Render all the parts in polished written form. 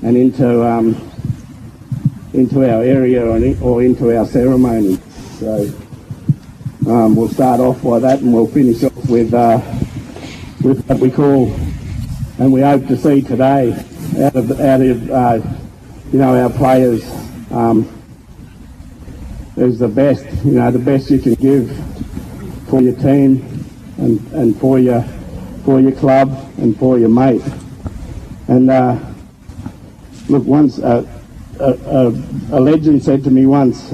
and into our area or into our ceremony. So we'll start off by that, and we'll finish off with what we call, and we hope to see today out of our players is the best, the best you can give for your team and for your club and for your mate. And look, once a legend said to me once,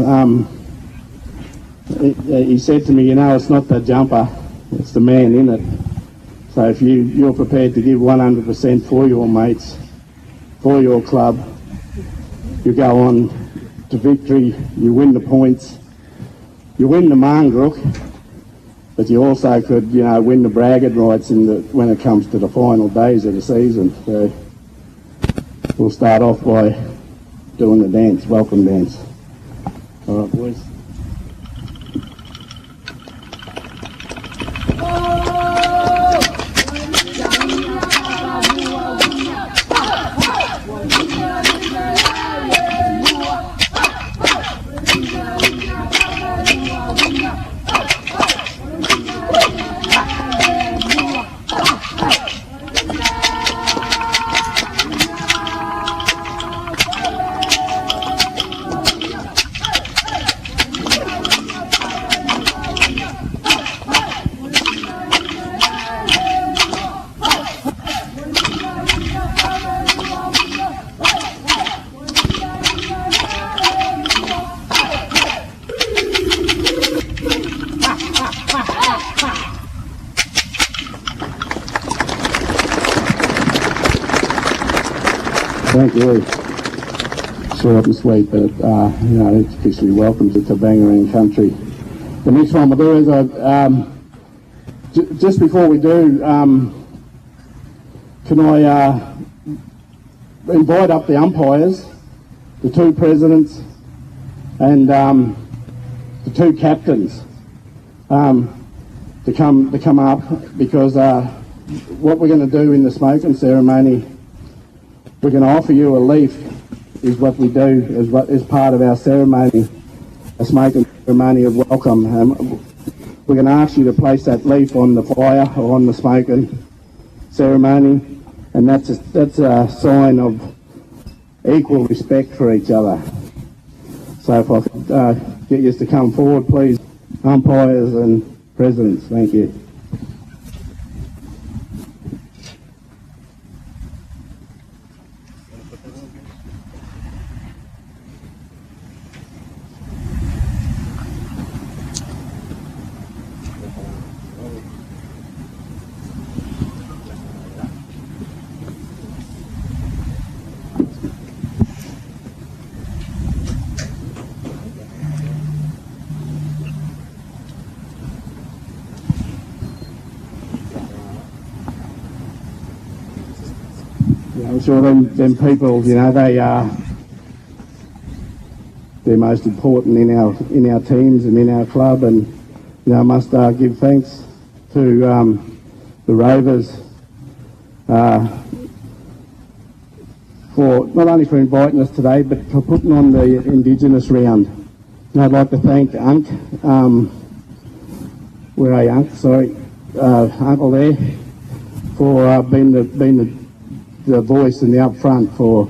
he said to me, it's not the jumper, it's the man in it. So if you're prepared to give 100% for your mates, for your club, you go on to victory, you win the points, you win the Marngrook, but you also could, win the bragging rights when it comes to the final days of the season. So we'll start off by doing the dance, welcome dance. All right, boys. Thank you. Short and sweet, but it's officially welcome to Bangarang country. The next one we'll do is just before we do, can I invite up the umpires, the two presidents, and the two captains to come up, because what we're going to do in the smoking ceremony, we're going to offer you a leaf, is what we do as part of our ceremony, a smoking ceremony of welcome. We're going to ask you to place that leaf on the fire or on the smoking ceremony, and that's a sign of equal respect for each other. So if I could get you to come forward, please, umpires and presidents. Thank you. I'm sure them people, they are they're most important in our teams and in our club, and I must give thanks to the Rovers for not only for inviting us today, but for putting on the Indigenous round. And I'd like to thank Unc, where are you, Unc? Sorry, Uncle there, for being the voice and the upfront for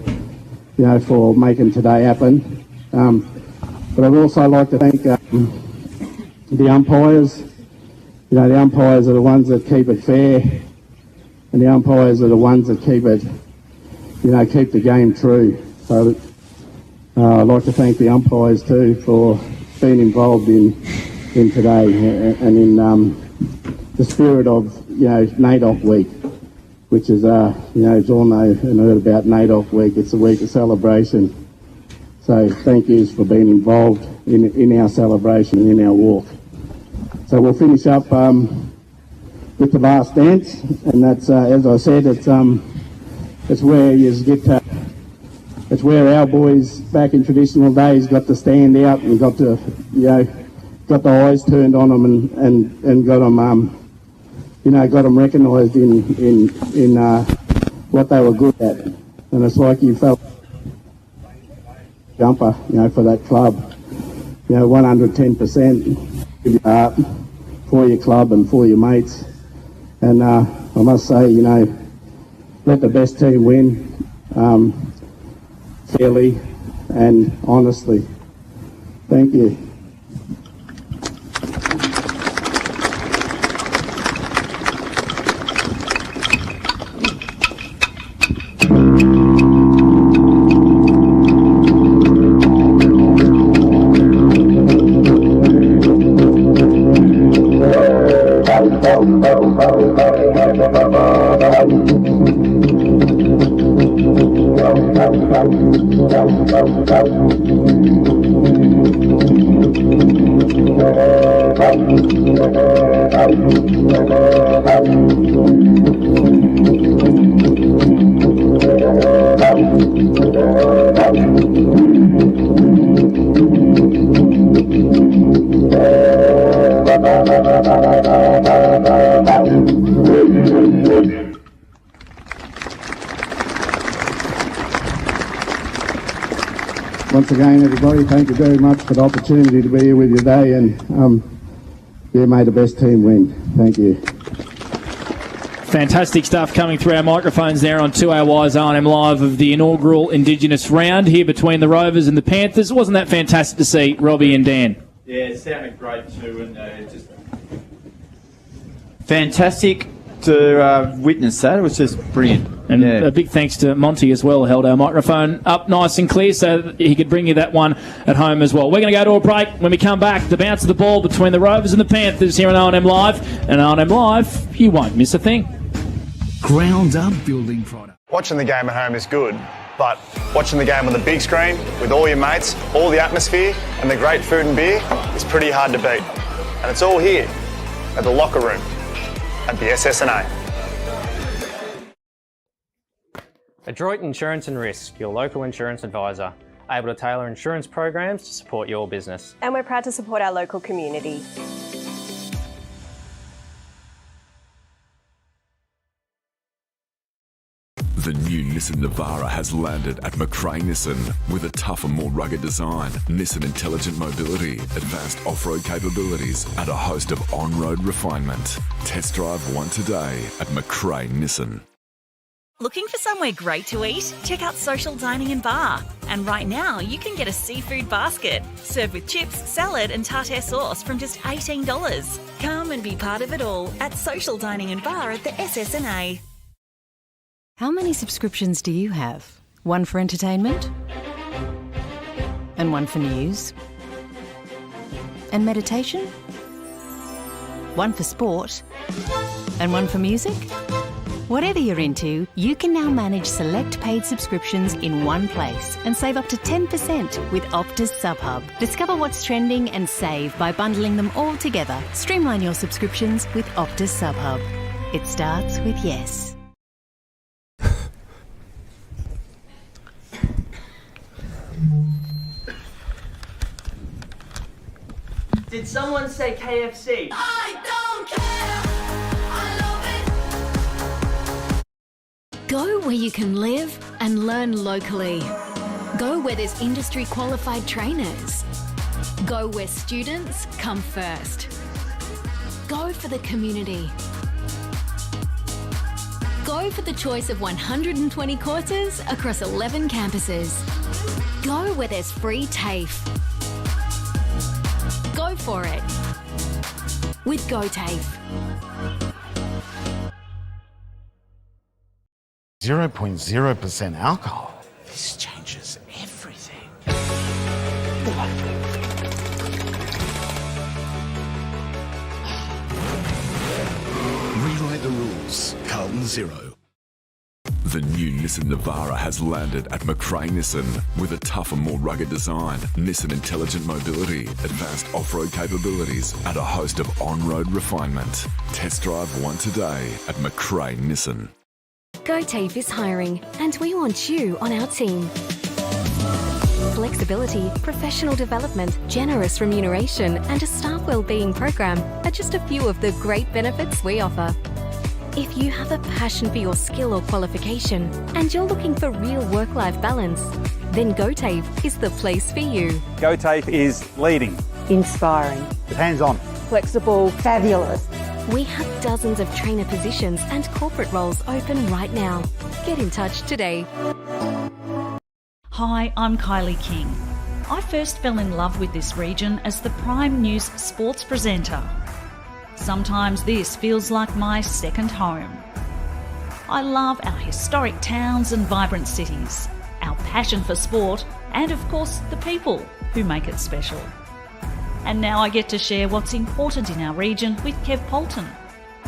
for making today happen. But I'd also like to thank the umpires. The umpires are the ones that keep it fair, and the umpires are the ones that keep it, keep the game true. So I'd like to thank the umpires too for being involved in today and in the spirit of NAIDOC Week, which is as all know and heard about NAIDOC Week. It's a week of celebration. So thank yous for being involved in our celebration and in our walk. So we'll finish up with the last dance, and that's as I said, it's where you get to. It's where our boys back in traditional days got to stand out and got to got the eyes turned on them and got them got them recognised in what they were good at. and it's like you felt jumper, for that club. 110% give your heart for your club and for your mates. And I must say, let the best team win fairly and honestly. Thank you. Once again, everybody, thank you very much for the opportunity to be here with you today, and may the best team win. Thank you. Fantastic stuff coming through our microphones there on 2ARY's R&M Live of the inaugural Indigenous round here between the Rovers and the Panthers. Wasn't that fantastic to see, Robbie and Dan? Yeah, it sounded great too, and just fantastic to witness that. It was just brilliant. And a big thanks to Monty as well, held our microphone up nice and clear so that he could bring you that one at home as well. We're going to go to a break. When we come back, the bounce of the ball between the Rovers and the Panthers here on R&M Live. And R&M Live, you won't miss a thing. Ground up building product. Watching the game at home is good, but watching the game on the big screen with all your mates, all the atmosphere and the great food and beer is pretty hard to beat. And it's all here at the locker room at the SSNA. Adroit Insurance and Risk, your local insurance advisor, able to tailor insurance programs to support your business. And we're proud to support our local community. The new Nissan Navara has landed at McRae Nissan with a tougher, more rugged design, Nissan intelligent mobility, advanced off-road capabilities and a host of on-road refinement. Test drive one today at McRae Nissan. Looking for somewhere great to eat? Check out Social Dining and Bar. And right now, you can get a seafood basket, served with chips, salad and tartare sauce from just $18. Come and be part of it all at Social Dining and Bar at the SSNA. How many subscriptions do you have? One for entertainment? And one for news? And meditation? One for sport? And one for music? Whatever you're into, you can now manage select paid subscriptions in one place and save up to 10% with Optus SubHub. Discover what's trending and save by bundling them all together. Streamline your subscriptions with Optus SubHub. It starts with yes. Did someone say KFC? I don't care. Go where you can live and learn locally. Go where there's industry qualified trainers. Go where students come first. Go for the community. Go for the choice of 120 courses across 11 campuses. Go where there's free TAFE. Go for it with GoTAFE. 0.0% alcohol. This changes everything. Rewrite the rules. Carlton Zero. The new Nissan Navara has landed at McRae Nissan with a tougher, more rugged design, Nissan intelligent mobility, advanced off-road capabilities and a host of on-road refinement. Test drive one today at McRae Nissan. GoTAFE is hiring, and we want you on our team. Flexibility, professional development, generous remuneration, and a staff wellbeing program are just a few of the great benefits we offer. If you have a passion for your skill or qualification and you're looking for real work-life balance, then GoTAFE is the place for you. GoTAFE is leading, inspiring, hands-on, flexible, fabulous. We have dozens of trainer positions and corporate roles open right now. Get in touch today. Hi, I'm Kylie King. I first fell in love with this region as the Prime News sports presenter. Sometimes this feels like my second home. I love our historic towns and vibrant cities, our passion for sport, and of course the people who make it special. And now I get to share what's important in our region with Kev Polton.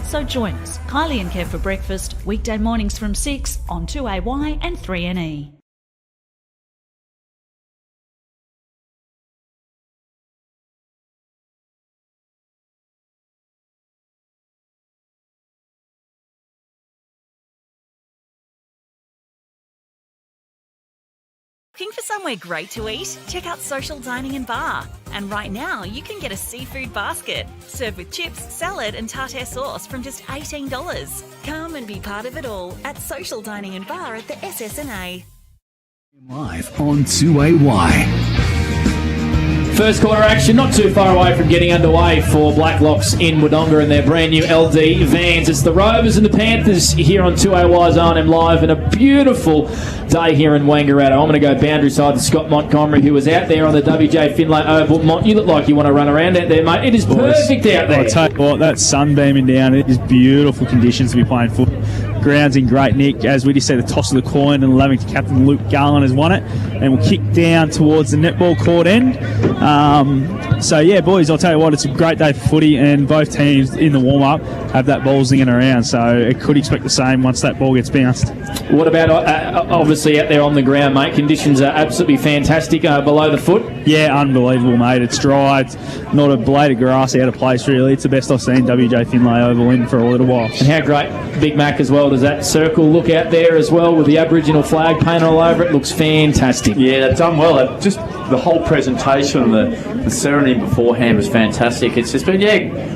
So join us, Kylie and Kev for breakfast, weekday mornings from 6 on 2AY and 3NE. Looking for somewhere great to eat? Check out Social Dining and Bar. And right now, you can get a seafood basket, served with chips, salad and tartare sauce from just $18. Come and be part of it all at Social Dining and Bar at the SSNA. Live on 2AY. First quarter action, not too far away from getting underway for Blacklocks in Wodonga and their brand new LD vans. It's the Rovers and the Panthers here on 2AY's R&M Live, and a beautiful day here in Wangaratta. I'm going to go boundary side to Scott Montgomery, who was out there on the WJ Finlay Oval. Mont, you look like you want to run around out there, mate. It is perfect out there. I'll tell you what, that sun beaming down. It is beautiful conditions to be playing foot. Ground's in great nick. As we just said, the toss of the coin, and Lavington captain Luke Garland has won it, and we'll kick down towards the netball court end. So yeah, boys, I'll tell you what, it's a great day for footy, and both teams in the warm-up have that ball zinging around, so it could expect the same once that ball gets bounced. What about obviously out there on the ground, mate? Conditions are absolutely fantastic below the foot. Yeah, unbelievable, mate. It's dry. It's not a blade of grass out of place, really. It's the best I've seen WJ Finlay Oval in for a little while. And how great, Big Mac, as well. Does that circle look out there as well with the Aboriginal flag painted all over it? Looks fantastic. Yeah, they've done well. Just the whole presentation, the ceremony beforehand was fantastic. It's just been,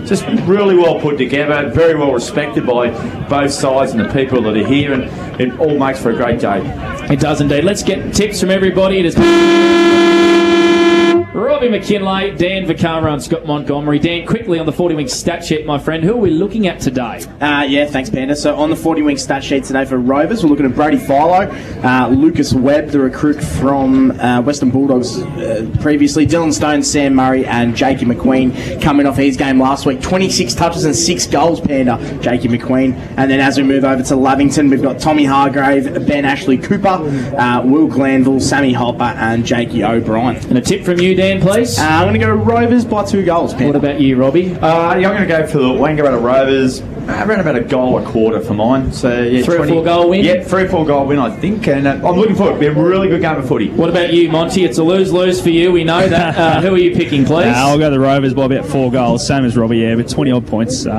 just really well put together, very well respected by both sides and the people that are here, and it all makes for a great day. It does indeed. Let's get tips from everybody. It is Robbie McKinlay, Dan Vaccaro and Scott Montgomery. Dan, quickly on the 40 Wing stat sheet, my friend, who are we looking at today? Yeah, thanks, Panda. So on the 40 Wing stat sheet today for Rovers, we're looking at Brody Philo, Lucas Webb, the recruit from Western Bulldogs previously, Dylan Stone, Sam Murray and Jakey McQueen coming off his game last week. 26 touches and 6 goals, Panda, Jakey McQueen. And then as we move over to Lavington, we've got Tommy Hargrave, Ben Ashley Cooper, Will Glanville, Sammy Hopper and Jakey O'Brien. And a tip from you, Dan, please? I'm going to go Rovers by 2 goals, Panda. What about you, Robbie? I'm going to go for the Wangaratta Rovers. Around about a goal a quarter for mine. So yeah, 3 or 4 goal win? Yeah, 3 or 4 goal win, I think. And I'm looking forward to it. It'll be a really good game of footy. What about you, Monty? It's a lose-lose for you. We know that. Who are you picking, please? I'll go the Rovers by about 4 goals, same as Robbie, yeah, but 20-odd points. So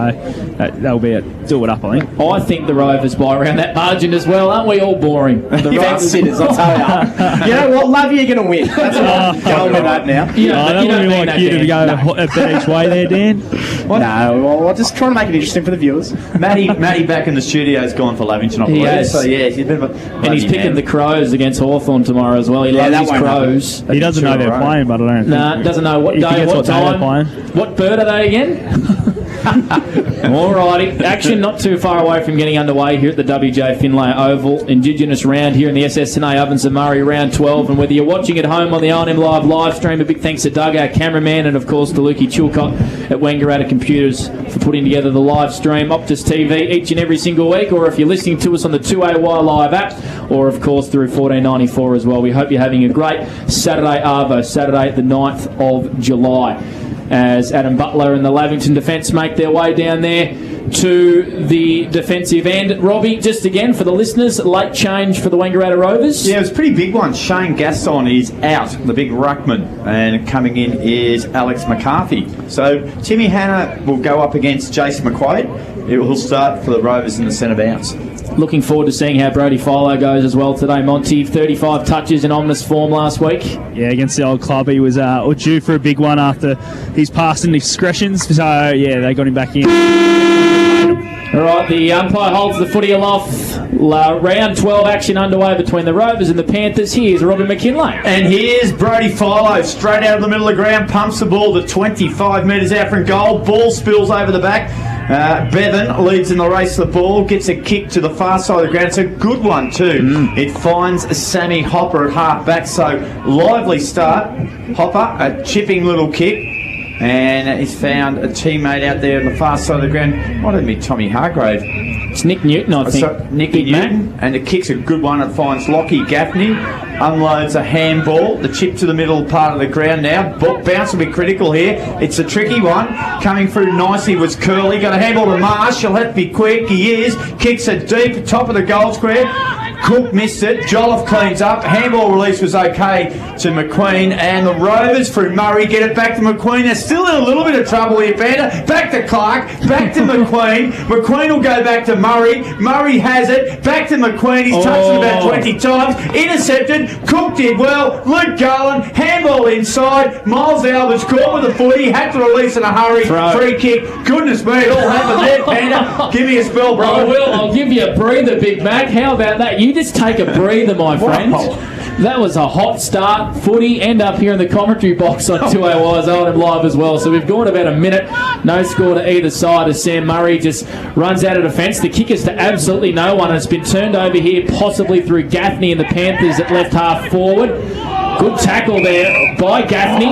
that'll be it. Do it up, I think. I think the Rovers by around that margin as well. Aren't we all boring? The Rovers sitters, I'll tell you. You know what? Love you, you're going to win. That's what I'm going with that now. I don't really like you to go a bit each way there, Dan. What? No, well, I'm just trying to make it interesting for the viewers. Matty back in the studio has gone for Lavington, I believe. He has. So yeah, he's a bit of a and he's picking the Crows against Hawthorn tomorrow as well. He loves his Crows. He doesn't know they're playing, but I don't think. Nah, doesn't know what day, what time. What bird are they again? Alrighty, action not too far away from getting underway here at the WJ Finlay Oval. Indigenous round here in the SSNA Ovens and Murray round 12. And whether you're watching at home on the R&M live stream, a big thanks to Doug, our cameraman, and of course to Lukey Chilcott at Wangaratta Computers for putting together the live stream. Optus TV each and every single week, or if you're listening to us on the 2AY Live app, or of course through 1494 as well. We hope you're having a great Saturday Arvo, Saturday the 9th of July. As Adam Butler and the Lavington defence make their way down there to the defensive end. Robbie, just again for the listeners, late change for the Wangaratta Rovers. Yeah, it was a pretty big one. Shane Gaston is out, the big ruckman, and coming in is Alex McCarthy. So Timmy Hanna will go up against Jason McQuaid. He'll start for the Rovers in the centre bounce. Looking forward to seeing how Brody Philo goes as well today, Monty. 35 touches in ominous form last week. Yeah, against the old club. He was due for a big one after his past indiscretions. So, yeah, they got him back in. All right, the umpire holds the footy aloft. Round 12 action underway between the Rovers and the Panthers. Here's Robbie McKinlay. And here's Brody Philo, straight out of the middle of the ground, pumps the ball to 25 metres out from goal. Ball spills over the back. Bevan leads in the race to the ball, gets a kick to the far side of the ground. It's a good one too. It finds Sammy Hopper at half back, so lively start. Hopper, a chipping little kick. And he's found a teammate out there on the far side of the ground. Might even be Tommy Hargrave. It's Nick Newton, I think. So, Nicky Newton. And the kick's a good one. It finds Lockie Gaffney. Unloads a handball. The chip to the middle part of the ground now. Bounce will be critical here. It's a tricky one. Coming through nicely was Curley. Got a handball to Marsh. He'll have to be quick. He is. Kicks it deep. Top of the goal square. Cook missed it. Jolliffe cleans up. Handball release was okay to McQueen. And the Rovers through Murray get it back to McQueen. They're still in a little bit of trouble here, Panda. Back to Clark. Back to McQueen. McQueen will go back to Murray. Murray has it. Back to McQueen. He's touched it about 20 times. Intercepted. Cook did well. Luke Garland. Handball inside. Miles Albert's caught with the footy. Had to release in a hurry. Free kick. Goodness me, it all happened there, Panda. Give me a spell, bro. I will. I'll give you a breather, Big Mac. How about that? You just take a breather, my friend. That was a hot start. Footy end up here in the commentary box on 2AY's O&M Live as well. So we've gone about a minute. No score to either side as Sam Murray just runs out of defence. The kick is to absolutely no one. And it's been turned over here possibly through Gaffney and the Panthers at left half forward. Good tackle there by Gaffney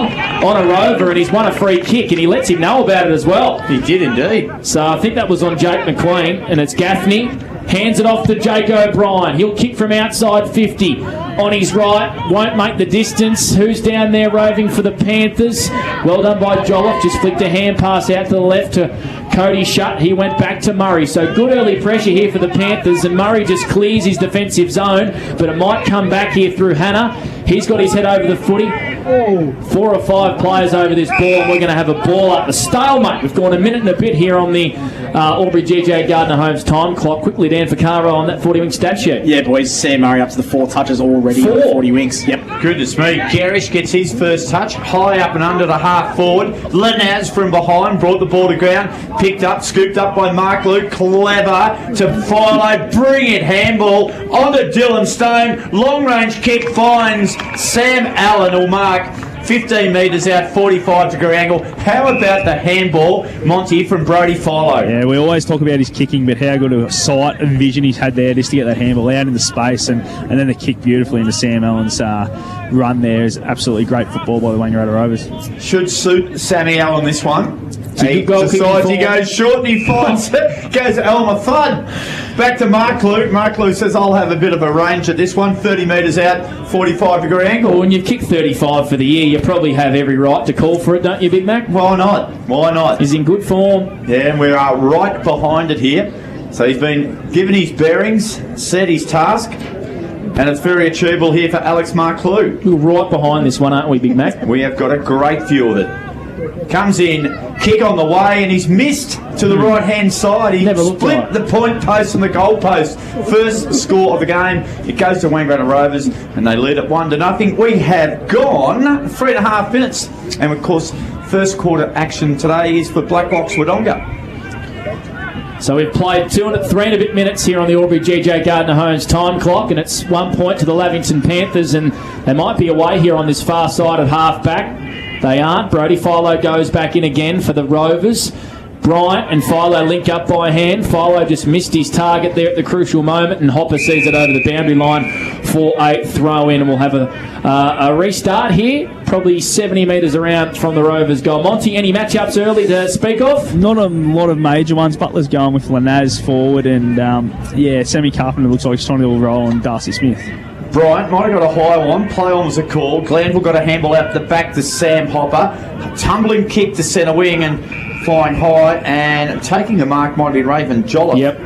on a Rover, and he's won a free kick, and he lets him know about it as well. He did indeed. So I think that was on Jake McQueen, and it's Gaffney. Hands it off to Jake O'Brien. He'll kick from outside 50. On his right, won't make the distance. Who's down there roving for the Panthers? Well done by Jolliffe. Just flicked a hand pass out to the left to Cody Shutt. He went back to Murray. So good early pressure here for the Panthers, and Murray just clears his defensive zone, but it might come back here through Hannah. He's got his head over the footy. 4 or 5 players over this ball, and we're going to have a ball up. A stalemate. We've gone a minute and a bit here on the Albury GJ Gardner Homes time clock. Quickly, Dan Ficaro on that 40-wing stat sheet. Yeah, boys. Sam Murray up to the 4 touches already. 40 wings. Yep. Goodness me. Garish gets his first touch. High up and under the half forward. Lenaz from behind brought the ball to ground. Picked up, scooped up by Mark Luke. Clever to Philo. Brilliant handball onto Dylan Stone. Long range kick finds Sam Allen will mark 15 metres out, 45-degree angle. How about the handball, Monty, from Brody Philo? Yeah, we always talk about his kicking, but how good a sight and vision he's had there just to get that handball out in the space and then the kick beautifully into Sam Allen's run there is absolutely great football by the Wangaratta Rovers. Should suit Sammy Allen this one. He decides he goes short and he finds it. Goes Elmer Fudd. Back to Mark Luke. Mark Luke says, I'll have a bit of a range at this one. 30 metres out, 45-degree angle. Well, when you've kicked 35 for the year, you probably have every right to call for it, don't you, Big Mac? Why not? Why not? He's in good form. Yeah, and we are right behind it here. So he's been given his bearings, set his task, and it's very achievable here for Alex Marklew. We're right behind this one, aren't we, Big Mac? We have got a great view of it. Comes in, kick on the way, and he's missed to the right-hand side. He split the point post and the goal post. First score of the game. It goes to Wangaratta Rovers, and they lead it 1-0. We have gone 3.5 minutes. And, of course, first quarter action today is for Blackhawks Wodonga. So we've played 3 and a bit minutes here on the Albury GJ Gardner Homes time clock, and it's 1 point to the Lavington Panthers, and they might be away here on this far side at half-back. They aren't. Brody Philo goes back in again for the Rovers. Bryant and Philo link up by hand. Philo just missed his target there at the crucial moment, and Hopper sees it over the boundary line for a throw-in, and we'll have a restart here, probably 70 metres around from the Rovers goal. Monty, any matchups early to speak of? Not a lot of major ones. Butler's going with Lenaz forward, and Sammy Carpenter looks like he's trying to do a roll on Darcy Smith. Bryant might have got a high one. Play on was a call. Glanville got a handball out the back to Sam Hopper. A tumbling kick to centre wing and flying high. And taking the mark might be Raven Jolliffe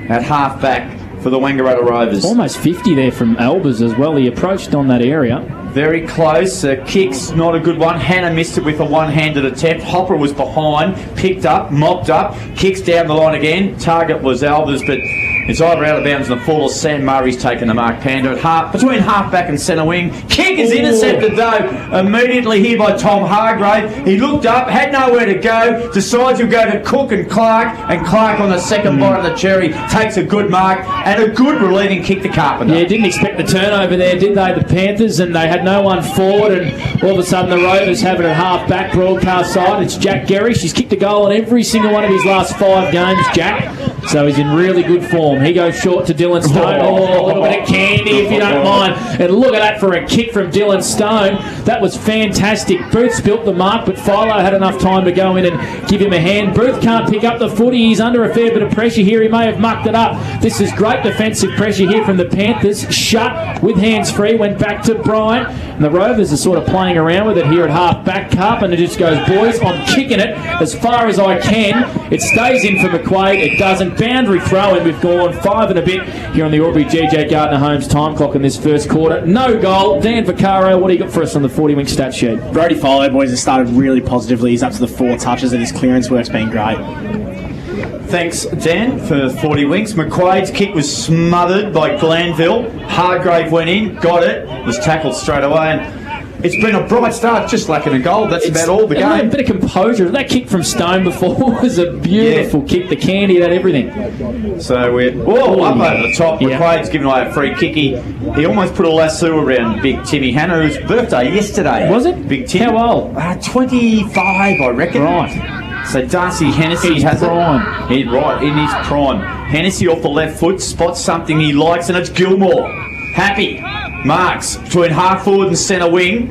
at half back for the Wangaratta Rovers. Almost 50 there from Albers as well. He approached on that area. Very close. Kick's not a good one. Hannah missed it with a one-handed attempt. Hopper was behind. Picked up, mopped up. Kicks down the line again. Target was Albers, but It's either out of bounds in the full or Sam Murray's taken the mark. Panda at between half-back and centre wing. Kick is intercepted though immediately here by Tom Hargrave. He looked up, had nowhere to go, decides he'll go to Cook and Clark on the second bite of the cherry takes a good mark and a good relieving kick to Carpenter. Yeah, didn't expect the turnover there, did they, the Panthers? And they had no one forward, and all of a sudden the Rovers have it at half-back broadcast side. It's Jack Gerrish. He's kicked a goal in every single one of his last 5 games, Jack. So he's in really good form. He goes short to Dylan Stone. Oh, a little bit of candy if you don't mind. And look at that for a kick from Dylan Stone. That was fantastic. Booth spilt the mark, but Philo had enough time to go in and give him a hand. Booth can't pick up the footy. He's under a fair bit of pressure here. He may have mucked it up. This is great defensive pressure here from the Panthers. Shut with hands free. Went back to Bryant. And the Rovers are sort of playing around with it here at half-back. Carpenter just goes, boys, I'm kicking it as far as I can. It stays in for McQuaid. It doesn't. Boundary throw-in. We've gone 5 and a bit here on the Aubrey GJ Gardner Holmes time clock in this first quarter. No goal. Dan Vaccaro, what do you got for us on the 40-wing stat sheet? Brody Philo, boys, has started really positively. He's up to the 4 touches and his clearance work's been great. Thanks, Dan, for 40 winks. McQuaid's kick was smothered by Glanville. Hargrave went in, got it, was tackled straight away, and it's been a bright start, just lacking a goal. That's about all the game. A bit of composure. That kick from Stone before was a beautiful kick. The candy, had everything. So we're up over the top. McQuaid's given away a free kick. He almost put a lasso around Big Timmy Hanna, whose birthday yesterday. Was it? Big Tim. How old? 25, I reckon. Right. So Darcy Hennessy has prime. He's right, in his prime. Hennessy off the left foot, spots something he likes, and it's Gilmore. Happy. Marks between half forward and centre wing.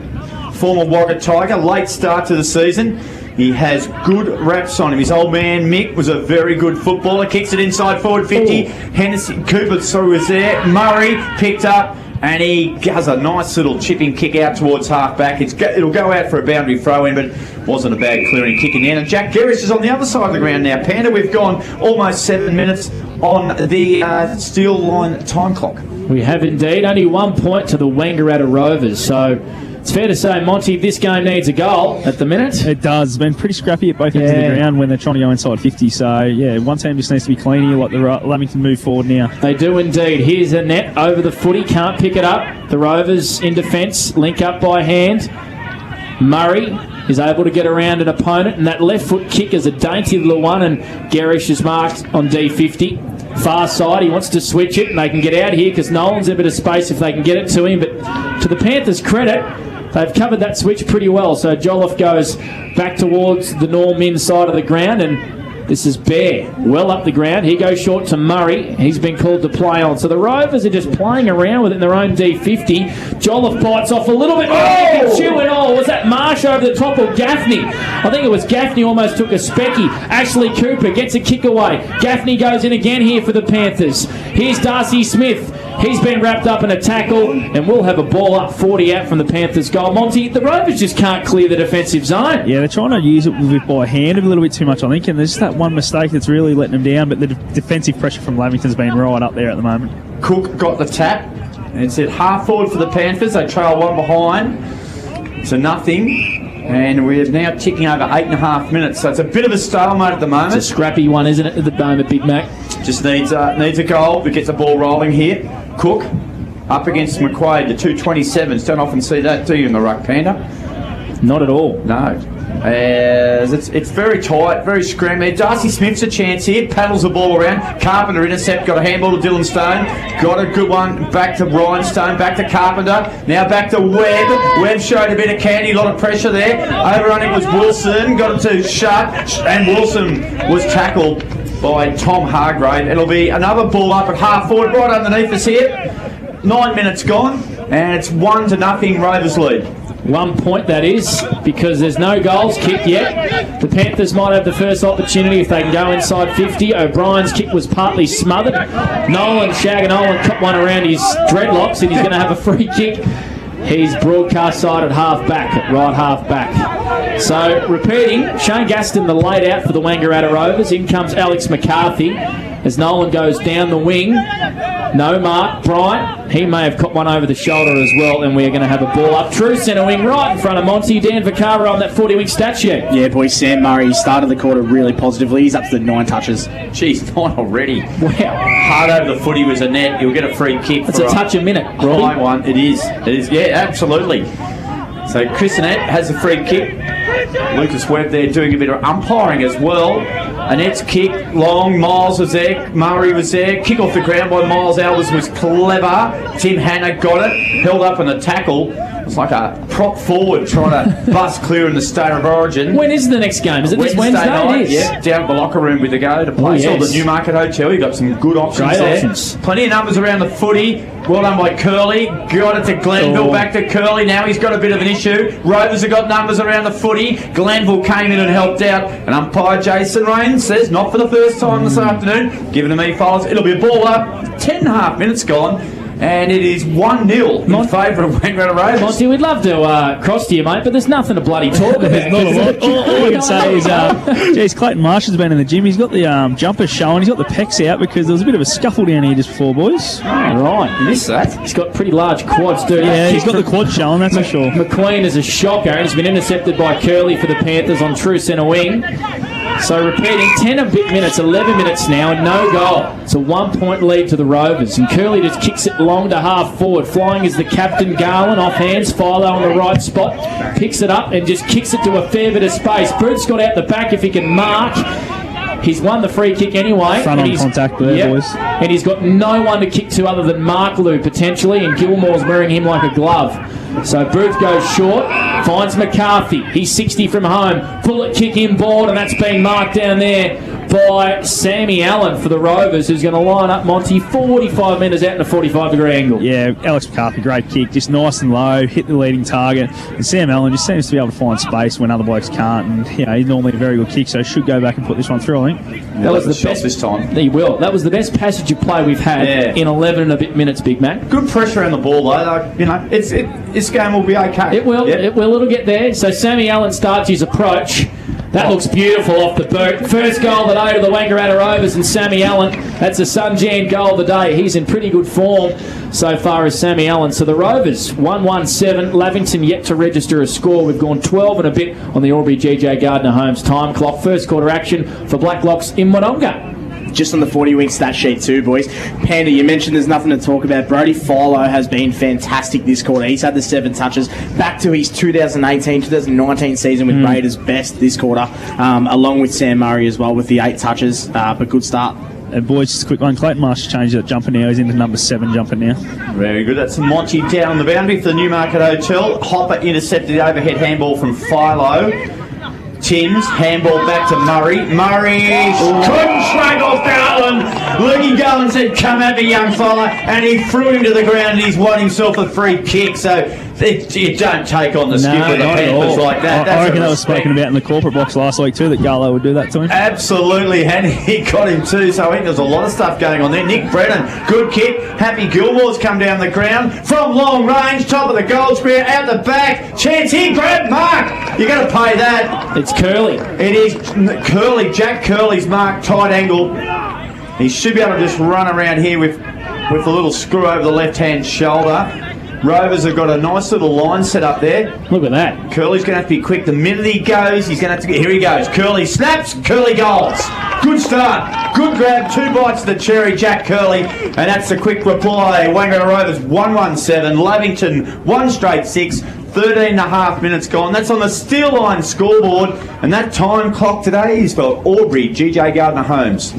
Former Wagga Tiger, late start to the season. He has good raps on him. His old man Mick was a very good footballer. Kicks it inside forward 50. Hennessy, Cooper was there. Murray picked up. And he does a nice little chipping kick out towards half-back. It'll go out for a boundary throw-in, but wasn't a bad clearing kick in the end. And Jack Gerrish is on the other side of the ground now. Panda, we've gone almost 7 minutes on the steel line time clock. We have indeed. Only 1 point to the Wangaratta Rovers. So it's fair to say, Monty, this game needs a goal at the minute. It does. It's been pretty scrappy at both ends of the ground when they're trying to go inside 50. So, yeah, one team just needs to be clean here, like the Lavington move forward now. They do indeed. Here's a net over the footy. Can't pick it up. The Rovers in defence. Link up by hand. Murray is able to get around an opponent, and that left foot kick is a dainty little one, and Gerrish is marked on D50. Far side, he wants to switch it, and they can get out here because Nolan's in a bit of space if they can get it to him. But to the Panthers' credit, they've covered that switch pretty well. So Jolliffe goes back towards the Norm in side of the ground, and this is Bear well up the ground. He goes short to Murray. He's been called to play on. So the Rovers are just playing around with it in their own D50. Jolliffe bites off a little bit. Was that Marsh over the top of Gaffney? I think it was Gaffney almost took a specky. Ashley Cooper gets a kick away. Gaffney goes in again here for the Panthers. Here's Darcy Smith. He's been wrapped up in a tackle, and we'll have a ball up 40 out from the Panthers' goal. Monty, the Rovers just can't clear the defensive zone. Yeah, they're trying to use it by hand a little bit too much, I think, and there's just that one mistake that's really letting them down, but the defensive pressure from Lavington's been right up there at the moment. Cook got the tap, and it's at half forward for the Panthers. They trail one behind to nothing. And we're now ticking over 8.5 minutes, so it's a bit of a stalemate at the moment. It's a scrappy one, isn't it, at the moment, Big Mac? Just needs a goal to get the ball rolling here. Cook up against McQuaid, the 227s. Don't often see that, do you, in the ruck, Panda? Not at all. No. It's very tight, very scrammy. Darcy Smith's a chance here. Paddles the ball around. Carpenter intercept. Got a handball to Dylan Stone. Got a good one. Back to Ryan Stone. Back to Carpenter. Now back to Webb. Webb showed a bit of candy. A lot of pressure there. Overrunning was Wilson. Got it to Shut. And Wilson was tackled by Tom Hargrave. It'll be another ball up at half forward right underneath us here. 9 minutes gone. And it's 1-0 Rovers lead. 1 point, that is, because there's no goals kicked yet. The Panthers might have the first opportunity if they can go inside 50. O'Brien's kick was partly smothered. Nolan cut one around his dreadlocks, and he's going to have a free kick. He's broadcast side at half-back, at right half-back. So, repeating, Shane Gaston, the laid out for the Wangaratta Rovers. In comes Alex McCarthy. as Nolan goes down the wing. No mark. Bryant, he may have caught one over the shoulder as well, and we're going to have a ball up. True centre wing right in front of Monty. Dan Vaccaro on that 40-wing stat sheet. Yeah, boys, Sam Murray started the quarter really positively. He's up to the 9 touches. Jeez, 9 already. Wow. Hard over the footy was a net. He'll get a free kick. That's a touch a minute, Robbie. High one. It is. Yeah, absolutely. So Chris Annette has a free kick. Lucas Webb there doing a bit of umpiring as well. Annette's kick, long, Miles was there, Murray was there. Kick off the ground by Miles Albers was clever. Tim Hanna got it, held up in the tackle. It's like a prop forward trying to bust clear in the State of Origin. When is the next game? Is it this Wednesday? Night? It is. Yeah, down at the locker room with the go to play. Oh, yes. The Newmarket Hotel. You've got some good options Great there. Options. Plenty of numbers around the footy. Well done by Curley. Got it to Glenville. Back to Curley. Now he's got a bit of an issue. Rovers have got numbers around the footy. Glenville came in and helped out. And umpire Jason Rain says, not for the first time this afternoon. Giving them e-files. It'll be a ball up. 10.5 minutes gone. And it is 1-0 in favour of Wangaratta Rovers. Monty, we'd love to cross to you, mate, but there's nothing to bloody talk about. There's not a lot. All I can say is, geez, Clayton Marsh has been in the gym. He's got the jumpers showing. He's got the pecs out because there was a bit of a scuffle down here just before, boys. Oh, right. Missed that. He's got pretty large quads, dude. Yeah, he's got the quad showing, that's for sure. McQueen is a shocker, and he's been intercepted by Curley for the Panthers on true centre wing. So repeating, 10 a bit minutes, 11 minutes now, and no goal. It's a 1-point lead to the Rovers, and Curley just kicks it long to half forward. Flying is the captain, Garland, off hands, Philo on the right spot, picks it up and just kicks it to a fair bit of space. Brute's got out the back if he can mark. He's won the free kick anyway. Front on contact there, boys. And he's got no one to kick to other than Mark Lou, potentially, and Gilmore's wearing him like a glove. So Booth goes short, finds McCarthy. He's 60 from home. Bullet kick inboard, and that's been marked down there by Sammy Allen for the Rovers, who's going to line up Monty 45 metres out in a 45-degree angle. Yeah, Alex McCarthy, great kick, just nice and low, hit the leading target. And Sam Allen just seems to be able to find space when other blokes can't. And, you know, he's normally a very good kick, so should go back and put this one through, I think. That was the best this time. He will. That was the best passage of play we've had in 11 and a bit minutes, Big Mac. Good pressure on the ball, though. Like, you know, this game will be okay. It will. Yep. It will. It'll get there. So Sammy Allen starts his approach. That looks beautiful off the boot. First goal today to the Wangaratta Rovers and Sammy Allen. That's a Sunjan goal of the day. He's in pretty good form so far as Sammy Allen. So the Rovers, 1-1-7. Lavington yet to register a score. We've gone 12 and a bit on the Albury GJ Gardner Holmes time clock. First quarter action for Blacklocks in Wononga. Just on the 40-wing stat sheet too, boys. Panda, you mentioned there's nothing to talk about. Brody Philo has been fantastic this quarter. He's had the 7 touches. Back to his 2018-2019 season with Raiders' best this quarter, along with Sam Murray as well with the 8 touches. But good start. And boys, just a quick one. Clayton Marsh changed that jumper now. He's into number 7 jumper now. Very good. That's Monty down on the boundary for the Newmarket Hotel. Hopper intercepted the overhead handball from Philo. Timms, handball back to Murray. Murray couldn't shrug off Garland. Lukey Garland said, come at me, young fella, and he threw him to the ground and he's won himself a free kick. So you don't take on the skipper of the Panthers like that. I reckon that was spoken about in the corporate box last week too, that Garlow would do that to him. Absolutely, and he got him too. So I think there's a lot of stuff going on there. Nick Brennan, good kick. Happy Gilmore's come down the ground from long range, top of the goal square, out the back. Chance here, grab Mark. You got to pay that. It's Curley. It is Curley. Jack Curley's mark, tight angle. He should be able to just run around here with a little screw over the left-hand shoulder. Rovers have got a nice little line set up there. Look at that. Curley's going to have to be quick. The minute he goes, he's going to have to get... Here he goes. Curley snaps. Curley goals. Good start. Good grab. 2 bites of the cherry, Jack Curley. And that's the quick reply. Wangaratta Rovers 1-1-7. Lavington 1 straight 6. 13.5 minutes gone. That's on the Steel Line scoreboard. And that time clock today is for Albury GJ Gardner Holmes.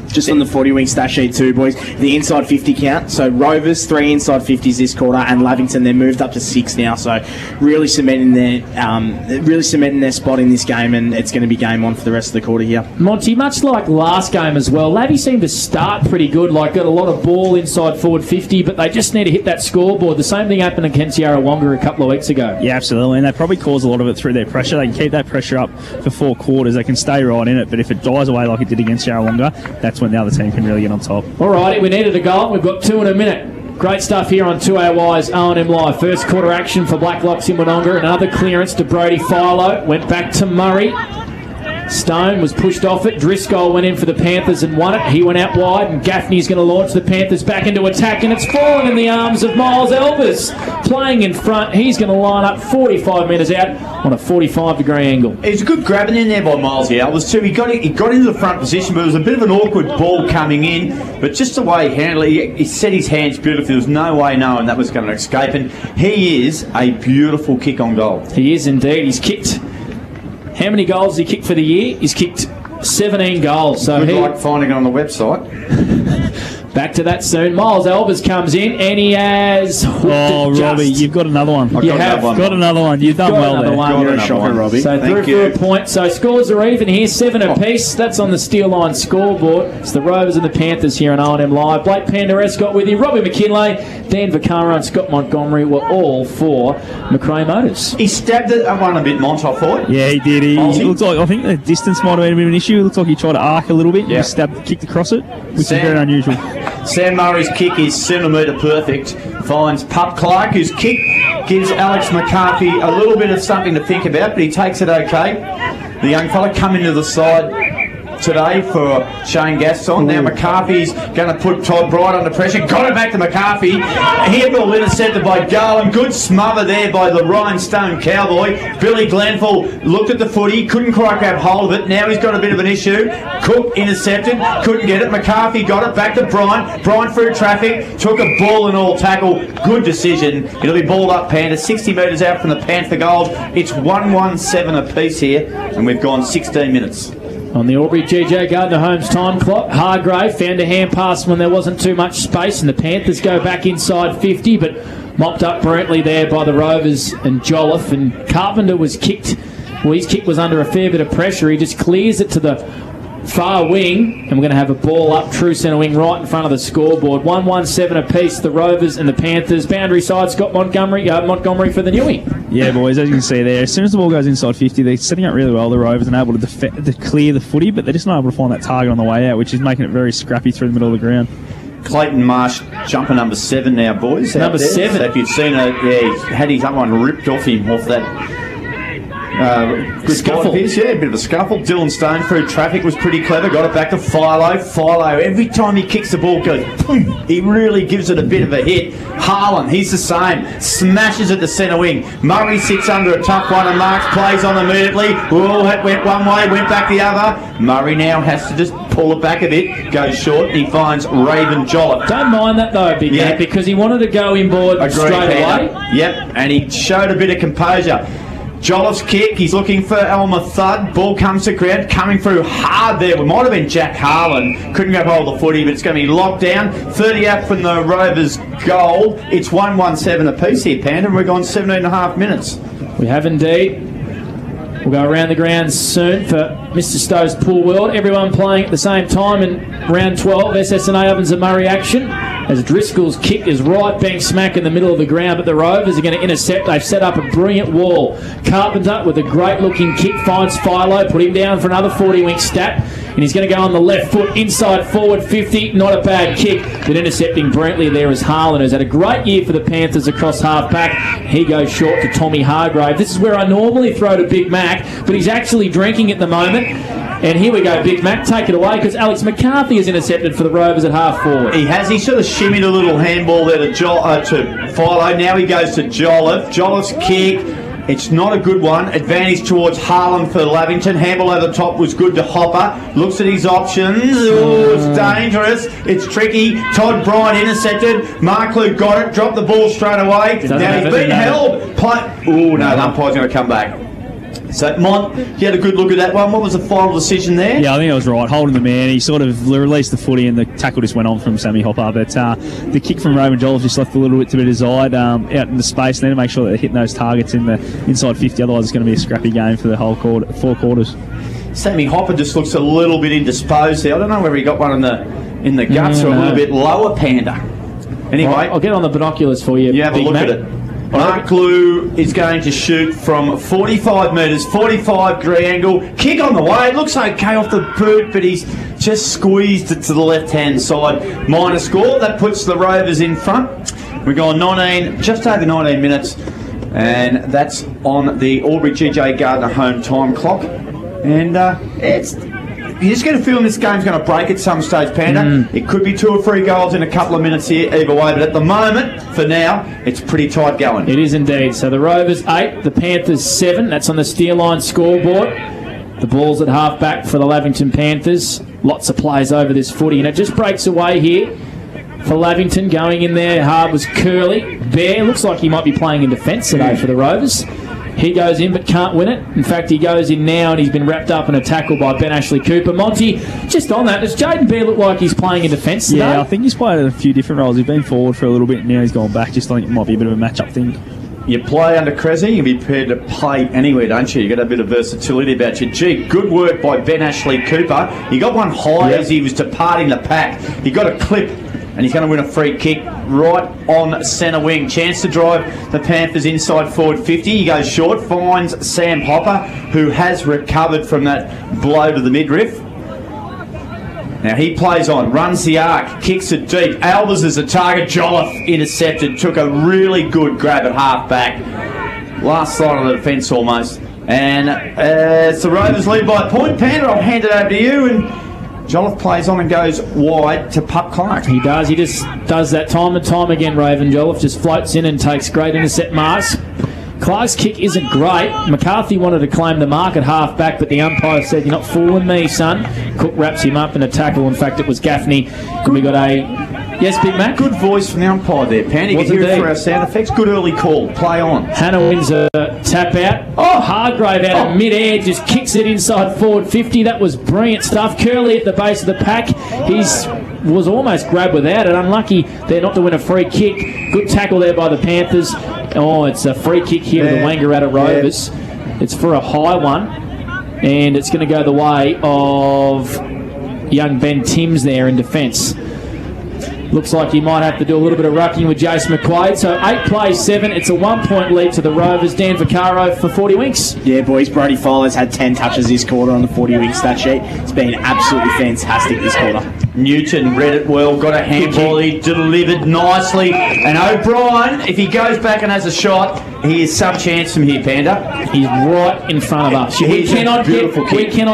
Just on the 40-wing stat sheet too, boys. The inside 50 count. So Rovers, 3 inside 50s this quarter, and Lavington, they're moved up to 6 now. So really cementing their spot in this game, and it's going to be game on for the rest of the quarter here. Monty, much like last game as well, Lavy seemed to start pretty good, like got a lot of ball inside forward 50, but they just need to hit that scoreboard. The same thing happened against Yarrawonga a couple of weeks ago. Yeah, absolutely, and they probably cause a lot of it through their pressure. They can keep that pressure up for 4 quarters. They can stay right in it, but if it dies away like it did against Yarrawonga, that's when the other team can really get on top. Alrighty, we needed a goal. We've got 2 in a minute. Great stuff here on 2AY's O&M Live. First quarter action for Blacklocks in Wononga. Another clearance to Brody Philo. Went back to Murray. Stone was pushed off it. Driscoll went in for the Panthers and won it. He went out wide, and Gaffney's going to launch the Panthers back into attack, and it's fallen in the arms of Miles Elvis. Playing in front, he's going to line up 45 metres out on a 45-degree angle. It was a good grabbing in there by Miles Elvis too. He got into the front position, but it was a bit of an awkward ball coming in. But just the way he handled it, he set his hands beautifully. There was no way knowing that was going to escape. And he is a beautiful kick on goal. He is indeed. He's kicked... How many goals has he kicked for the year? He's kicked 17 goals. So good luck finding it on the website. Back to that soon. Miles Elvis comes in and he has hooked it Robbie, you've got another one. You have got another one. You've done well there. You're a shocker, Robbie. So through for a point. So scores are even here, 7 apiece. That's on the Steel Line scoreboard. It's the Rovers and the Panthers here on R&M Live. Blake Panderescott with you. Robbie McKinlay, Dan Vaccaro and Scott Montgomery were all for McRae Motors. He stabbed it at one a bit, Mont, I thought. Yeah, he did. He looks like, I think the distance might have been a bit of an issue. It looks like he tried to arc a little bit. Yeah. He kicked across it, which is very unusual. Sam Murray's kick is centimetre perfect. Finds Pup Clark, whose kick gives Alex McCarthy a little bit of something to think about, but he takes it okay. The young fella coming to the side today for Shane Gaston. Now McCarthy's going to put Todd Bright under pressure. Got it back to McCarthy. Handball intercepted by Garland. Good smother there by the Rhinestone Cowboy. Billy Glenville looked at the footy, couldn't quite grab hold of it. Now he's got a bit of an issue. Cook intercepted, couldn't get it. McCarthy got it back to Bryant. Bryant through traffic, took a ball and all tackle. Good decision. It'll be balled up Panthers, 60 metres out from the Panther goals. It's 1-1-7 apiece here, and we've gone 16 minutes. On the Albury GJ Gardner Holmes time clock, Hargrave found a hand pass when there wasn't too much space, and the Panthers go back inside 50, but mopped up brilliantly there by the Rovers and Jolliffe. And Carpenter was kicked. Well, his kick was under a fair bit of pressure. He just clears it to the far wing, and we're going to have a ball up true centre wing right in front of the scoreboard. 1-1-7 apiece, the Rovers and the Panthers. Boundary side, Scott Montgomery for the Newey. Yeah, boys, as you can see there, as soon as the ball goes inside 50, they're setting up really well, the Rovers, and able to clear the footy, but they're just not able to find that target on the way out, which is making it very scrappy through the middle of the ground. Clayton Marsh, jumper number 7 now, boys. Number 7. So if you've seen it, he had his other one ripped off him, off that good scuffle. A bit of a scuffle. Dylan Stone through traffic was pretty clever. Got it back to Philo. Philo, every time he kicks the ball, goes boom. He really gives it a bit of a hit. Harlan, he's the same. Smashes at the centre wing. Murray sits under a tough one and Marks plays on immediately. Oh, that went one way, went back the other. Murray now has to just pull it back a bit. Goes short. He finds Raven Jolliffe. Don't mind that though, Big Mac, because he wanted to go inboard straight away. Yep, and he showed a bit of composure. Jolliffe's kick, he's looking for Elmer Thud. Ball comes to ground, coming through hard there. It might have been Jack Harlan. Couldn't grab hold of the footy, but it's going to be locked down. 30 out from the Rovers goal. It's 1-1-7 apiece here, Panda, and we've gone 17 and a half minutes. We have indeed. We'll go around the ground soon for Mr. Stowe's Pool World. Everyone playing at the same time in round 12. SSNA Ovens and Murray action. As Driscoll's kick is right bang smack in the middle of the ground, but the Rovers are going to intercept. They've set up a brilliant wall. Carpenter with a great looking kick finds Philo, put him down for another 40-wing stat, and he's going to go on the left foot inside forward 50. Not a bad kick, but intercepting brilliantly there is Harlan, who's had a great year for the Panthers across half back. He goes short to Tommy Hargrave. This is where I normally throw to Big Mac, but he's actually drinking at the moment. And here we go, Big Mac, take it away, because Alex McCarthy is intercepted for the Rovers at half forward. He has. He sort of shimmied a little handball there to Philo. Now he goes to Jolliffe. Jolliffe's kick. It's not a good one. Advantage towards Harlan for Lavington. Handball over the top was good to Hopper. Looks at his options. Oh, it's dangerous. It's tricky. Todd Bryant intercepted. Mark Luke got it. Dropped the ball straight away. Now he's been held. Oh, no, the umpire's going to come back. So, Mont, you had a good look at that one. What was the final decision there? Yeah, I think I was right. Holding the man. He sort of released the footy and the tackle just went on from Sammy Hopper. But the kick from Raven Jolliffe just left a little bit to be desired out in the space. They need to make sure that they're hitting those targets in the inside 50. Otherwise, it's going to be a scrappy game for the whole 4 quarters. Sammy Hopper just looks a little bit indisposed there. I don't know whether he got one in the guts or a little bit lower, Panda. Anyway. I'll get on the binoculars for you. You have a look at it. Mark Lou is going to shoot from 45 metres, 45-degree angle. Kick on the way. It looks okay off the boot, but he's just squeezed it to the left-hand side. Minor score. That puts the Rovers in front. We've gone just over 19 minutes, and that's on the Albury GJ Gardner home time clock. And you're just going to feel this game's going to break at some stage, Panda. It could be 2 or 3 goals in a couple of minutes here, either way. But at the moment, for now, it's pretty tight going. It is indeed. So the Rovers 8, the Panthers 7. That's on the Steer Line scoreboard. The ball's at half back for the Lavington Panthers. Lots of plays over this footy, and it just breaks away here for Lavington. Going in there hard was Curley. Bear looks like he might be playing in defence today for the Rovers. He goes in but can't win it. In fact, he goes in now and he's been wrapped up in a tackle by Ben Ashley Cooper. Monty, just on that, does Jaden Bear look like he's playing in defence today? Yeah, I think he's played a few different roles. He's been forward for a little bit and now he's gone back. Just think it might be a bit of a match-up thing. You play under Cressy, you be prepared to play anywhere, don't you? You got a bit of versatility about you. Gee, good work by Ben Ashley Cooper. He got one high as he was departing the pack. He got a clip, and he's going to win a free kick right on centre wing. Chance to drive the Panthers inside forward 50. He goes short, finds Sam Hopper, who has recovered from that blow to the midriff. Now he plays on, runs the arc, kicks it deep. Albers is a target. Jolliffe intercepted, took a really good grab at half back. Last line of the defence almost. And it's the Rovers lead by a point. Panda, I'll hand it over to you. And Jolliffe plays on and goes wide to Pup Clark. He does. He just does that time and time again, Raven. Jolliffe just floats in and takes great intercept marks. Clark's kick isn't great. McCarthy wanted to claim the mark at half back, but the umpire said, "You're not fooling me, son." Cook wraps him up in a tackle. In fact, it was Gaffney. And we got a... Yes, Big Mac? Good voice from the umpire there, Pan. You can hear it for our sound effects. Good early call. Play on. Hannah wins a tap out. Oh, Hargrave out of mid-air, just kicks it inside forward 50. That was brilliant stuff. Curley at the base of the pack. Was almost grabbed without it. Unlucky there not to win a free kick. Good tackle there by the Panthers. Oh, it's a free kick here to the Wangaratta Rovers. It's for a high one, and it's going to go the way of young Ben Timms there in defence. Looks like he might have to do a little bit of rucking with Jace McQuaid. So 8 plays 7. It's a 1-point lead to the Rovers. Dan Vaccaro for 40 winks. Yeah, boys. Brody Fowler's had 10 touches this quarter on the 40 wink stat sheet. It's been absolutely fantastic this quarter. Newton read it well, got a handball, he delivered nicely. And O'Brien, if he goes back and has a shot, he is some chance from here, Panda. He's right in front of us. We cannot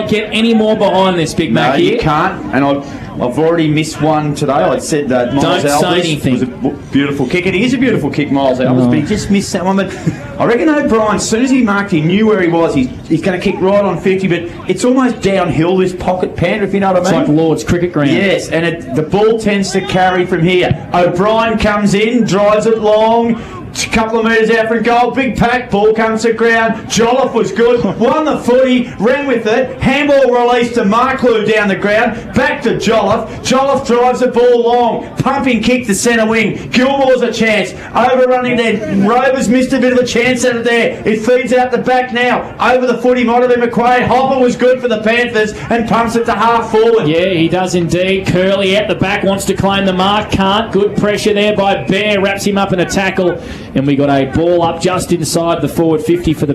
get any more behind this, Big Mac here. No, you can't. And I've already missed one today. I said that Miles Don't say anything. was a beautiful kick. And it is a beautiful kick, Miles Albers, but he just missed that one. But I reckon O'Brien, as soon as he marked, he knew where he was. He's going to kick right on 50, but it's almost downhill, this pocket, Panda, if you know what I mean. It's like Lord's cricket ground. Yes, and the ball tends to carry from here. O'Brien comes in, drives it long, a couple of metres out from goal, big pack, ball comes to ground. Jolliffe was good, won the footy, ran with it, handball released to Marklew down the ground, back to Jolliffe. Jolliffe drives the ball long, pumping kick to centre wing. Gilmore's a chance, overrunning there. Rovers missed a bit of a chance out of there. It feeds out the back now, over the footy, might have been McQuaid. Hopper was good for the Panthers and pumps it to half forward. Yeah, he does indeed. Curley at the back wants to claim the mark, can't. Good pressure there by Bear, wraps him up in a tackle. And we got a ball up just inside the forward 50 for the...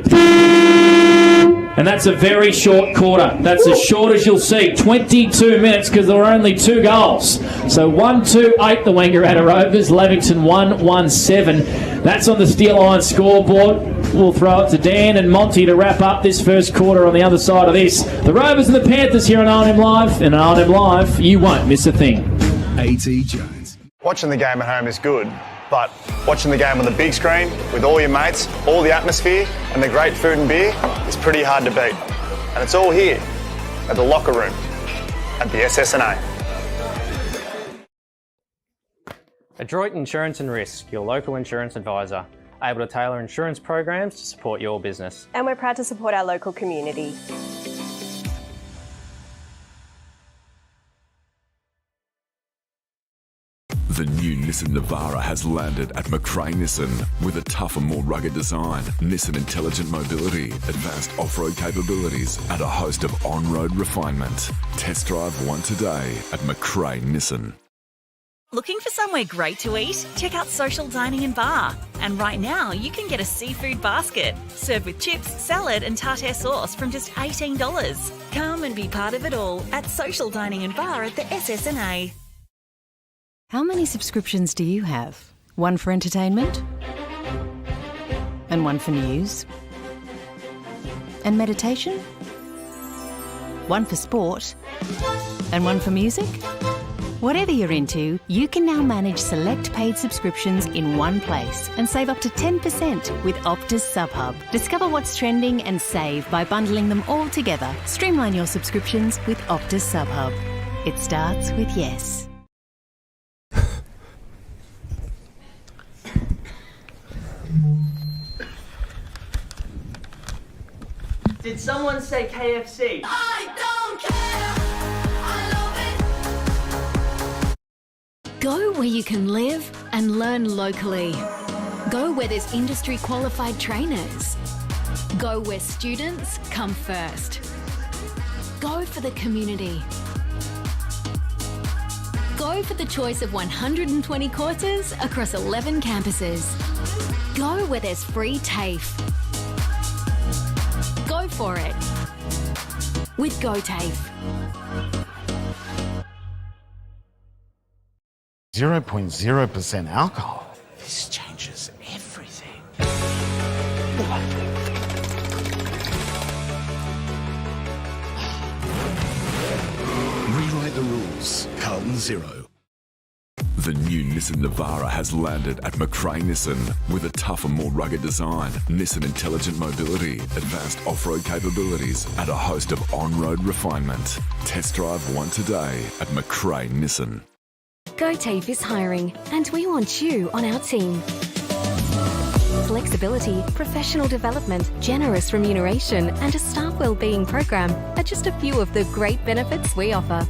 And that's a very short quarter. That's as short as you'll see. 22 minutes because there were only 2 goals. So 1-2-8 the Wangaratta Rovers. Lavington 1-1-7. That's on the Steer Line scoreboard. We'll throw it to Dan and Monty to wrap up this first quarter on the other side of this. The Rovers and the Panthers here on R&M Live. And on R&M Live, you won't miss a thing. A.T. Jones. Watching the game at home is good, but watching the game on the big screen with all your mates, all the atmosphere and the great food and beer is pretty hard to beat. And it's all here at the locker room at the SSNA. Adroit Insurance and Risk, your local insurance advisor, able to tailor insurance programs to support your business. And we're proud to support our local community. The new Nissan Navara has landed at McRae Nissan with a tougher, more rugged design, Nissan intelligent mobility, advanced off-road capabilities, and a host of on-road refinement. Test drive one today at McRae Nissan. Looking for somewhere great to eat? Check out Social Dining and Bar. And right now, you can get a seafood basket, served with chips, salad and tartare sauce from just $18. Come and be part of it all at Social Dining and Bar at the SSNA. How many subscriptions do you have? One for entertainment? And one for news? And meditation? one for sport, and one for music? Whatever you're into, you can now manage select paid subscriptions in one place and save up to 10% with Optus SubHub. Discover what's trending and save by bundling them all together. Streamline your subscriptions with Optus SubHub. It starts with yes. Did someone say KFC? I don't care. Go where you can live and learn locally. Go where there's industry qualified trainers. Go where students come first. Go for the community. Go for the choice of 120 courses across 11 campuses. Go where there's free TAFE. Go for it with GoTAFE. 0.0% alcohol. This changes everything. Rewrite the rules. Carlton 0. The new Nissan Navara has landed at McRae Nissan with a tougher, more rugged design, Nissan intelligent mobility, advanced off-road capabilities, and a host of on-road refinement. Test drive one today at McRae Nissan. GoTAFE is hiring, and we want you on our team. Flexibility, professional development, generous remuneration, and a staff wellbeing program are just a few of the great benefits we offer.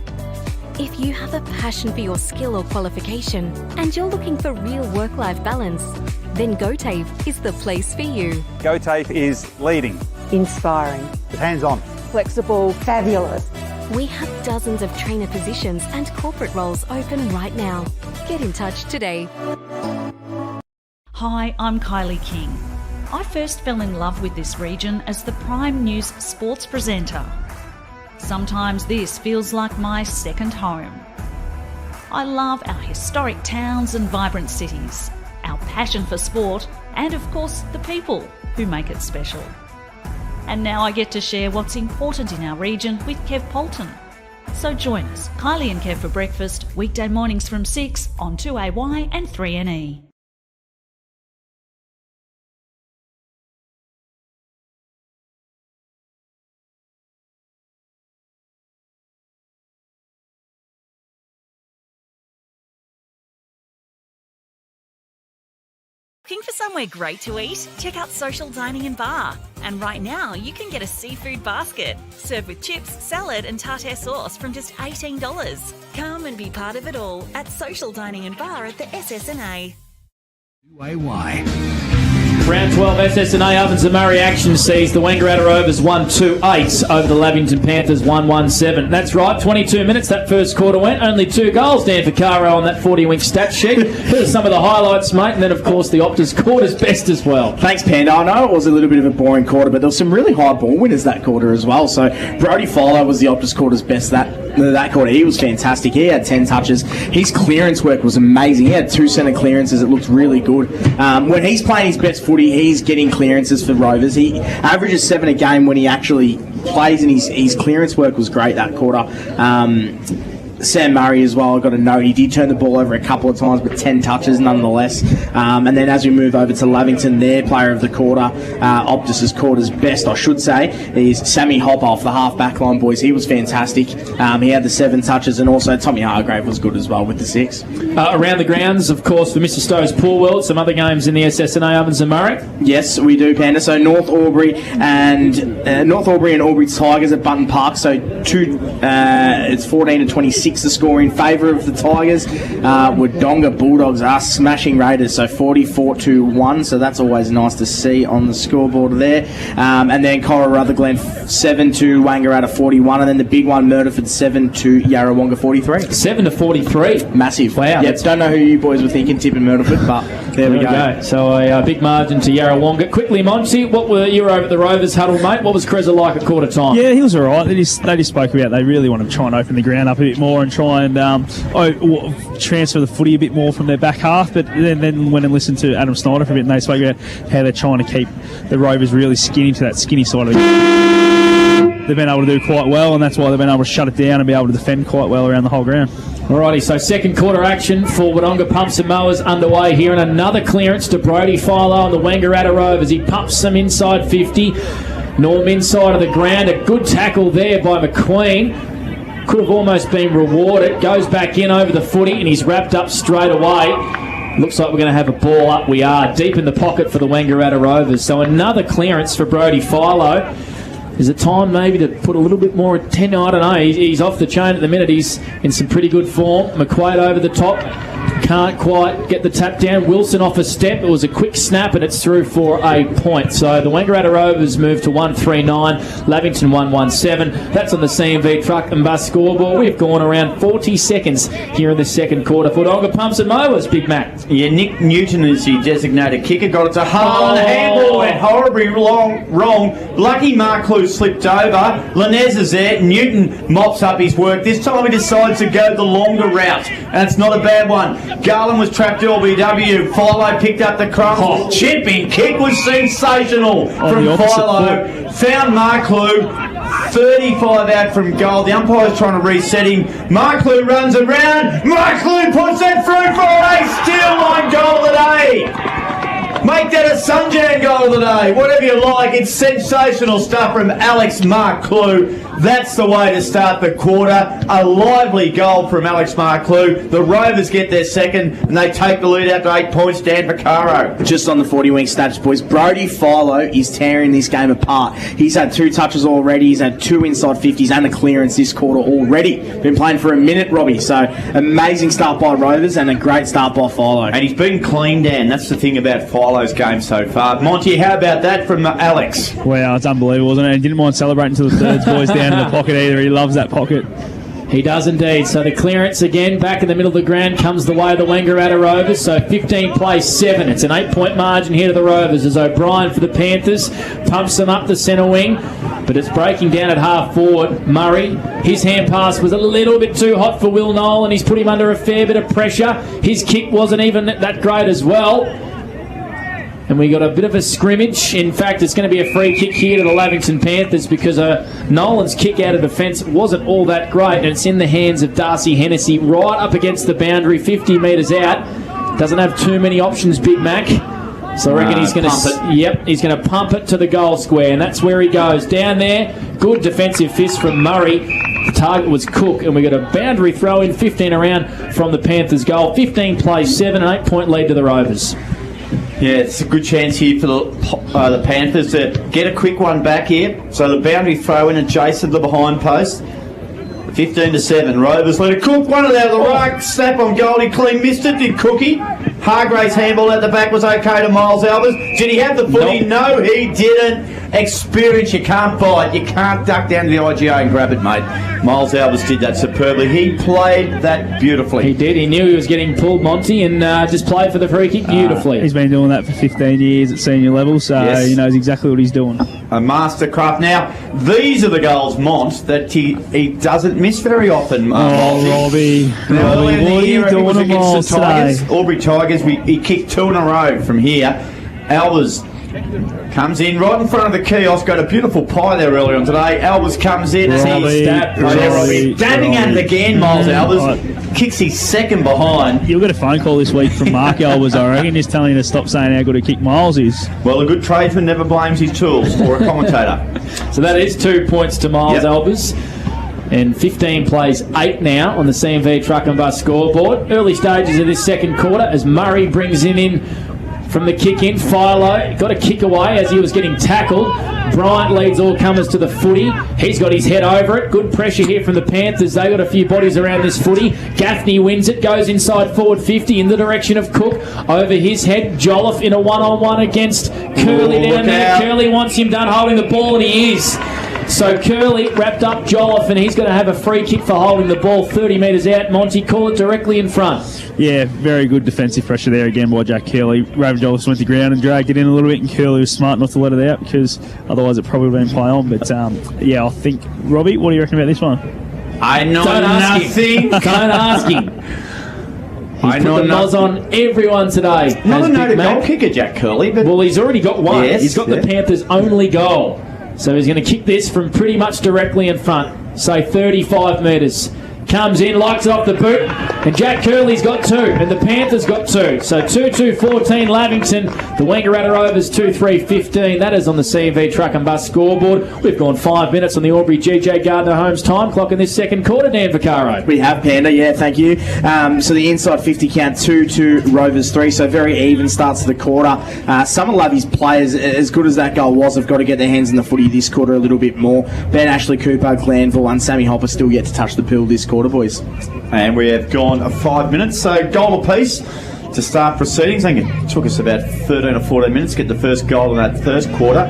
If you have a passion for your skill or qualification and you're looking for real work-life balance, then GoTAFE is the place for you. GoTAFE is leading, inspiring, hands-on, flexible, fabulous. We have dozens of trainer positions and corporate roles open right now. Get in touch today. Hi, I'm Kylie King. I first fell in love with this region as the Prime News sports presenter. Sometimes this feels like my second home. I love our historic towns and vibrant cities, our passion for sport, and of course the people who make it special. And now I get to share what's important in our region with Kev Polton. So join us, Kylie and Kev for breakfast, weekday mornings from 6 on 2AY and 3NE. Looking for somewhere great to eat? Check out Social Dining and Bar. And right now, you can get a seafood basket, served with chips, salad and tartare sauce from just $18. Come and be part of it all at Social Dining and Bar at the SSNA. Round 12 SSNA Ovens and Murray action sees the Wangaratta Rovers 1-2-8 over the Lavington Panthers 1-1-7. That's right, 22 minutes that first quarter went. Only 2 goals, Dan Ficaro on that 40-wing stat sheet. Here's some of the highlights, mate, and then, of course, the Optus quarter's best as well. Thanks, Panda. I know it was a little bit of a boring quarter, but there was some really high ball winners that quarter as well. So Brody Fowler was the Optus quarter's best that quarter. He was fantastic. He had 10 touches. His clearance work was amazing. He had 2 centre clearances. It looked really good. When he's playing his best footy, he's getting clearances for Rovers. He averages 7 a game when he actually plays, and his clearance work was great that quarter. Sam Murray as well, I got a note. He did turn the ball over a couple of times, but 10 touches nonetheless. And then as we move over to Lavington, their player of the quarter, Optus's quarter's best, I should say, is Sammy Hopper off the half-back line, boys. He was fantastic. He had the 7 touches, and also Tommy Hargrave was good as well with the 6. Around the grounds, of course, for Mr. Stowe's Pool World, some other games in the SSNA Ovens and Murray. Yes, we do, Panda. So North Albury and Albury Tigers at Button Park. So it's 14-26. The score in favour of the Tigers. Wodonga Bulldogs are smashing Raiders, so 44-1. So that's always nice to see on the scoreboard there. And then Cora Rutherglen 7-2 Wangaratta 41, and then the big one Murderford 7-2 Yarrawonga 43. 7-43. Massive. Wow. Yep. Don't know who you boys were thinking tipping Murderford, but there we go. So a big margin to Yarrawonga. Quickly, Monty, you were over at the Rovers huddle, mate. What was Kreza like at quarter time? Yeah, he was all right. They just spoke about they really want to try and open the ground up a bit more and try and transfer the footy a bit more from their back half. But then went and listened to Adam Snyder for a bit, and they spoke about how they're trying to keep the Rovers really skinny to that skinny side of the they've been able to do quite well, and that's why they've been able to shut it down and be able to defend quite well around the whole ground. Alrighty, so second quarter action for Wodonga Pumps and Mowers underway here, and another clearance to Brody Philo on the Wangaratta Rovers. He pumps them inside 50. Norm inside of the ground. A good tackle there by McQueen. Could have almost been rewarded. Goes back in over the footy, and he's wrapped up straight away. Looks like we're going to have a ball up. We are deep in the pocket for the Wangaratta Rovers. So another clearance for Brody Philo. Is it time maybe to put a little bit more attention? I don't know. He's off the chain at the minute. He's in some pretty good form. McQuaid over the top. Can't quite get the tap down. Wilson off a step. It was a quick snap, and it's through for a point. So the Wangaratta Rovers move to 139. Lavington 117. That's on the CMV truck and bus scoreboard. We've gone around 40 seconds here in the second quarter. For Wodonga Pumps and Mowers, Big Mac. Yeah, Nick Newton is the designated kicker. Got it to Hull. Handball went horribly wrong. Lucky Marklew slipped over. Linez is there. Newton mops up his work. This time he decides to go the longer route, and it's not a bad one. Garland was trapped LBW. Philo picked up the crumble. Chipping kick was sensational from Philo. Found Marklew. 35 out from goal. The umpire's trying to reset him. Marklew runs around. Marklew puts that through for a steal line goal of the day. Make that a Sunjan goal of the day. Whatever you like. It's sensational stuff from Alex Marklew. That's the way to start the quarter. A lively goal from Alex Marklew. The Rovers get their second, and they take the lead out to 8 points. Dan Vaccaro. Just on the 40-wing stats, boys, Brody Philo is tearing this game apart. He's had 2 touches already. He's had 2 inside 50s and a clearance this quarter already. Been playing for a minute, Robbie. So, amazing start by Rovers and a great start by Philo. And he's been clean, Dan. That's the thing about Philo's game so far. Monty, how about that from Alex? Wow, it's unbelievable, wasn't it? He didn't mind celebrating to the thirds boys down in the pocket either. He loves that pocket. He does indeed. So the clearance again back in the middle of the ground comes the way of the Wangaratta Rovers. So 15 plays 7. It's an 8-point margin here to the Rovers as O'Brien for the Panthers pumps them up the centre wing, but it's breaking down at half forward. Murray, his hand pass was a little bit too hot for Will Noel, and he's put him under a fair bit of pressure. His kick wasn't even that great as well. And we got a bit of a scrimmage. In fact, it's going to be a free kick here to the Lavington Panthers because Nolan's kick out of defence wasn't all that great, and it's in the hands of Darcy Hennessy right up against the boundary, 50 metres out. Doesn't have too many options, Big Mac. So I reckon he's going to he's going to pump it to the goal square, and that's where he goes. Down there, good defensive fist from Murray. The target was Cook, and we got a boundary throw in, 15 around from the Panthers' goal. 15 plays 7, an 8-point lead to the Rovers. Yeah, it's a good chance here for the Panthers to get a quick one back here. So the boundary throw in adjacent to the behind post. 15-7. Rovers lead. Cook won it out of the right. Snap on Goldie. Clean missed it. Did Cookie. Hargrave's handball at the back was okay to Miles Albers. Did he have the footy? Nope. No, he didn't. Experience, you can't buy it. You can't duck down to the IGA and grab it, mate. Miles Albers did that superbly. He played that beautifully. He did. He knew he was getting pulled, Monty, and just played for the free kick beautifully. He's been doing that for 15 years at senior level, so he knows exactly what he's doing. A mastercraft. Now, these are the goals, Mont, that he doesn't miss very often. Robbie. Now, Robbie, what are you doing against the Tigers? today? Aubrey Tigers, he kicked 2 in a row from here. Albers comes in right in front of the kiosk. Got a beautiful pie there earlier on today. Albers comes in and he's dabbing at it again. Miles Albers kicks his second behind. You'll get a phone call this week from Mark Albers, I reckon. He's telling you to stop saying how good a kick Miles is. Well, a good tradesman never blames his tools, or a commentator. So that is 2 points to Miles Albers. And 15 plays 8 now on the CMV truck and bus scoreboard. Early stages of this second quarter as Murray brings him in from the kick in. Philo got a kick away as he was getting tackled. Bryant leads all comers to the footy. He's got his head over it. Good pressure here from the Panthers. They got a few bodies around this footy. Gaffney wins it, goes inside forward 50 in the direction of Cook. Over his head, Jolliffe in a one-on-one against Curley down there. Curley wants him done holding the ball, and he is. So Curley wrapped up Jolliffe, and he's going to have a free kick for holding the ball 30 metres out. Monty, call it directly in front. Yeah, very good defensive pressure there again by Jack Curley. Raven Jolliffe went to ground and dragged it in a little bit, and Curley was smart not to let it out because otherwise it probably would have been play on. But yeah, I think, Robbie, what do you reckon about this one? I know nothing. Don't ask him. He's put the moz on everyone today. Not a noted goal kicker, Jack Curley. But well, he's already got one. Yes, he's got the Panthers' only goal. So he's going to kick this from pretty much directly in front, say 35 metres. Comes in, likes it off the boot, and Jack Curley's got 2, and the Panthers got 2. So 2-2-14 Lavington, the Wangaratta Rovers 2-3-15. That is on the C&V Truck and Bus scoreboard. We've gone 5 minutes on the Albury GJ Gardner Homes time clock in this second quarter, Dan Vaccaro. We have, Panda, yeah, thank you. So the inside 50 count, 2-2 Rovers 3, so very even starts to the quarter. Some of Lavy's players, as good as that goal was, have got to get their hands in the footy this quarter a little bit more. Ben Ashley Cooper, Glanville and Sammy Hopper still yet to touch the pill this quarter, boys. And we have gone 5 minutes, so goal apiece to start proceedings. I think it took us about 13 or 14 minutes to get the first goal in that first quarter.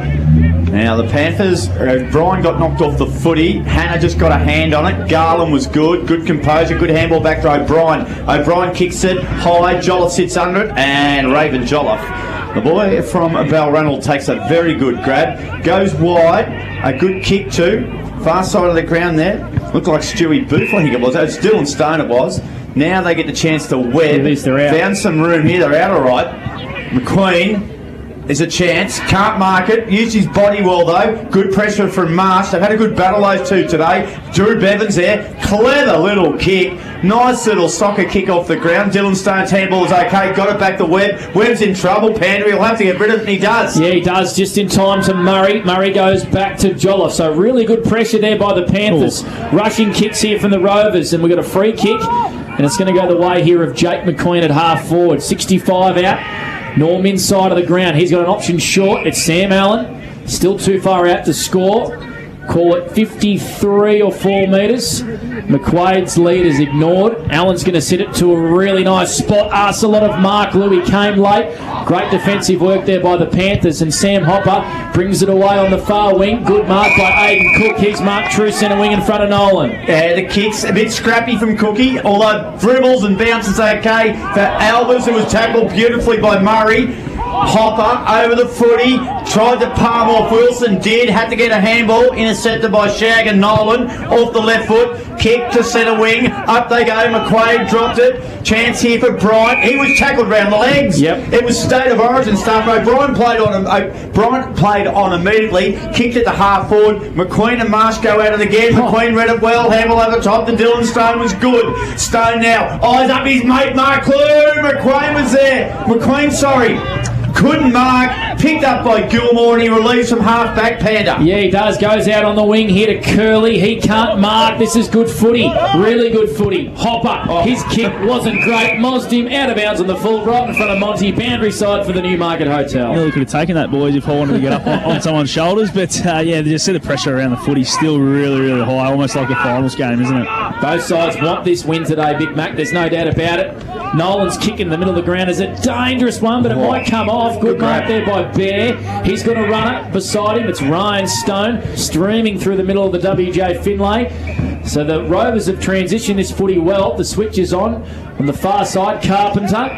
Now the Panthers, Brian got knocked off the footy. Hannah just got a hand on it. Garland was good composure, good handball back to O'Brien. O'Brien kicks it high, Jolliffe sits under it, and Raven Jolliffe, the boy from Balranald, takes a very good grab, goes wide, a good kick too. Far side of the ground there. Looked like Stewie Booth, I think it was. It's Dylan Stone it was. Now they get the chance to web. Found some room here. They're out all right. McQueen is a chance. Can't mark it. Used his body well, though. Good pressure from Marsh. They've had a good battle, those two today. Drew Bevans there. Clever little kick. Nice little soccer kick off the ground. Dylan Stone's handball is okay. Got it back to Webb. Webb's in trouble. Panda, he'll have to get rid of it, and he does. Yeah, he does. Just in time to Murray. Murray goes back to Jolliffe. So really good pressure there by the Panthers. Rushing kicks here from the Rovers, and we've got a free kick. And it's going to go the way here of Jake McQueen at half forward. 65 out. Norm inside of the ground. He's got an option short. It's Sam Allen. Still too far out to score. Call it 53 or 4 metres. McQuaid's lead is ignored. Allen's going to sit it to a really nice spot. Asks a lot of Mark Louis. Came late. Great defensive work there by the Panthers. And Sam Hopper brings it away on the far wing. Good mark by Aiden Cook. He's marked true centre wing in front of Nolan. Yeah, the kick's a bit scrappy from Cookie, although dribbles and bounces okay for Albers, who was tackled beautifully by Murray. Hopper over the footy, tried to palm off Wilson, had to get a handball, intercepted by Shag and Nolan, off the left foot, kick to centre wing, up they go, McQuaid dropped it, chance here for Bryant, he was tackled round the legs. Yep. It was state of origin stuff. O'Brien played on him. Bryant played on immediately, kicked it to half forward, McQueen and Marsh go at it again, McQueen read it well, handball over the top, the Dylan Stone was good, Stone now, eyes up his mate Mark Lou, McQueen was there, couldn't mark, picked up by Gilmore, and he relieves from half-back. Panda. Yeah, he does. Goes out on the wing here to Curley. He can't mark. This is good footy. Really good footy. Hopper. His kick wasn't great. Mozzed him out of bounds on the full, right in front of Monty. Boundary side for the Newmarket Hotel. Really could have taken that, boys, if I wanted to get up on someone's shoulders. But, yeah, they just see the pressure around the footy. Still really, really high. Almost like a finals game, isn't it? Both sides want this win today, Big Mac. There's no doubt about it. Nolan's kick in the middle of the ground is a dangerous one, but it might come off. Good mark there by Bear. He's got a runner beside him. It's Ryan Stone streaming through the middle of the WJ Finlay. So the Rovers have transitioned this footy well. The switch is on the far side. Carpenter.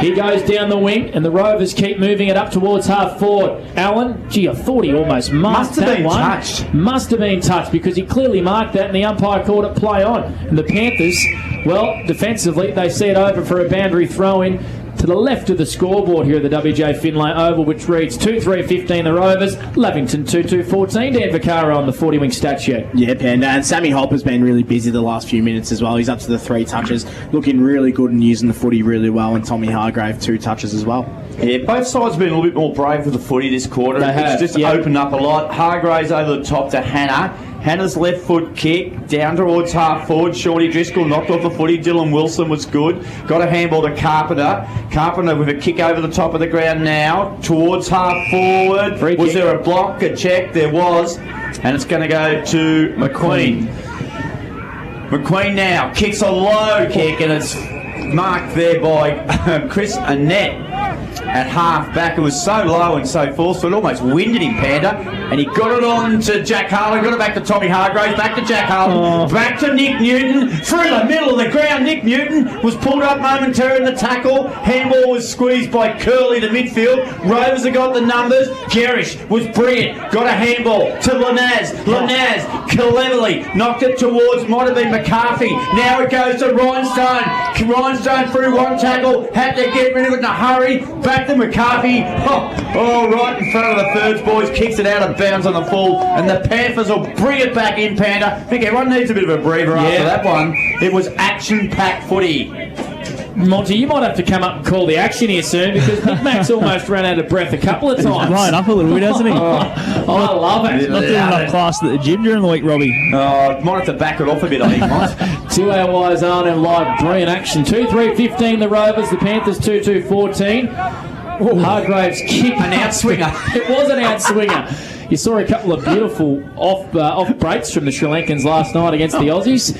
He goes down the wing, and the Rovers keep moving it up towards half forward. Allen, gee, I thought he almost marked that one. Must have been touched because he clearly marked that, and the umpire called it play on. And the Panthers, well, defensively, they see it over for a boundary throw-in to the left of the scoreboard here at the WJ Finlay Oval, which reads 2-3-15 the Rovers, Lavington 2-2-14. Dan Vaccaro on the 40-wing stat sheet. Yeah, Panda. And Sammy Hopper's been really busy the last few minutes as well. He's up to the 3 touches, looking really good and using the footy really well. And Tommy Hargrave 2 touches as well. Yeah, both sides have been a little bit more brave with the footy this quarter. It's just opened up a lot. Hargrave's over the top to Hannah. Hannah's left foot kick down towards half forward. Shorty Driscoll knocked off the footy. Dylan Wilson was good. Got a handball to Carpenter. Carpenter with a kick over the top of the ground now towards half forward. Was there a block? A check? There was. And it's going to go to McQueen. McQueen now kicks a low kick, and it's marked there by Chris Annette at half back. It was so low and so forceful, it almost winded him, Panda, and he got it on to Jack Harlan, got it back to Tommy Hargrave, back to Jack Harlan, back to Nick Newton, through the middle of the ground. Nick Newton was pulled up momentarily in the tackle, handball was squeezed by Curley to midfield. Rovers have got the numbers. Gerish was brilliant, got a handball to Lanaz. Lanaz cleverly knocked it towards, might have been McCarthy. Now it goes to Rhinestone. Rhinestone through one tackle, had to get rid of it in a hurry. back to McCarthy. Oh, right in front of the thirds, boys. Kicks it out of bounds on the full, and the Panthers will bring it back in, Panda. I think everyone needs a bit of a breather after that one. It was action-packed footy. Monty, you might have to come up and call the action here soon because Big Mac's almost ran out of breath a couple of times. He's blown up a little bit, hasn't he? I love it. Not doing enough class at the gym during the week, Robbie. Might have to back it off a bit, I think, Mike. 2 hours on and live brilliant action. 2-3-15 the Rovers, the Panthers 2-2-14. Hargraves kick. An outswinger. It was an outswinger. You saw a couple of beautiful off breaks from the Sri Lankans last night against the Aussies.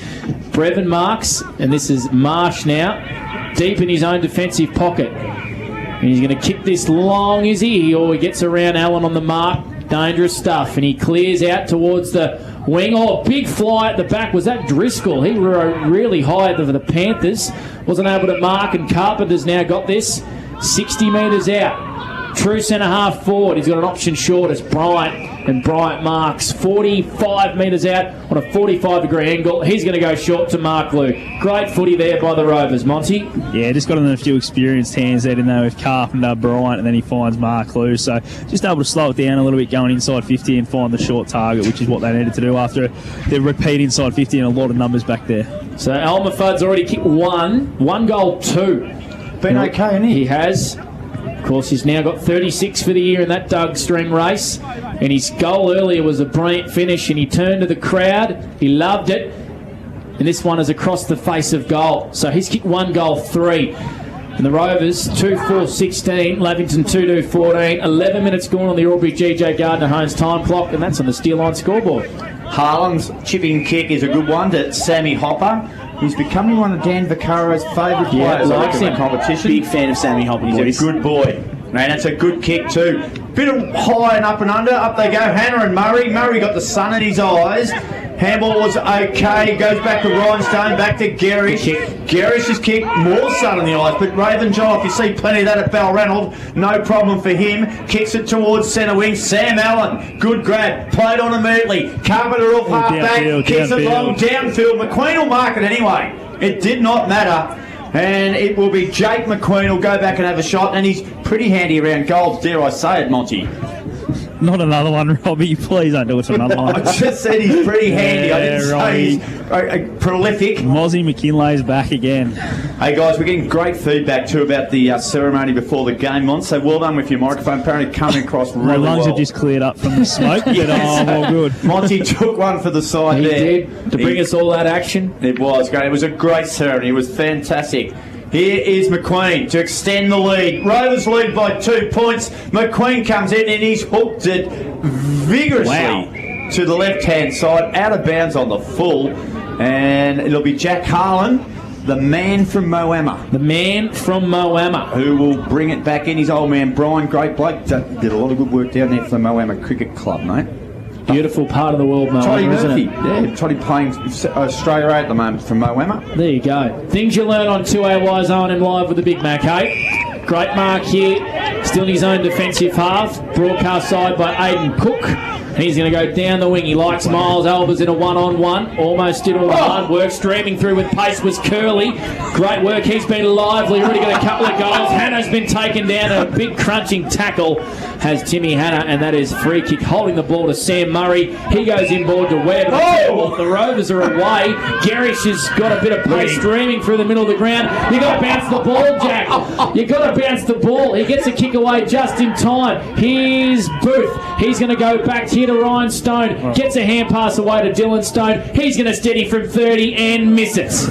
Brevin marks, and this is Marsh now, deep in his own defensive pocket. And he's going to kick this long, is he? Or he gets around Allen on the mark. Dangerous stuff. And he clears out towards the wing. Oh, big fly at the back. Was that Driscoll? He rode really high for the Panthers. Wasn't able to mark, and Carpenter's now got this. 60 metres out. True centre half forward. He's got an option short as Bryant, and Bryant marks 45 metres out on a 45-degree angle. He's going to go short to Mark Lou. Great footy there by the Rovers, Monty. Yeah, just got in a few experienced hands there, didn't they, with Carpenter, Bryant, and then he finds Mark Lou. So just able to slow it down a little bit going inside 50 and find the short target, which is what they needed to do after the repeat inside 50 and a lot of numbers back there. So Elmer Fudd's already kicked one goal, two. Been okay, hasn't he? He has. Of course, he's now got 36 for the year in that Doug String race. And his goal earlier was a brilliant finish, and he turned to the crowd. He loved it. And this one is across the face of goal. So he's kicked 1 goal, 3. And the Rovers, 2-4-16, Lavington 2-2-14. 11 minutes gone on the Aubrey GJ Gardner Holmes time clock, and that's on the Steel Line scoreboard. Harlan's chipping kick is a good one to Sammy Hopper. He's becoming one of Dan Vaccaro's favourite players in the competition. Big fan of Sammy Hopper, boys. He's a good boy. Man, that's a good kick too. Bit of high and up and under. Up they go, Hannah and Murray. Murray got the sun in his eyes. Handball was okay. Goes back to Rhinestone, back to Garish. Garish's kick, more sun in the eyes. But Raven Joff, you see plenty of that at Balranald. No problem for him. Kicks it towards centre wing. Sam Allen, good grab. Played on immediately. Carpenter off half back. Kicks it long downfield. McQueen will mark it anyway. It did not matter. And it will be Jake McQueen will go back and have a shot. And he's pretty handy around goals, dare I say it, Monty. Not another one, Robbie. Please don't do it to another one. I just said he's pretty handy. I didn't say he's prolific. Mozzie McKinlay's back again. Hey guys, we're getting great feedback too about the ceremony before the game, Mon. So well done with your microphone. Apparently coming across really well. My lungs have just cleared up from the smoke, but I'm all good. Monty took one for the side he there. Did, to bring us all that action. It was great. It was a great ceremony. It was fantastic. Here is McQueen to extend the lead. Rovers lead by 2 points. McQueen comes in and he's hooked it vigorously to the left-hand side, out of bounds on the full. And it'll be Jack Harlan, the man from Moama. The man from Moama. Who will bring it back in. His old man, Brian, great bloke. Did a lot of good work down there for the Moama Cricket Club, mate. Beautiful part of the world, Toddy Moama, isn't Murphy. it? Yeah, Toddy playing Australia A at the moment from Moama. There you go. Things you learn on 2AY's on and live with the Big Mac, hey? Great mark here. Still in his own defensive half. Broadcast side by Aidan Cook. And he's going to go down the wing. He likes Miles Albers in a one-on-one. Almost did all the hard work. Streaming through with pace was Curley. Great work. He's been lively. Already got a couple of goals. Hannah's been taken down. A big crunching tackle has Timmy Hannah, and that is free kick. Holding the ball to Sam Murray. He goes inboard to Webb. The Rovers are away. Garish has got a bit of pace streaming through the middle of the ground. You got to bounce the ball, Jack. You got to bounce the ball. He gets a kick away just in time. Here's Booth. He's going to go back here to Ryan Stone. Gets a hand pass away to Dylan Stone. He's going to steady from 30 and misses.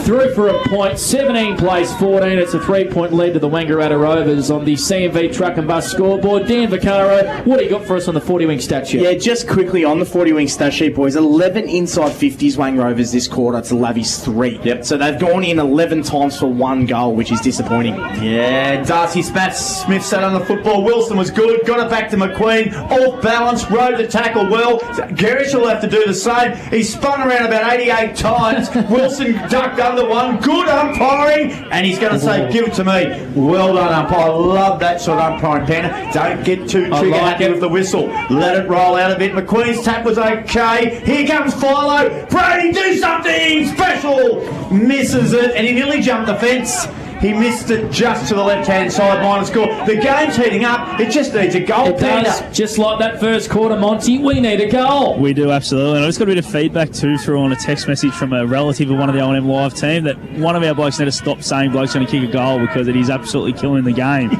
Through for a point. 17 plays 14. It's a 3-point lead to the Wangaratta Rovers on the CMV Truck and Bus scoreboard. Dan Vaccaro, what do you got for us on the 40-wing stat sheet? Yeah, just quickly on the 40-wing stat sheet, boys. 11 inside 50s Wang Rovers this quarter to Lavi's 3. Yep. So they've gone in 11 times for 1 goal, which is disappointing. Yeah, Darcy Smith sat on the football. Wilson was good. Got it back to McQueen. Off balance. Rode the tackle well. Garish will have to do the same. He spun around about 88 times. Wilson ducked under one. Good umpiring. And he's going to say, give it to me. Well done, umpire. I love that sort of umpiring, Panda. Don't get too trigger happy with the whistle. Let it roll out a bit. McQueen's tap was okay. Here comes Philo. Brady, do something special. Misses it. And he nearly jumped the fence. He missed it just to the left-hand side, minor score. The game's heating up. It just needs a goal, It does. Just like that first quarter, Monty, we need a goal. We do, absolutely. And I just got a bit of feedback too through on a text message from a relative of one of the O&M Live team that one of our blokes need to stop saying bloke's going to kick a goal because it is absolutely killing the game.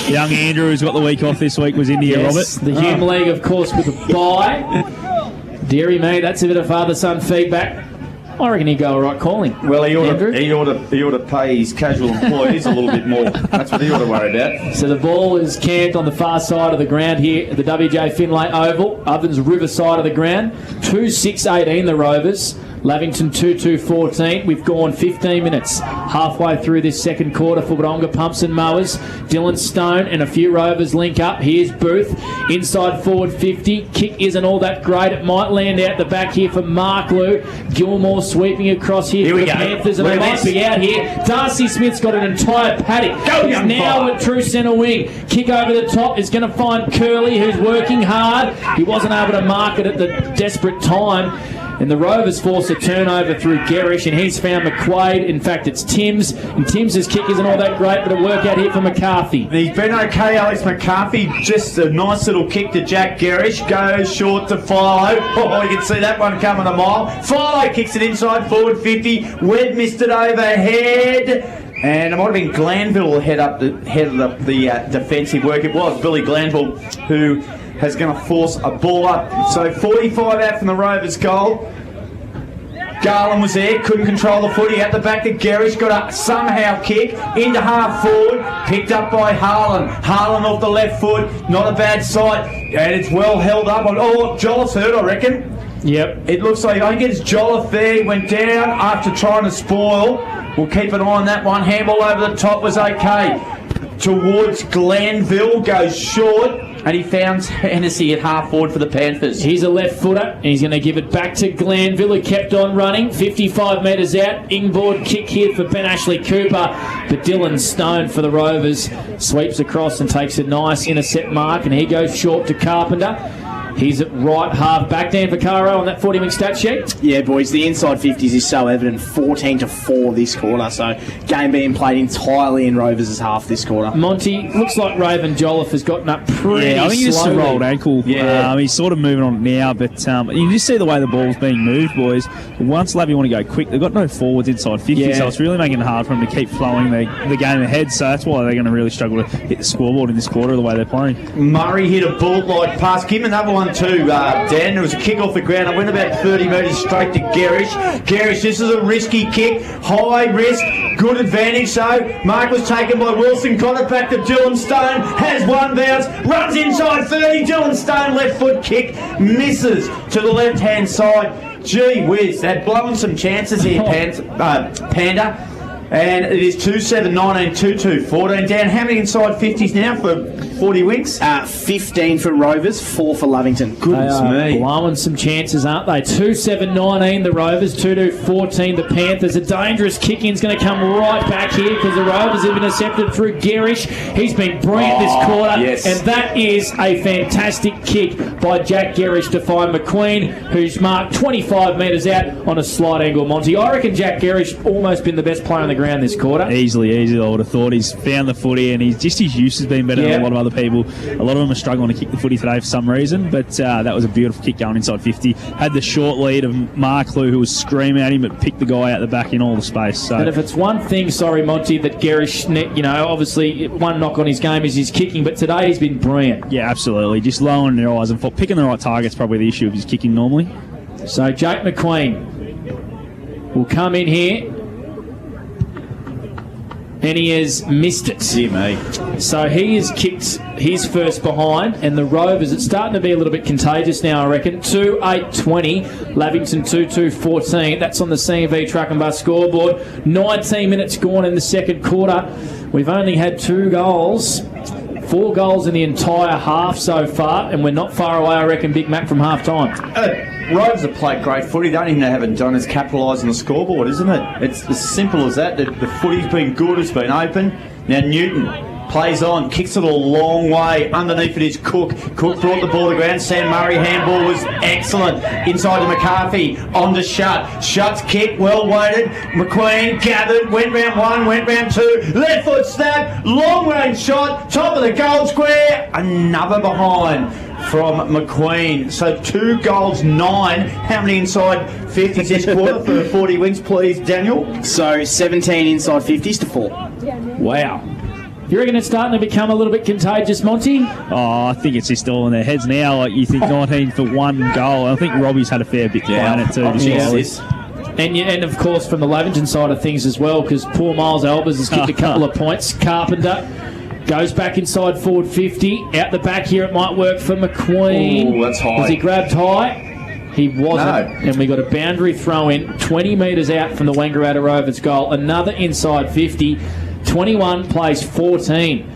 Young Andrew, who's got the week off this week, was in here, Yes, Robert. the Hume League, of course, with a bye. Deary me, that's a bit of father-son feedback. I reckon he'd go all right calling. Well, he ought Andrew? to pay his casual employees a little bit more. That's what he ought to worry about. So the ball is camped on the far side of the ground here at the WJ Finlay Oval. Ovens River side of the ground. 2-6-18 the Rovers. Lavington 2-2-14. We've gone 15 minutes halfway through this second quarter for Wodonga Pumps and Mowers. Dylan Stone and a few Rovers link up. Here's Booth. Inside forward 50. Kick isn't all that great. It might land out the back here for Mark Lou. Gilmore sweeping across here for the Panthers, and they might be out here. Darcy Smith's got an entire paddock. He's now at true centre wing. Kick over the top is going to find Curley, who's working hard. He wasn't able to mark it at the desperate time. And the Rovers force a turnover through Gerrish, and he's found McQuaid. In fact, it's Timms. And Timms' kick isn't all that great, but a work out here for McCarthy. He's been okay, Alex McCarthy. Just a nice little kick to Jack Gerrish. Goes short to Philo. Oh, you can see that one coming a mile. Philo kicks it inside forward 50. Webb missed it overhead. And it might have been Glanville headed up the defensive work. It was Billy Glanville who is going to force a ball up. So 45 out from the Rovers' goal. Garland was there, couldn't control the footy. At the back to Gerrish, got a somehow kick into half forward, picked up by Harlan. Harlan off the left foot, not a bad sight, and it's well held up. Oh, Jolliffe hurt, I reckon. Yep. It looks like, I think it's Jolliffe there. He went down after trying to spoil. We'll keep an eye on that one. Handball over the top was okay. Towards Glanville, goes short. And he found Hennessy at half forward for the Panthers. He's a left footer, and he's going to give it back to Glanville, who kept on running. 55 metres out. Ingboard kick here for Ben Ashley Cooper. But Dylan Stone for the Rovers sweeps across and takes a nice intercept mark, and he goes short to Carpenter. He's at right half back. Dan Vaccaro on that 40-wing stat sheet. Yeah, boys, the inside 50s is so evident. 14-4 this quarter, so game being played entirely in Rovers' half this quarter. Monty, looks like Raven Jolliffe has gotten up pretty I think slowly. it's just a rolled ankle. Yeah. He's sort of moving on it now, but you just see the way the ball's being moved, boys. Once Lavy want to go quick, they've got no forwards inside 50, so it's really making it hard for them to keep flowing the game ahead, so that's why they're going to really struggle to hit the scoreboard in this quarter the way they're playing. Murray hit a bullet-like pass. Give him another one too, Dan. It was a kick off the ground. It went about 30 metres straight to Gerrish. Gerrish, this is a risky kick. High risk. Good advantage, so Mark was taken by Wilson. Got it back to Dylan Stone. Has one bounce. Runs inside 30. Dylan Stone, left foot kick. Misses to the left-hand side. Gee whiz, they're blowing some chances here, Panda. And it is 2-7-19, 2-2-14. Dan, how many inside 50s now for 40 wings? 15 for Rovers, 4 for Lavington. Goodness me. Blowing some chances, aren't they? 2-7-19 the Rovers, 2-2-14 the Panthers. A dangerous kick-in's going to come right back here because the Rovers have intercepted through Gerrish. He's been brilliant this quarter. Yes. And that is a fantastic kick by Jack Gerrish to find McQueen, who's marked 25 metres out on a slight angle, Monty. I reckon Jack Gerrish almost been the best player on the ground this quarter. Easily, I would have thought. He's found the footy, and his use has been better than a lot of other people. A lot of them are struggling to kick the footy today for some reason, but that was a beautiful kick going inside 50. Had the short lead of Mark Lou, who was screaming at him, but picked the guy out the back in all the space. So. But if it's one thing, Monty, that Gerrish, obviously one knock on his game is his kicking, but today he's been brilliant. Yeah, absolutely. Just lowering their eyes and picking the right target's probably the issue of his kicking normally. So Jake McQueen will come in here. And he has missed it. Dear me. So he has kicked his first behind, and the Rovers, it's starting to be a little bit contagious now, I reckon. 2-8-20, Lavington 2-2-14. That's on the CMV Truck and Bus scoreboard. 19 minutes gone in the second quarter. We've only had 2 goals. 4 goals in the entire half so far, and we're not far away, I reckon, Big Mac, from half-time. Rovers have played great footy. They don't even haven't done is capitalise on the scoreboard, isn't it? It's as simple as that. The footy's been good, it's been open. Now Newton plays on, kicks it a long way. Underneath it is Cook. Cook brought the ball to ground. Sam Murray handball was excellent. Inside to McCarthy, on to Shutt. Shutt's kick, well weighted. McQueen gathered, went round one, went round two. Left foot snap, long range shot, top of the goal square. Another behind from McQueen. So 2 goals, 9. How many inside 50s this quarter for 40 wings, please, Daniel? So 17 inside 50s to 4. Wow. You reckon it's starting to become a little bit contagious, Monty? Oh, I think it's just all in their heads now. Like, you think 19 for 1 goal. I think Robbie's had a fair bit to play in it too. And of course from the Lavington side of things as well, because poor Miles Albers has kicked a couple of points. Carpenter goes back inside forward 50. Out the back here it might work for McQueen. Oh, that's high. Was he grabbed high? He wasn't. No. And we got a boundary throw in 20 metres out from the Wangaratta Rovers goal. Another inside 50. 21 plays 14.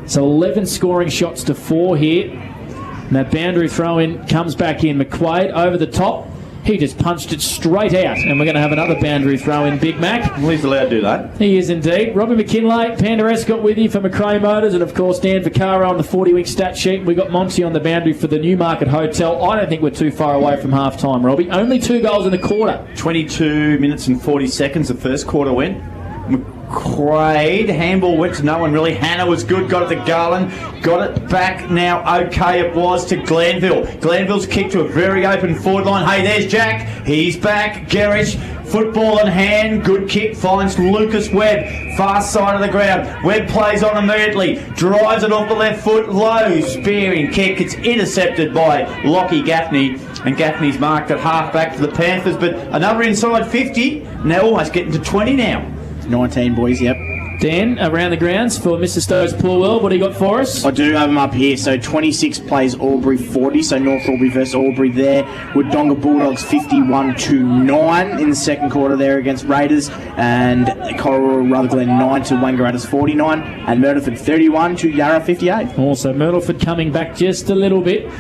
So 11 scoring shots to 4 here. And that boundary throw in comes back in. McQuaid over the top. He just punched it straight out. And we're going to have another boundary throw in, Big Mac. Well, he's allowed to do that. He is indeed. Robbie McKinlay, Panda Escott with you for McRae Motors. And of course, Dan Vaccaro on the 40-week stat sheet. We got Monty on the boundary for the Newmarket Hotel. I don't think we're too far away from half time, Robbie. Only 2 goals in the quarter. 22 minutes and 40 seconds the first quarter went. McQuaid, handball went to no one really. Hannah was good, got it to Garland, got it back now. Okay, it was to Glanville. Glanville's kick to a very open forward line. Hey, there's Jack. He's back. Gerrish, football in hand. Good kick, finds Lucas Webb, far side of the ground. Webb plays on immediately, drives it off the left foot. Low, spearing kick. It's intercepted by Lockie Gaffney. And Gaffney's marked at half back for the Panthers, but another inside 50. Now almost getting to 20 now. 19 boys, yep. Dan, around the grounds for Mr. Stowe's Poor World. What do you got for us? I do have them up here. So 26 plays Albury 40. So North Albury versus Albury there. Wodonga Bulldogs 51-9 in the second quarter there against Raiders. And Corora Rutherglen 9 to Wangaratta's 49. And Myrtleford 31 to Yarra 58. Also Myrtleford coming back just a little bit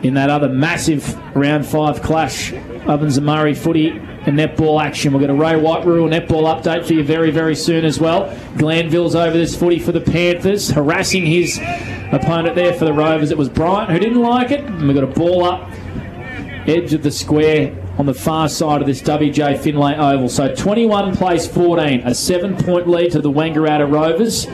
in that other massive round 5 clash. Ovens and Murray footy and netball action. We'll get a Ray White Rural netball update for you very, very soon as well. Glanville's over this footy for the Panthers, harassing his opponent there for the Rovers. It was Bryant who didn't like it. And we've got a ball up, edge of the square on the far side of this WJ Finlay Oval. So 21 plays 14, a 7-point lead to the Wangaratta Rovers.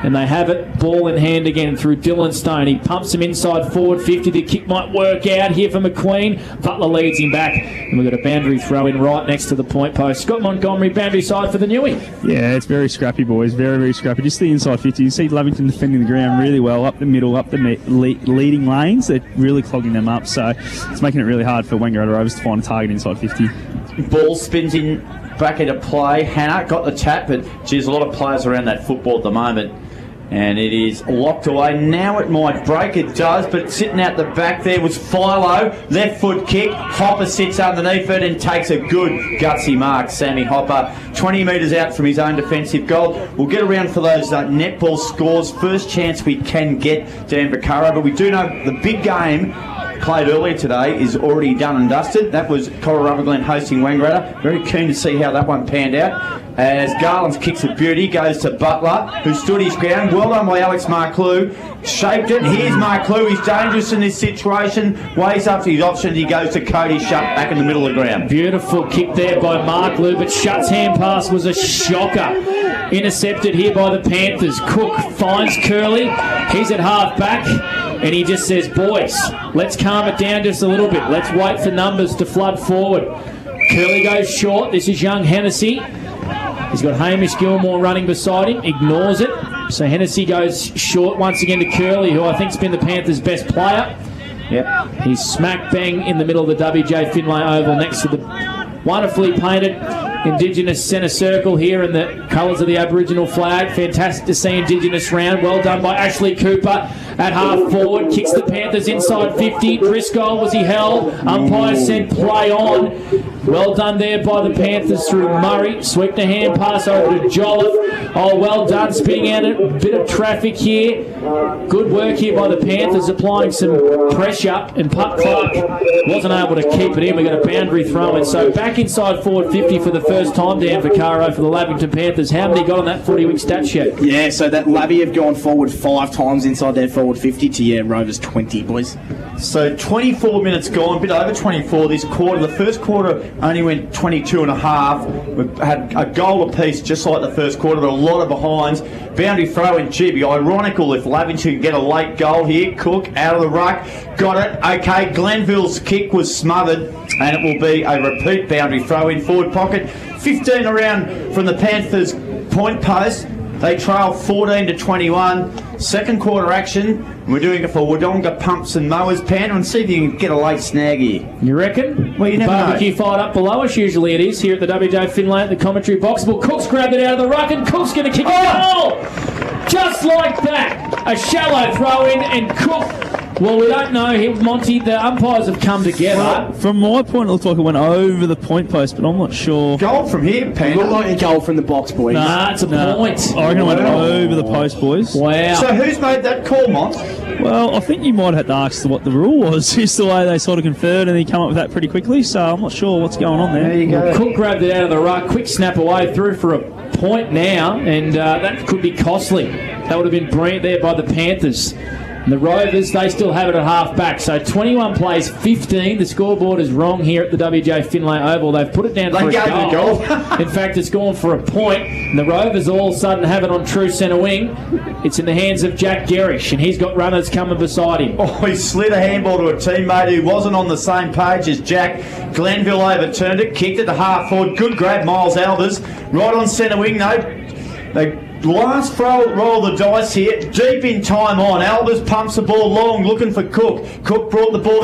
And they have it, ball in hand again through Dylan Stone. He pumps him inside forward 50. The kick might work out here for McQueen. Butler leads him back. And we've got a boundary throw in right next to the point post. Scott Montgomery, boundary side for the Newie. Yeah, it's very scrappy, boys. Very, very scrappy. Just the inside 50. You see Lavington defending the ground really well, up the middle, up the leading lanes. They're really clogging them up. So it's making it really hard for Wangaratta Rovers to find a target inside 50. Ball spins in back into play. Hannah got the tap, but geez, a lot of players around that football at the moment. And it is locked away. Now it might break. It does, but sitting out the back there was Philo. Left foot kick. Hopper sits underneath it and takes a good gutsy mark. Sammy Hopper, 20 metres out from his own defensive goal. We'll get around for those netball scores. First chance we can get Dan Vaccaro, but we do know the big game played earlier today is already done and dusted. That was Corora Rutherglen hosting Wangaratta. Very keen to see how that one panned out. As Garland's kicks of beauty goes to Butler, who stood his ground. Well done by Alex Marclue. Shaped it. Here's Marclue. He's dangerous in this situation. Weighs up to his options. He goes to Cody Shutt back in the middle of the ground. Beautiful kick there by Marclue, but Shutt's hand pass was a shocker. Intercepted here by the Panthers. Cook finds Curley. He's at half back. And he just says, boys, let's calm it down just a little bit. Let's wait for numbers to flood forward. Curley goes short. This is young Hennessy. He's got Hamish Gilmore running beside him. Ignores it. So Hennessy goes short once again to Curley, who I think's been the Panthers' best player. Yep. He's smack bang in the middle of the WJ Finlay Oval next to the wonderfully painted Indigenous centre circle here in the colours of the Aboriginal flag. Fantastic to see Indigenous round. Well done by Ashley Cooper at half forward. Kicks the Panthers inside 50. Driscoll, was he held? Umpire said play on. Well done there by the Panthers through Murray. Sweep the hand pass over to Jolliffe. Oh, well done. Spinning out a bit of traffic here. Good work here by the Panthers, applying some pressure, and Puck Clark wasn't able to keep it in. We got a boundary throw in. So back inside forward 50 for the first time, Dan Vaccaro, for the Lavington Panthers. How many got on that 40-week stat sheet? Yeah, so that Lavy have gone forward 5 times inside their forward 50 to Rovers 20, boys. So 24 minutes gone, a bit over 24 this quarter. The first quarter only went 22 and a half. We've had a goal apiece just like the first quarter, but a lot of behinds. Boundary throw in Gibby. Ironical if Lavington can get a late goal here. Cook out of the ruck. Got it. Okay, Glenville's kick was smothered, and it will be a repeat boundary throw in forward pocket. 15 around from the Panthers' point post. They trail 14 to 21. Second quarter action. We're doing it for Wodonga Pumps and Mowers, Panda, and see if you can get a late snag here. You reckon? Well, you never know. Barbecue fired up below us. Usually it is here at the WJ Finlay at the commentary box. Well, Cook's grabbed it out of the ruck, and Cook's going to kick it goal! Just like that. A shallow throw in, and Cook. Well, we don't know. Monty, the umpires have come together. Well, from my point, it looked like it went over the point post, but I'm not sure. Goal from here, Panda. Looked like a goal from the box, boys. Nah, it's a point. I reckon it went over the post, boys. Wow. So who's made that call, Mont? Well, I think you might have to ask what the rule was. Just the way they sort of conferred, and he came up with that pretty quickly, so I'm not sure what's going on there. There you go. Cook grabbed it out of the ruck. Quick snap away, through for a point now, and that could be costly. That would have been brilliant there by the Panthers. And the Rovers, they still have it at half back. So 21 plays 15. The scoreboard is wrong here at the WJ Finlay Oval. They've put it down for a goal. In fact, it's gone for a point. And the Rovers all of a sudden have it on true centre wing. It's in the hands of Jack Gerrish, and he's got runners coming beside him. Oh, he slid a handball to a teammate who wasn't on the same page as Jack. Glenville overturned it, kicked it to half forward. Good grab, Miles Albers. Right on centre wing, though. They last roll the dice here, deep in time on. Albers pumps the ball long, looking for Cook. Cook brought the ball.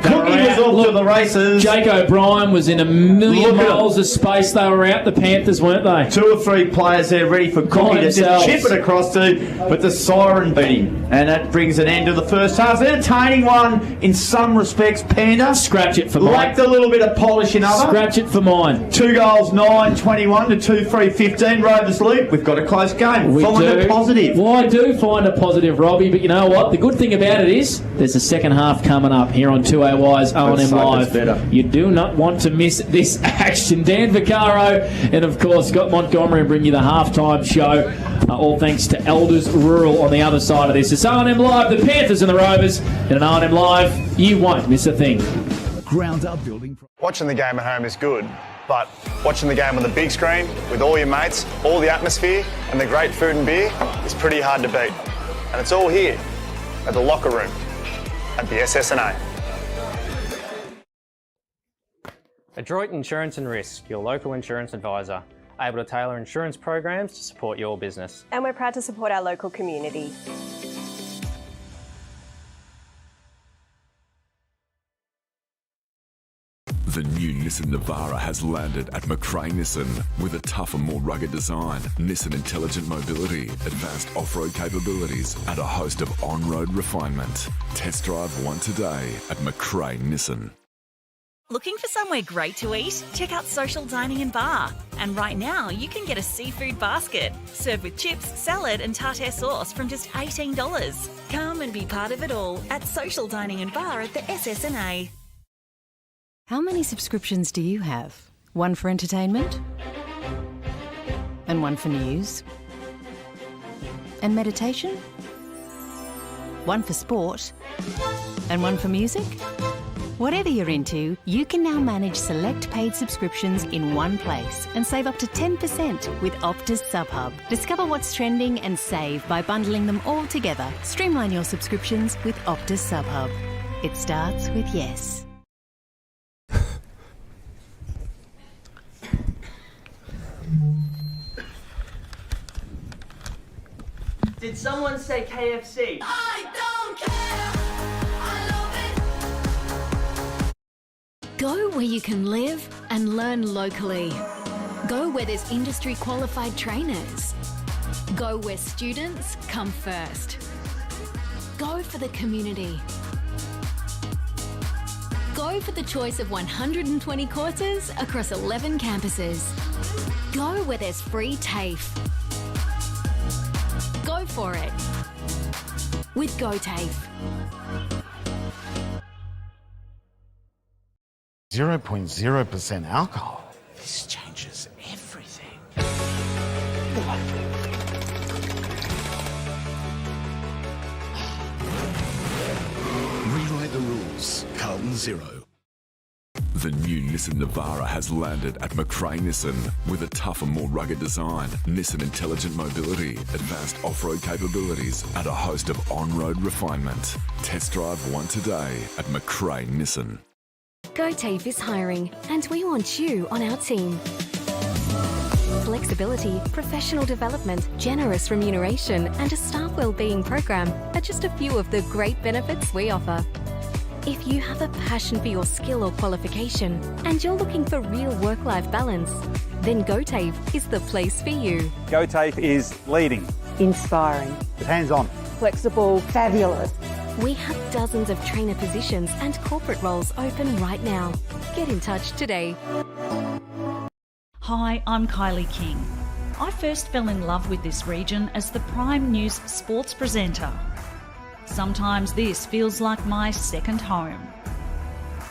Cookie was off to the races. Jake O'Brien was in a million miles of space. They were out, the Panthers, weren't they? 2 or 3 players there ready for Cookie to just chip it across to, but the siren beat him. And that brings an end to the first half. Entertaining one in some respects, Panda. Scratch it for mine. Lacked a little bit of polish in other. Scratch it for mine. 2 goals, 9-21 to 2-3-15. Rovers lead. We've got a close game. Find a positive. Well, I do find a positive, Robbie, but you know what? The good thing about it is there's a second half coming up here on 2AY's O&M Live. You do not want to miss this action. Dan Vaccaro and, of course, Scott Montgomery bring you the halftime show. All thanks to Elders Rural on the other side of this. It's O&M Live, the Panthers and the Rovers. And an O&M Live, you won't miss a thing. Ground up building. Watching the game at home is good, but watching the game on the big screen with all your mates, all the atmosphere and the great food and beer is pretty hard to beat. And it's all here at the locker room at the SSNA. Adroit Insurance and Risk, your local insurance advisor, able to tailor insurance programs to support your business. And we're proud to support our local community. The new Nissan Navara has landed at McRae Nissan with a tougher, more rugged design, Nissan Intelligent Mobility, advanced off-road capabilities, and a host of on-road refinement. Test drive one today at McRae Nissan. Looking for somewhere great to eat? Check out Social Dining and Bar. And right now, you can get a seafood basket, served with chips, salad and tartare sauce from just $18. Come and be part of it all at Social Dining and Bar at the SSNA. How many subscriptions do you have? One for entertainment? And one for news? And meditation? One for sport? And one for music? Whatever you're into, you can now manage select paid subscriptions in one place and save up to 10% with Optus SubHub. Discover what's trending and save by bundling them all together. Streamline your subscriptions with Optus SubHub. It starts with yes. Did someone say KFC? I don't care. Go where you can live and learn locally. Go where there's industry qualified trainers. Go where students come first. Go for the community. Go for the choice of 120 courses across 11 campuses. Go where there's free TAFE. for it. With GoTafe. 0.0% alcohol. This changes everything. Rewrite the rules. Carlton 0. The new Nissan Navara has landed at McRae Nissan with a tougher, more rugged design, Nissan intelligent mobility, advanced off-road capabilities, and a host of on-road refinement. Test drive one today at McRae Nissan. GoTafe is hiring, and we want you on our team. Flexibility, professional development, generous remuneration, and a staff wellbeing program are just a few of the great benefits we offer. If you have a passion for your skill or qualification and you're looking for real work-life balance, then GoTafe is the place for you. GoTafe is leading, Inspiring. hands-on, Flexible. Fabulous. We have dozens of trainer positions and corporate roles open right now. Get in touch today. Hi, I'm Kylie King. I first fell in love with this region as the Prime News sports presenter. Sometimes this feels like my second home.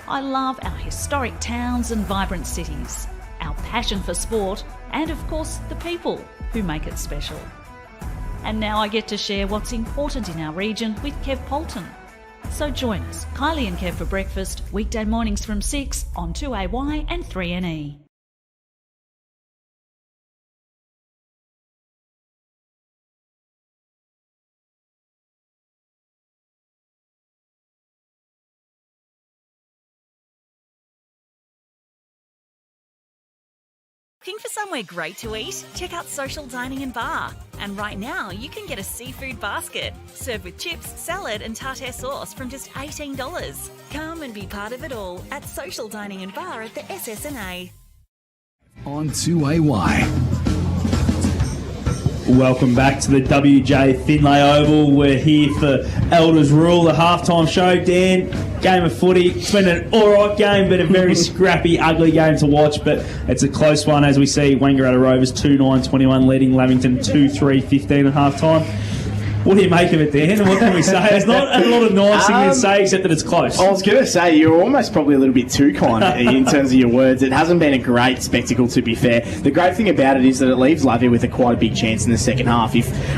I love our historic towns and vibrant cities, our passion for sport, and of course the people who make it special. And now I get to share what's important in our region with Kev Polton. So join us, Kylie and Kev for breakfast, weekday mornings from 6 on 2AY and 3NE. Looking for somewhere great to eat? Check out Social Dining and Bar. And right now, you can get a seafood basket, served with chips, salad and tartare sauce from just $18. Come and be part of it all at Social Dining and Bar at the SSNA. On 2AY. Welcome back to the WJ Finlay Oval. We're here for Elders Rule, the halftime show. Dan, game of footy. It's been an alright game, but a very scrappy, ugly game to watch. But it's a close one as we see Wangaratta Rovers 2-9-21 leading Lavington 2-3-15 at halftime. What do you make of it, Dan? And what can we say? There's not a lot of nice things to say except that it's close. I was going to say, you're almost probably a little bit too kind in terms of your words. It hasn't been a great spectacle, to be fair. The great thing about it is that it leaves Lovey with quite a big chance in the second half.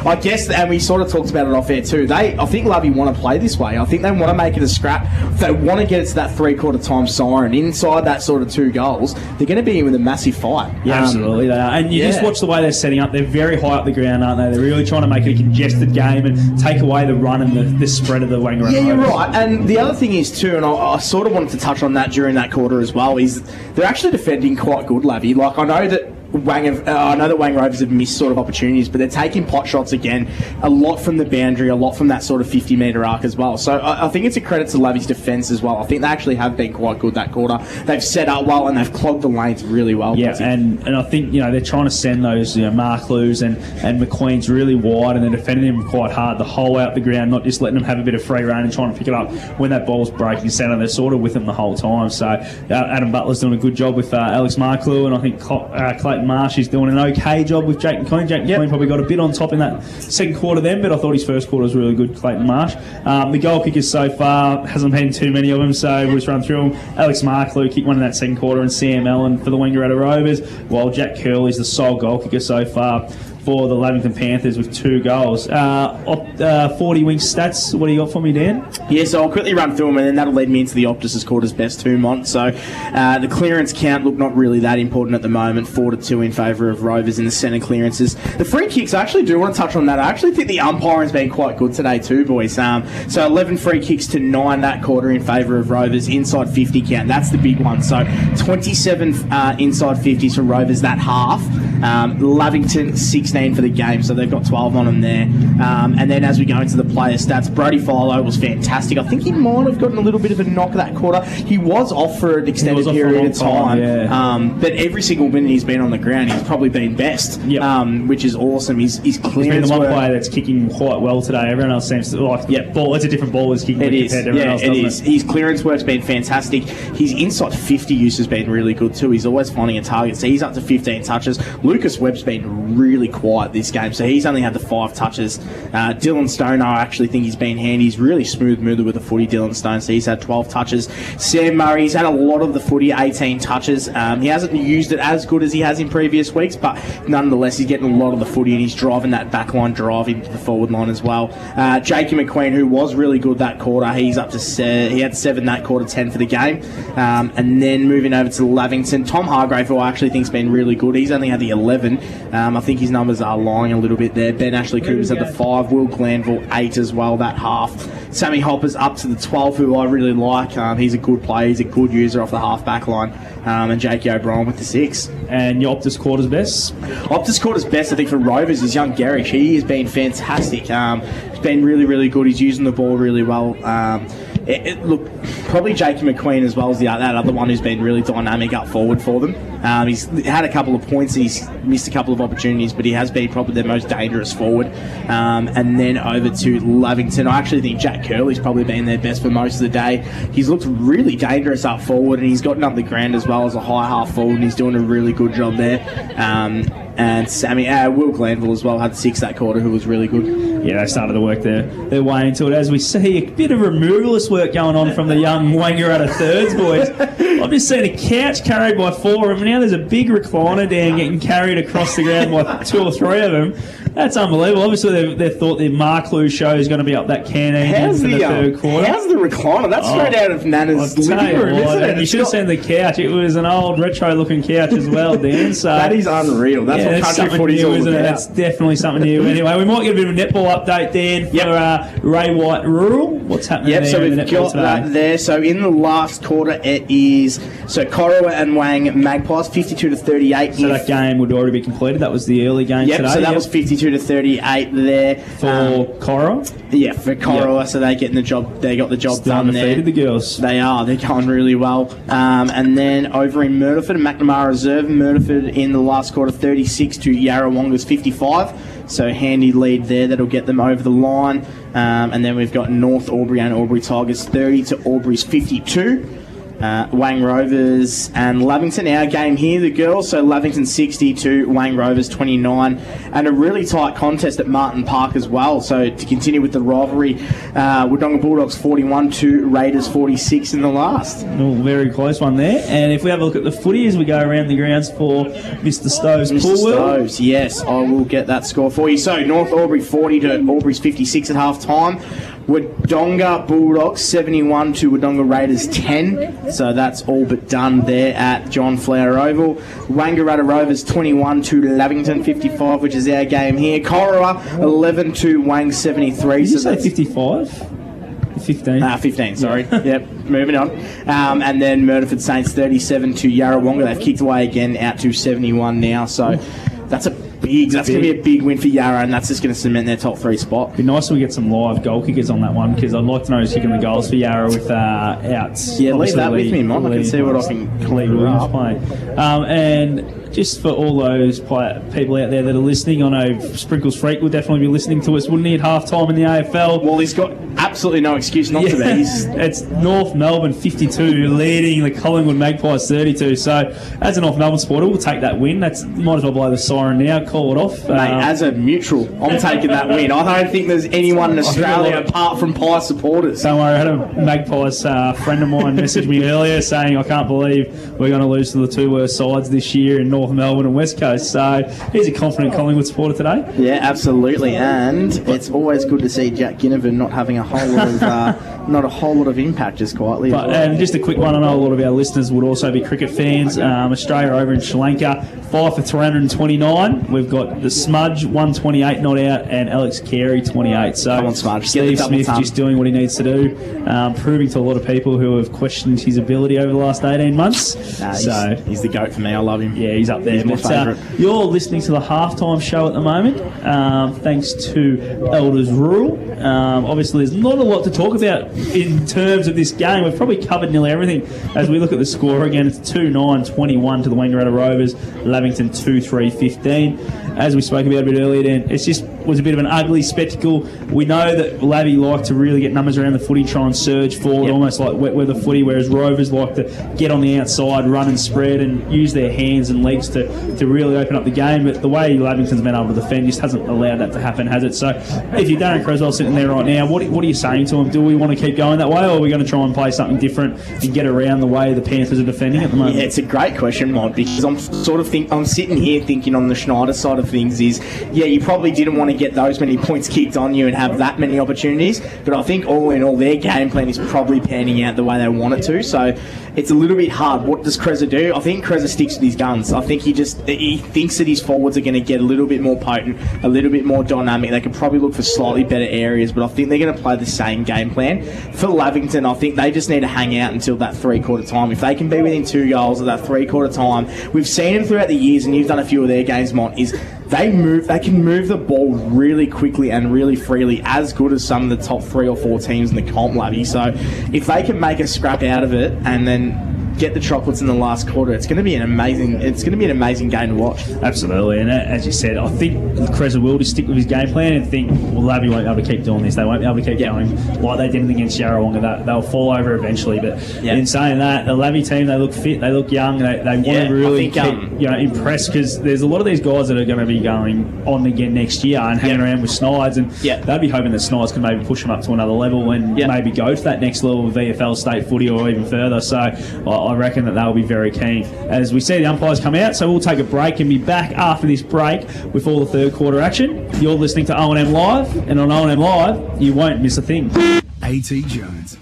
I guess, and we sort of talked about it off air too, I think Lovey want to play this way. I think they want to make it a scrap. They want to get it to that three-quarter time siren. Inside that sort of 2 goals, they're going to be in with a massive fight. Yeah, absolutely they are. And you just watch the way they're setting up. They're very high up the ground, aren't they? They're really trying to make it a congested game and take away the run and the spread of the Wangaratta. Yeah, you're right. And the other thing is too, and I sort of wanted to touch on that during that quarter as well, is they're actually defending quite good, Lavy. Like, I know that Wang Rovers have missed sort of opportunities, but they're taking pot shots again, a lot from the boundary, a lot from that sort of 50-metre arc as well. So I think it's a credit to Lavy's defence as well. I think they actually have been quite good that quarter. They've set up well and they've clogged the lanes really well. Yeah, and I think they're trying to send those Mark Lews and McQueen's really wide, and they're defending them quite hard the whole way up the ground, not just letting them have a bit of free rein and trying to pick it up when that ball's breaking centre. They're sort of with them the whole time. So Adam Butler's doing a good job with Alex Marklew, and I think Clayton Marsh is doing an okay job with Jake McQueen. Jake McQueen probably got a bit on top in that second quarter then, but I thought his first quarter was really good, Clayton Marsh. The goal kickers so far, hasn't been too many of them, so we'll just run through them. Alex Marklew kicked one in that second quarter, and Sam Allen for the Wangaratta Rovers, while Jack Curley is the sole goal kicker so far for the Lavington Panthers with 2 goals. 40 Winks stats, what do you got for me, Dan? Yeah, so I'll quickly run through them, and then that'll lead me into the Optus's quarter's best 2, Mont. So the clearance count, look, not really that important at the moment, 4-2 in favour of Rovers in the centre clearances. The free kicks, I actually do want to touch on that. I actually think the umpiring's been quite good today too, boys. So 11 free kicks to 9 that quarter in favour of Rovers, inside 50 count. That's the big one. So 27 inside 50s for Rovers that half. Lavington 16 for the game, so they've got 12 on them there. And then as we go into the player stats, Brody Philo was fantastic. I think he might have gotten a little bit of a knock that quarter. He was off for an extended period of time, but every single minute he's been on the ground, he's probably been best, which is awesome. His clearance, he's been the one player that's kicking quite well today. Everyone else seems to ball. It's a different ball he's kicking compared to everyone else. It is. His clearance work's been fantastic. His inside 50 use has been really good too. He's always finding a target, so he's up to 15 touches. Lucas Webb's been really quick quiet this game, so he's only had the 5 touches. Dylan Stone, I actually think he's been handy. He's really smooth mover with the footy, Dylan Stone, so he's had 12 touches. Sam Murray's had a lot of the footy, 18 touches. He hasn't used it as good as he has in previous weeks, but nonetheless, he's getting a lot of the footy and he's driving that backline drive into the forward line as well. Jakey McQueen, who was really good that quarter, he's up to he had 7 that quarter, 10 for the game. And then moving over to Lavington, Tom Hargrave, who I actually think's been really good. He's only had the 11. I think his numbers are lying a little bit there. Ben Ashley Cooper's had the 5. Will Glanville 8 as well, that half. Sammy Hopper's up to the 12, who I really like. He's a good player. He's a good user off the half-back line. And Jakey O'Brien with the 6. And your Optus quarter's best? Optus quarter's best, I think, for Rovers is young Gerrish. He has been fantastic. He's been really, really good. He's using the ball really well. Look, probably Jakey McQueen as well as that other one who's been really dynamic up forward for them. He's had a couple of points, he's missed a couple of opportunities, but he has been probably their most dangerous forward. And then over to Lavington, I actually think Jack Curley's probably been their best for most of the day. He's looked really dangerous up forward, and he's gotten up the ground as well as a high half forward, and he's doing a really good job there. And Sammy, Will Glanville as well had 6 that quarter, who was really good. Yeah, they started to work their way into it. As we see a bit of removalist work going on from the young Wangaratta thirds boys. I've just seen a couch carried by 4 of them. Now there's a big recliner down getting carried across the ground by 2 or 3 of them. That's unbelievable. Obviously, they thought the Markloo show is going to be up that canteen for the third quarter. How's the recliner? That's straight out of Nana's living room, isn't it? You should have seen the couch. It was an old retro-looking couch as well, Dan. So that is unreal. That's what country footy's all about. That's definitely something new. Anyway, we might get a bit of a netball update, Dan, for Ray White Rural. What's happening there? So we've got that there. So in the last quarter, it is Corowa and Wang Magpies 52-38. So that game would already be completed. That was the early game today. So that was 52-38 there for Corowa. Yeah, for Corowa. So they got the job done there. Undefeated, the girls. They are. They're going really well. And then over in Murderford, McNamara Reserve, Murderford in the last quarter 36 to Yarrawonga's 55. So handy lead there that'll get them over the line. And then we've got North Albury and Albury Tigers 30 to Albury's 52. Wang Rovers and Lavington, our game here, the girls. So Lavington 60 to Wang Rovers 29, and a really tight contest at Martin Park as well. So to continue with the rivalry, Wodonga Bulldogs 41 to Raiders 46 in the last. Oh, very close one there. And if we have a look at the footy as we go around the grounds for Mr. Stowe's Mr. Stowe's, yes, I will get that score for you. So North Albury 40 to Albury's 56 at half time. Wodonga Bulldogs 71 to Wodonga Raiders 10. So that's all but done there at John Flower Oval. Wangaratta Rovers 21 to Lavington 55, which is our game here. Corowa 11 to Wang 73. Did you say 55? 15. 15, sorry. Yep, moving on. And then Murderford Saints 37 to Yarrawonga. They've kicked away again out to 71 now. So that's going to be a big win for Yarra, and that's just going to cement their top 3 spot. It'd be nice if we get some live goal kickers on that one, because I'd like to know who's kicking the goals for Yarra with outs. Yeah, leave that with me, Mike. I can see what I can clean up. And just for all those people out there that are listening, I know Sprinkles Freak will definitely be listening to us, wouldn't he, at half-time in the AFL? Well, he's got absolutely no excuse not to be. It's North Melbourne 52 leading the Collingwood Magpies 32. So as a North Melbourne supporter, we'll take that win. Might as well blow the siren now, call it off. Mate, as a neutral, I'm taking that win. I don't think there's anyone in Australia apart from Pie supporters. Don't worry, I had a Magpies friend of mine message me earlier saying, I can't believe we're going to lose to the 2 worst sides this year in North Melbourne and West Coast. So he's a confident Collingwood supporter today. Yeah, absolutely. And it's always good to see Jack Ginnivan not having a whole lot of impact, just quietly. And just a quick one, I know a lot of our listeners would also be cricket fans. Australia over in Sri Lanka, 5 for 329. We've got the Smudge 128 not out, and Alex Carey 28. So come on, Smudge. Steve Smith just doing what he needs to do, proving to a lot of people who have questioned his ability over the last 18 months. He's the GOAT for me. I love him. Yeah, he's up there. He's my favourite. You're listening to the halftime show at the moment, thanks to Elders Rural. Obviously, there's not a lot to talk about in terms of this game. We've probably covered nearly everything. As we look at the score again, it's 2-9-21 to the Wangaratta Rovers, Lavington 2-3-15. As we spoke about a bit earlier, Dan, it's just was a bit of an ugly spectacle. We know that Lavy like to really get numbers around the footy, try and surge forward, almost like wet weather footy, whereas Rovers like to get on the outside, run and spread, and use their hands and legs to really open up the game. But the way Lavington's been able to defend just hasn't allowed that to happen, has it? So if you're Darren Creswell sitting there right now, what are you saying to him? Do we want to keep going that way, or are we going to try and play something different and get around the way the Panthers are defending at the moment? Yeah, it's a great question, Mod, because I'm sitting here thinking on the Schneider side of things is, yeah, you probably didn't want to get those many points kicked on you and have that many opportunities, but I think all in all their game plan is probably panning out the way they want it to, so it's a little bit hard. What does Kreza do? I think Kreza sticks with his guns. I think he thinks that his forwards are going to get a little bit more potent, a little bit more dynamic. They could probably look for slightly better areas, but I think they're going to play the same game plan. For Lavington, I think they just need to hang out until that three-quarter time. If they can be within 2 goals at that three-quarter time, we've seen them throughout the years, and you've done a few of their games, Mont, is they can move the ball really quickly and really freely, as good as some of the top 3 or 4 teams in the comp, Lavy. So if they can make a scrap out of it and then get the chocolates in the last quarter, it's going to be an amazing game to watch. Absolutely, and as you said, I think Kreza will just stick with his game plan and think, well, Lavy won't be able to keep doing this. They won't be able to keep going like they did against Yarrawonga. They'll fall over eventually. But in saying that, the Lavy team, they look fit, they look young, they want to really impress, because there's a lot of these guys that are going to be going on again next year and hanging around with Snides, and they'll be hoping that Snides can maybe push them up to another level and maybe go to that next level of VFL state footy or even further. So I reckon that they'll be very keen. As we see the umpires come out, so we'll take a break and be back after this break with all the third quarter action. You're listening to O&M Live, and on O&M Live, you won't miss a thing. A.T. Jones.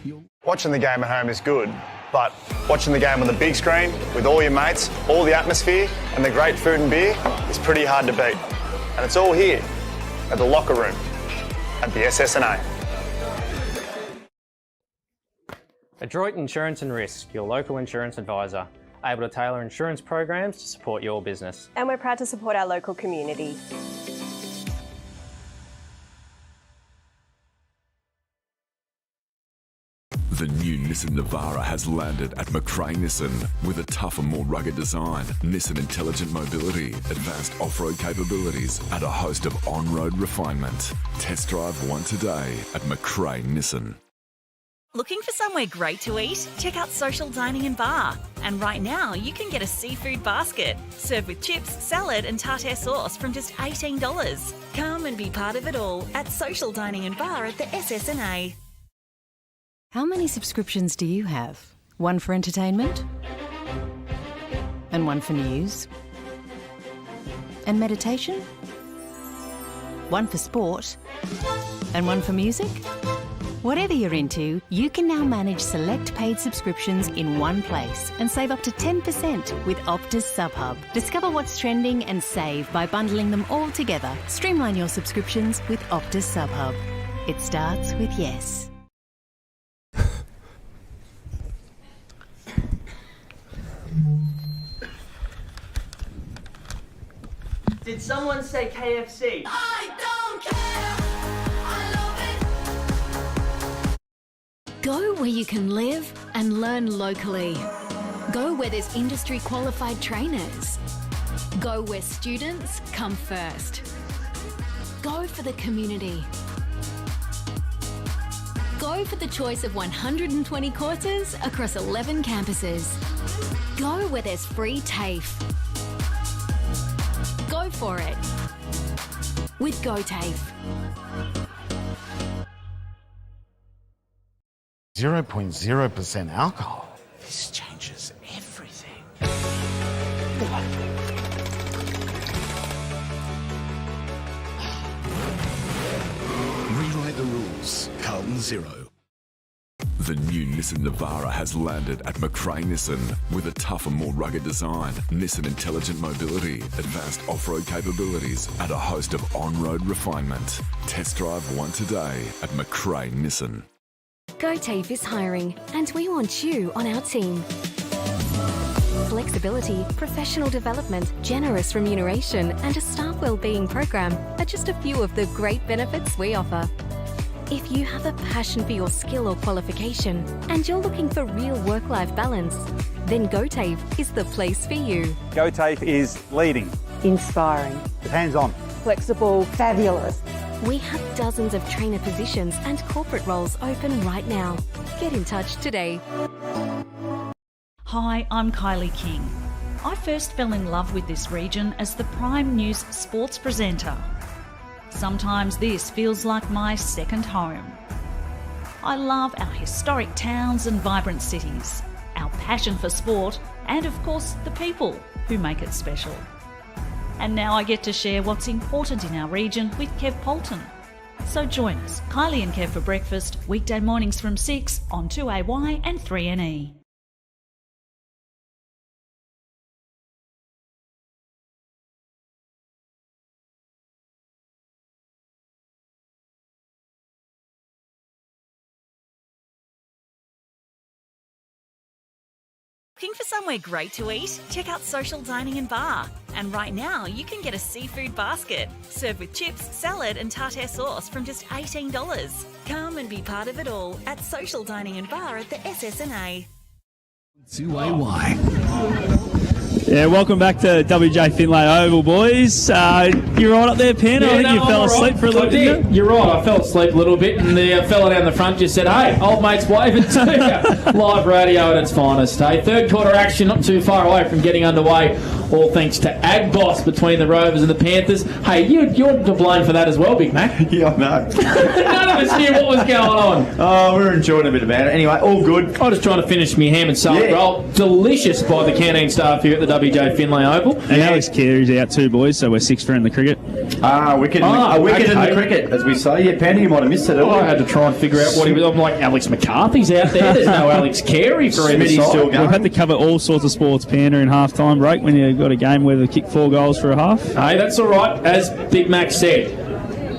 Watching the game at home is good, but watching the game on the big screen with all your mates, all the atmosphere and the great food and beer is pretty hard to beat. And it's all here at the locker room at the SSNA. Adroit Insurance and Risk, your local insurance advisor, able to tailor insurance programs to support your business. And we're proud to support our local community. The new Nissan Navara has landed at McRae Nissan with a tougher, more rugged design, Nissan intelligent mobility, advanced off-road capabilities, and a host of on-road refinement. Test drive one today at McRae Nissan. Looking for somewhere great to eat? Check out Social Dining and Bar. And right now, you can get a seafood basket, served with chips, salad and tartare sauce from just $18. Come and be part of it all at Social Dining and Bar at the SSNA. How many subscriptions do you have? One for entertainment? And one for news? And meditation? One for sport? And one for music? Whatever you're into, you can now manage select paid subscriptions in one place and save up to 10% with Optus SubHub. Discover what's trending and save by bundling them all together. Streamline your subscriptions with Optus SubHub. It starts with yes. Did someone say KFC? I don't care. Go where you can live and learn locally. Go where there's industry qualified trainers. Go where students come first. Go for the community. Go for the choice of 120 courses across 11 campuses. Go where there's free TAFE. Go for it with GoTAFE. 0.0% alcohol. This changes everything. Rewrite the rules. Carlton 0. The new Nissan Navara has landed at McRae Nissan with a tougher, more rugged design, Nissan intelligent mobility, advanced off-road capabilities, and a host of on-road refinement. Test drive one today at McRae Nissan. GoTAFE is hiring, and we want you on our team. Flexibility, professional development, generous remuneration, and a staff wellbeing program are just a few of the great benefits we offer. If you have a passion for your skill or qualification and you're looking for real work-life balance, then GoTAFE is the place for you. GoTAFE is leading, Inspiring. hands-on, Flexible. Fabulous. We have dozens of trainer positions and corporate roles open right now. Get in touch today. Hi, I'm Kylie King. I first fell in love with this region as the Prime News sports presenter. Sometimes this feels like my second home. I love our historic towns and vibrant cities, our passion for sport, and of course the people who make it special. And now I get to share what's important in our region with Kev Polton. So join us, Kylie and Kev for breakfast, weekday mornings from 6 on 2AY and 3NE. Looking for somewhere great to eat? Check out Social Dining and Bar. And right now, you can get a seafood basket, served with chips, salad and tartare sauce from just $18. Come and be part of it all at Social Dining and Bar at the SSNA. 2AY. Yeah, welcome back to WJ Finlay Oval, boys. You're right up there, Pan. I think you fell asleep for a little bit. You're right, I fell asleep a little bit, and the fella down the front just said, "Hey, old mate's waving to you." Live radio at its finest, hey? Third quarter action not too far away from getting underway, all thanks to Agboss between the Rovers and the Panthers. Hey, you're to blame for that as well, Big Mac. Yeah, I know. None of us knew what was going on. Oh, we're enjoying a bit about it. Anyway, all good. I'm just trying to finish me ham and salad roll. Delicious by the canteen staff here at the WJ Finlay Oval. And Alex Carey's out too, boys, so we're 6 for in the cricket. Wicked in the cricket, as we say. Yeah, Penny, you might have missed it. I had to try and figure out what he was. I'm like, Alex McCarthy's out there. There's no Alex Carey for either side. Still going. We've had to cover all sorts of sports, Panda, in half-time break when you've got a game where they kick 4 goals for a half. Hey, that's all right, as Big Mac said.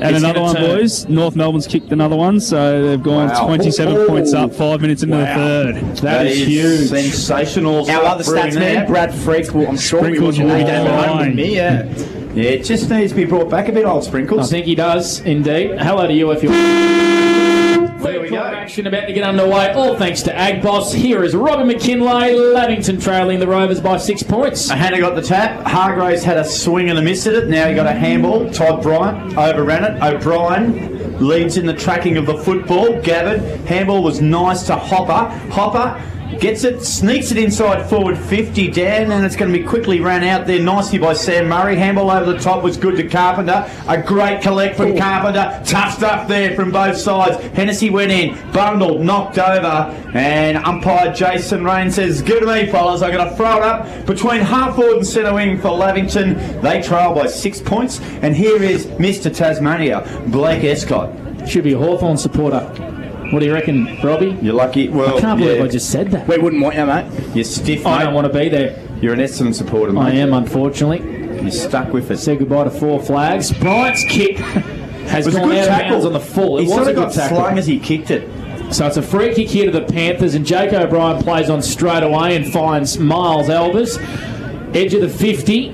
And another one, boys. North Melbourne's kicked another one, so they've gone 27 points up 5 minutes into the third. That is huge. Sensational. Our other stats man, Brad Freak, I'm sure Sprinkles we will watch be game at home with fine. me, yeah. Yeah, it just needs to be brought back a bit, old Sprinkles. I think he does, indeed. Hello to you if you're... There we go. Action about to get underway, all thanks to Agboss. Here is Robbie McKinlay, Lavington trailing the Rovers by 6 points. Hannah got the tap. Hargraves had a swing and a miss at it. Now he got a handball. Todd Bryant overran it. O'Brien leads in the tracking of the football. Gabbard, handball was nice to Hopper. Hopper gets it, sneaks it inside forward 50 down, and it's going to be quickly ran out there nicely by Sam Murray. Handball over the top was good to Carpenter. A great collect from Carpenter. Tough stuff there from both sides. Hennessy went in, bundled, knocked over, and umpire Jason Rain says, "Give it to me, fellas. I'm going to throw it up between half forward and centre wing for Lavington." They trail by 6 points, and here is Mr. Tasmania, Blake Escott. Should be a Hawthorn supporter. What do you reckon, Robbie? You're lucky. Well, I can't believe I just said that. We wouldn't want you, mate. You're stiff, mate. I don't want to be there. You're an Essendon supporter, mate. I am, unfortunately. You're stuck with it. Said goodbye to 4 flags. Bryant's kick has was gone a good out tackle. of bounds on the full. It He was sort a of good got tackle. slung as he kicked it. So it's a free kick here to the Panthers, and Jake O'Brien plays on straight away and finds Miles Elvis. Edge of the 50,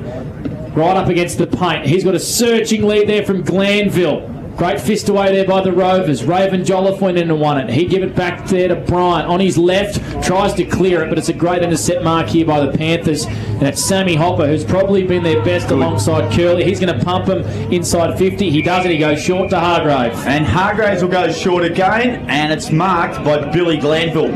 right up against the paint. He's got a searching lead there from Glanville. Great fist away there by the Rovers. Raven Jolliffe went in and won it. He'd give it back there to Bryant. On his left, tries to clear it, but it's a great intercept mark here by the Panthers. And it's Sammy Hopper, who's probably been their best alongside Curley. He's going to pump him inside 50. He does it. He goes short to Hargrave. And Hargraves will go short again, and it's marked by Billy Glanville,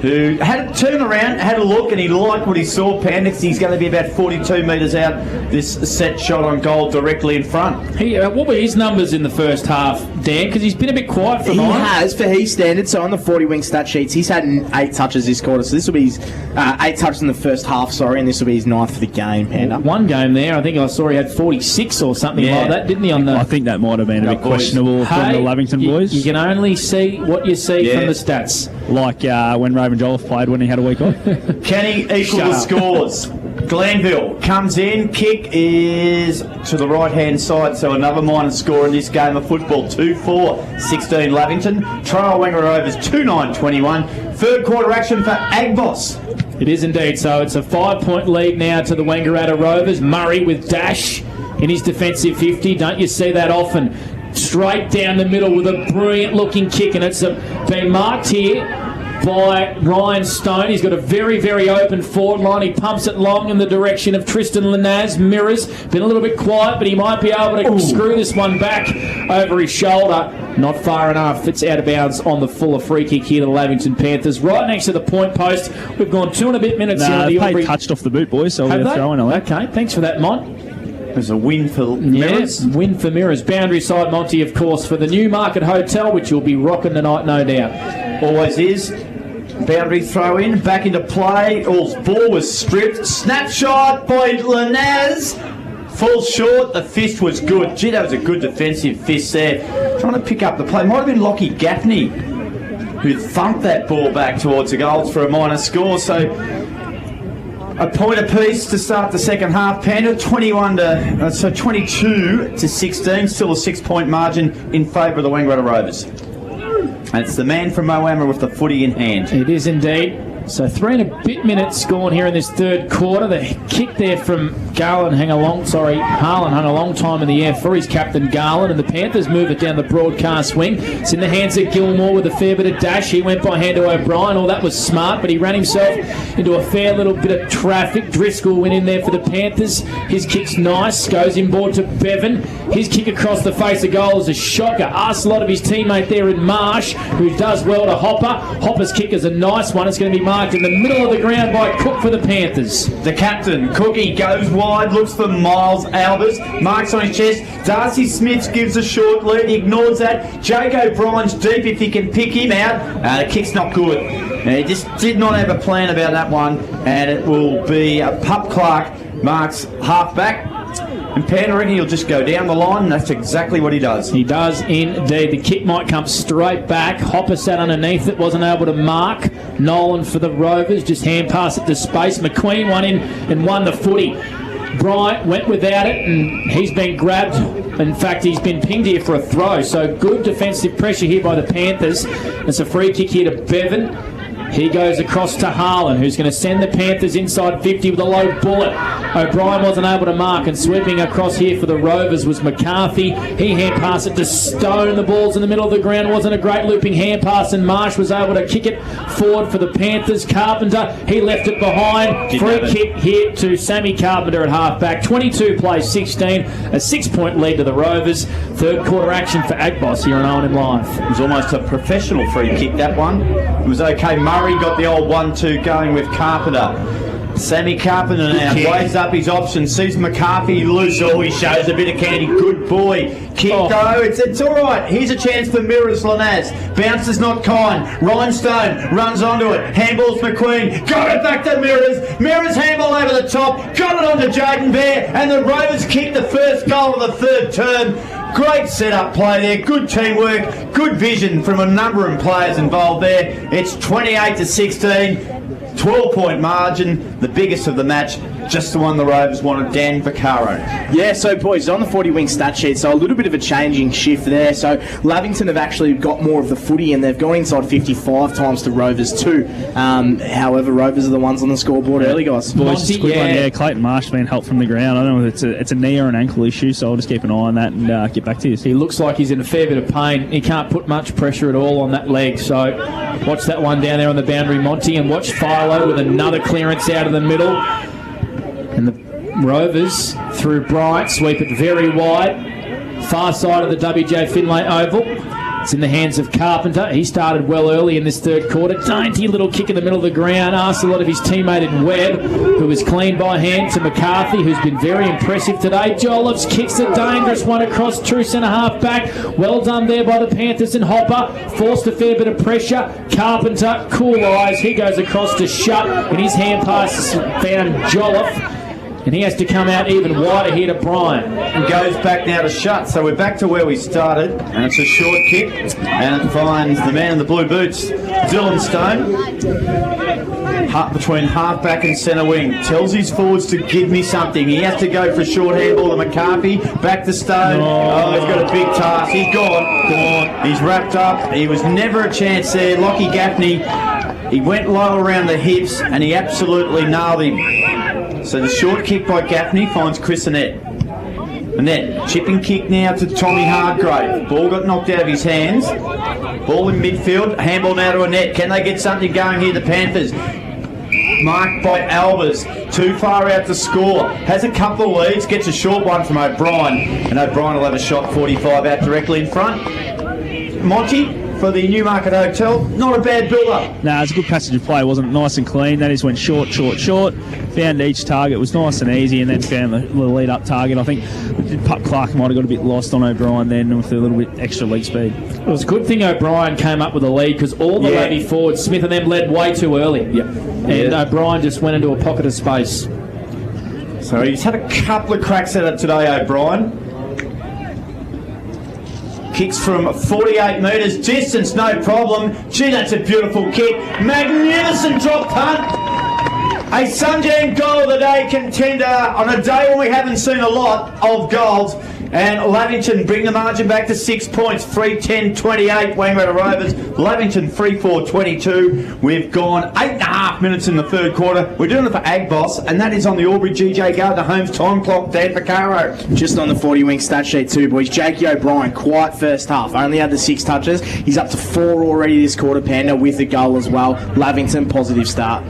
who had a turn around, had a look, and he liked what he saw. Pandix, he's going to be about 42 metres out. This set shot on goal directly in front. What were his numbers in the first half, Dan? Because he's been a bit quiet for He mine. has, for his standards. So on the 40 wing stat sheets, he's had 8 touches this quarter. So this will be his 8 touches in the first half, and this will be his 9th for the game, Panda. One game there, I think I saw he had 46 or something like that, didn't he? On the I think that might have been a bit questionable from the Lavington boys. You can only see what you see from the stats. Like when Raven Jolliffe played when he had a week off. Can he equal the scores? Glanville comes in, kick is to the right-hand side, so another minor score in this game of football. 2-4, 16 Lavington. Trail Wangaratta Rovers 2-9-21. Third quarter action for Agboss. It is indeed, so it's a 5-point lead now to the Wangaratta Rovers. Murray with dash in his defensive 50. Don't you see that often? Straight down the middle with a brilliant looking kick, and it's been marked here by Ryan Stone. He's got a very, very open forward line. He pumps it long in the direction of Tristan Lanaz. Mirrors, been a little bit quiet, but he might be able to screw this one back over his shoulder. Not far enough. It's out of bounds on the fuller free kick here to the Lavington Panthers. Right next to the point post. We've gone 2 and a bit minutes here. They played touched off the boot, boys, so we're throwing away. Okay, thanks for that, Mont. There's a win for Mirrors. Yes, win for Mirrors. Boundary side, Monty, of course, for the Newmarket Hotel, which will be rocking tonight, no doubt. Always is. Boundary throw in, back into play. Ball was stripped. Snapshot by Lanaz. Falls short. The fist was good. Gee, that was a good defensive fist there. Trying to pick up the play. Might have been Lockie Gaffney who thumped that ball back towards the goals for a minor score. So a point apiece to start the second half. Panda 22 to 16. Still a 6-point margin in favour of the Wangaratta Rovers. And it's the man from Moama with the footy in hand. It is indeed. So 3 and a bit minutes gone here in this third quarter. The kick there from Harlan hung a long time in the air for his captain Garland, and the Panthers move it down the broadcast wing. It's in the hands of Gilmore with a fair bit of dash. He went by hand to O'Brien. Oh, that was smart, but he ran himself into a fair little bit of traffic. Driscoll went in there for the Panthers. His kick's nice. Goes inboard to Bevan. His kick across the face of goal is a shocker. Asks a lot of his teammate there in Marsh, who does well to Hopper. Hopper's kick is a nice one. It's going to be marked in the middle of the ground by Cook for the Panthers. The captain, Cookie, goes wide, looks for Miles Albers, marks on his chest. Darcy Smith gives a short lead, he ignores that. Jake O'Brien's deep if he can pick him out. The kick's not good. He just did not have a plan about that one, and it will be a Pup Clark marks half back. And Pandering, he'll just go down the line, and that's exactly what he does. He does indeed. The kick might come straight back. Hopper sat underneath it, wasn't able to mark. Nolan for the Rovers, just hand pass it to space. McQueen won in and won the footy. Bryant went without it, and he's been grabbed. In fact, he's been pinged here for a throw. So good defensive pressure here by the Panthers. It's a free kick here to Bevan. He goes across to Harlan, who's going to send the Panthers inside 50 with a low bullet. O'Brien wasn't able to mark, and sweeping across here for the Rovers was McCarthy. He hand passed it to Stone. The ball's in the middle of the ground. It wasn't a great looping hand pass, and Marsh was able to kick it forward for the Panthers. Carpenter, he left it behind. Free kick here to Sammy Carpenter at half-back. 22 plays 16, a 6-point lead to the Rovers. Third quarter action for Agbos here on O&M Live. It was almost a professional free kick, that one. It was okay. Murray got the old 1-2 going with Carpenter. Sammy Carpenter now weighs up his options, sees McCarthy loose. Oh, he shows a bit of candy. Good boy. Kick though. It's all right. Here's a chance for Mirrors Lanaz. Bounces not kind. Rhinestone runs onto it. Handballs McQueen. Got it back to Mirrors. Mirrors handball over the top. Got it onto Jaden Bear. And the Rovers kick the first goal of the third term. Great set-up play there, good teamwork, good vision from a number of players involved there. It's 28 to 16, 12-point margin, the biggest of the match. Just the one the Rovers wanted, Dan Vaccaro. Yeah, so boys, on the 40-wing stat sheet, so a little bit of a changing shift there. So Lavington have actually got more of the footy, and they've gone inside 55 times to Rovers 2. However, Rovers are the ones on the scoreboard early, guys. Boys, just a quick one. Yeah, Clayton Marsh being helped from the ground. I don't know if it's a knee or an ankle issue, so I'll just keep an eye on that and get back to you. He looks like he's in a fair bit of pain. He can't put much pressure at all on that leg, so watch that one down there on the boundary, Monty, and watch Philo with another clearance out of the middle. And the Rovers, through Bryant, sweep it very wide. Far side of the WJ Finlay Oval. It's in the hands of Carpenter. He started well early in this third quarter. Dainty little kick in the middle of the ground. Asked a lot of his teammate in Webb, who was clean by hand, to McCarthy, who's been very impressive today. Jolliffs kicks a dangerous one across true centre half back. Well done there by the Panthers, and Hopper forced a fair bit of pressure. Carpenter, cool eyes. He goes across to Shut, and his hand pass found Jolliffe. And he has to come out even wider here to Bryant. And goes back now to Shut. So we're back to where we started. And it's a short kick. And it finds the man in the blue boots, Dylan Stone. Between half-back and centre wing. Tells his forwards to give me something. He has to go for a short handball to McCarthy. Back to Stone. Oh, he's got a big task. He's gone. He's wrapped up. He was never a chance there. Lockie Gaffney, he went low around the hips and he absolutely nailed him. So the short kick by Gaffney finds Chris Annette. And then chipping kick now to Tommy Hardgrave. Ball got knocked out of his hands. Ball in midfield. Handball now to Annette. Can they get something going here, the Panthers? Marked by Albers. Too far out to score. Has a couple of leads. Gets a short one from O'Brien. And O'Brien will have a shot 45 out directly in front. Monty for the Newmarket Hotel. Not a bad build-up. No, it's a good passage of play, wasn't it? Nice and clean. That just went short. Found each target. It was nice and easy, and then found the lead-up target. I think Pup Clark might have got a bit lost on O'Brien then with a little bit extra leg speed. It was a good thing O'Brien came up with a lead because all the Labby forwards, Smith and them, led way too early. And O'Brien just went into a pocket of space. So he's had a couple of cracks at it today, O'Brien. Kicks from 48 metres, distance, no problem. Gee, that's a beautiful kick. Magnificent drop punt. A Sunjang goal of the day contender on a day when we haven't seen a lot of goals. And Lavington bring the margin back to 6 points, 3-10-28, Wangaratta Rovers. Lavington 3-4-22. We've gone 8.5 minutes in the third quarter. We're doing it for Ag Boss, and that is on the Albury GJ Gardner Homes time clock. Dan Vaccaro. Just on the 40-wing stat sheet too, boys. Jakey O'Brien, quiet first half. Only had the 6 touches. He's up to 4 already this quarter, Panda, with a goal as well. Lavington, positive start.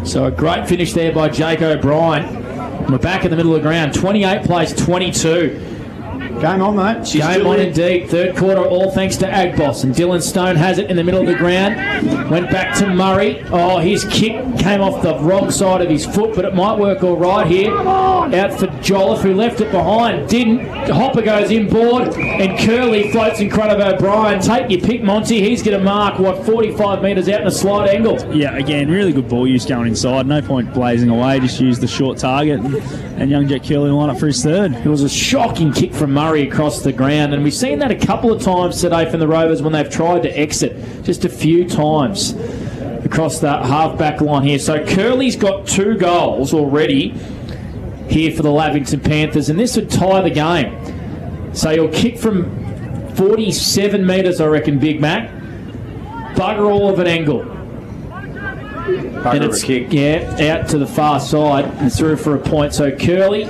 So a great finish there by Jake O'Brien. We're back in the middle of the ground. 28 plays 22. Game on, mate. Game on indeed. Third quarter, all thanks to Agboss. And Dylan Stone has it in the middle of the ground. Went back to Murray. Oh, his kick came off the wrong side of his foot, but it might work all right here. Out for Jolliffe, who left it behind. Didn't. Hopper goes inboard, and Curley floats in front of O'Brien. Take your pick, Monty. He's going to mark, 45 metres out in a slight angle. Yeah, again, really good ball use going inside. No point blazing away. Just use the short target. And young Jack Curley line up for his third. It was a shocking kick from Murray across the ground, and we've seen that a couple of times today from the Rovers when they've tried to exit, just a few times across that half-back line here. So Curley's got 2 goals already here for the Lavington Panthers, and this would tie the game. So he'll kick from 47 metres, I reckon, Big Mac. Bugger all of an angle. And it's kick. Out to the far side and through for a point. So Curley,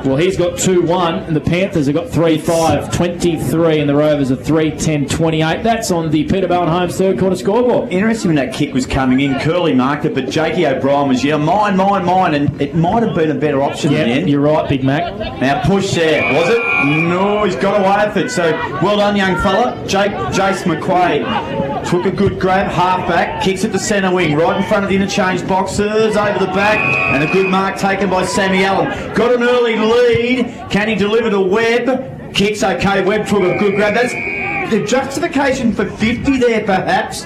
well, he's got 2-1, and the Panthers have got 3-5-23, and the Rovers are 3-10-28. That's on the Peter Bowen Homes third quarter scoreboard. Interesting when that kick was coming in. Curley marked it, but Jakey O'Brien was, mine, and it might have been a better option in the end. You're right, Big Mac. Now push there, was it? No, he's got away with it. So well done, young fella. Jace McQuaid took a good grab, half-back, kicks it to centre wing, right in front of the interchange boxes, over the back, and a good mark taken by Sammy Allen. Got an early lead. Can he deliver to Webb? Kicks okay. Webb took a good grab. That's the justification for 50 there, perhaps.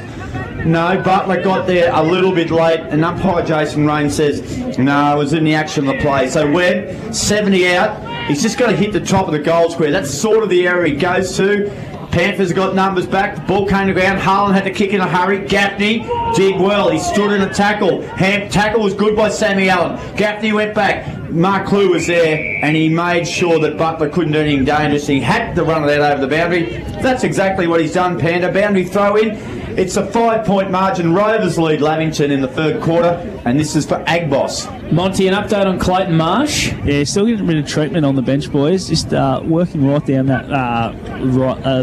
No, Butler got there a little bit late, and umpire Jason Rain says, no, it was in the action of the play. So Webb, 70 out. He's just got to hit the top of the goal square. That's sort of the area he goes to. Panthers got numbers back. The ball came to ground. Harlan had to kick in a hurry. Gaffney did well. He stood in a tackle. Tackle was good by Sammy Allen. Gaffney went back. Mark Clue was there, and he made sure that Butler couldn't do anything dangerous. He had to run it out over the boundary. That's exactly what he's done, Panda. Boundary throw in. It's a 5-point margin. Rovers lead Lavington in the third quarter, and this is for Agboss. Monty, an update on Clayton Marsh? Yeah, still getting a bit of treatment on the bench, boys. Just working right down that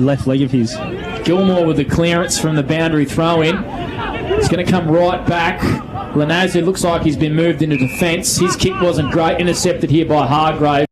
left leg of his. Gilmore with the clearance from the boundary throw-in. It's going to come right back. Lanazu looks like he's been moved into defence. His kick wasn't great. Intercepted here by Hargrave.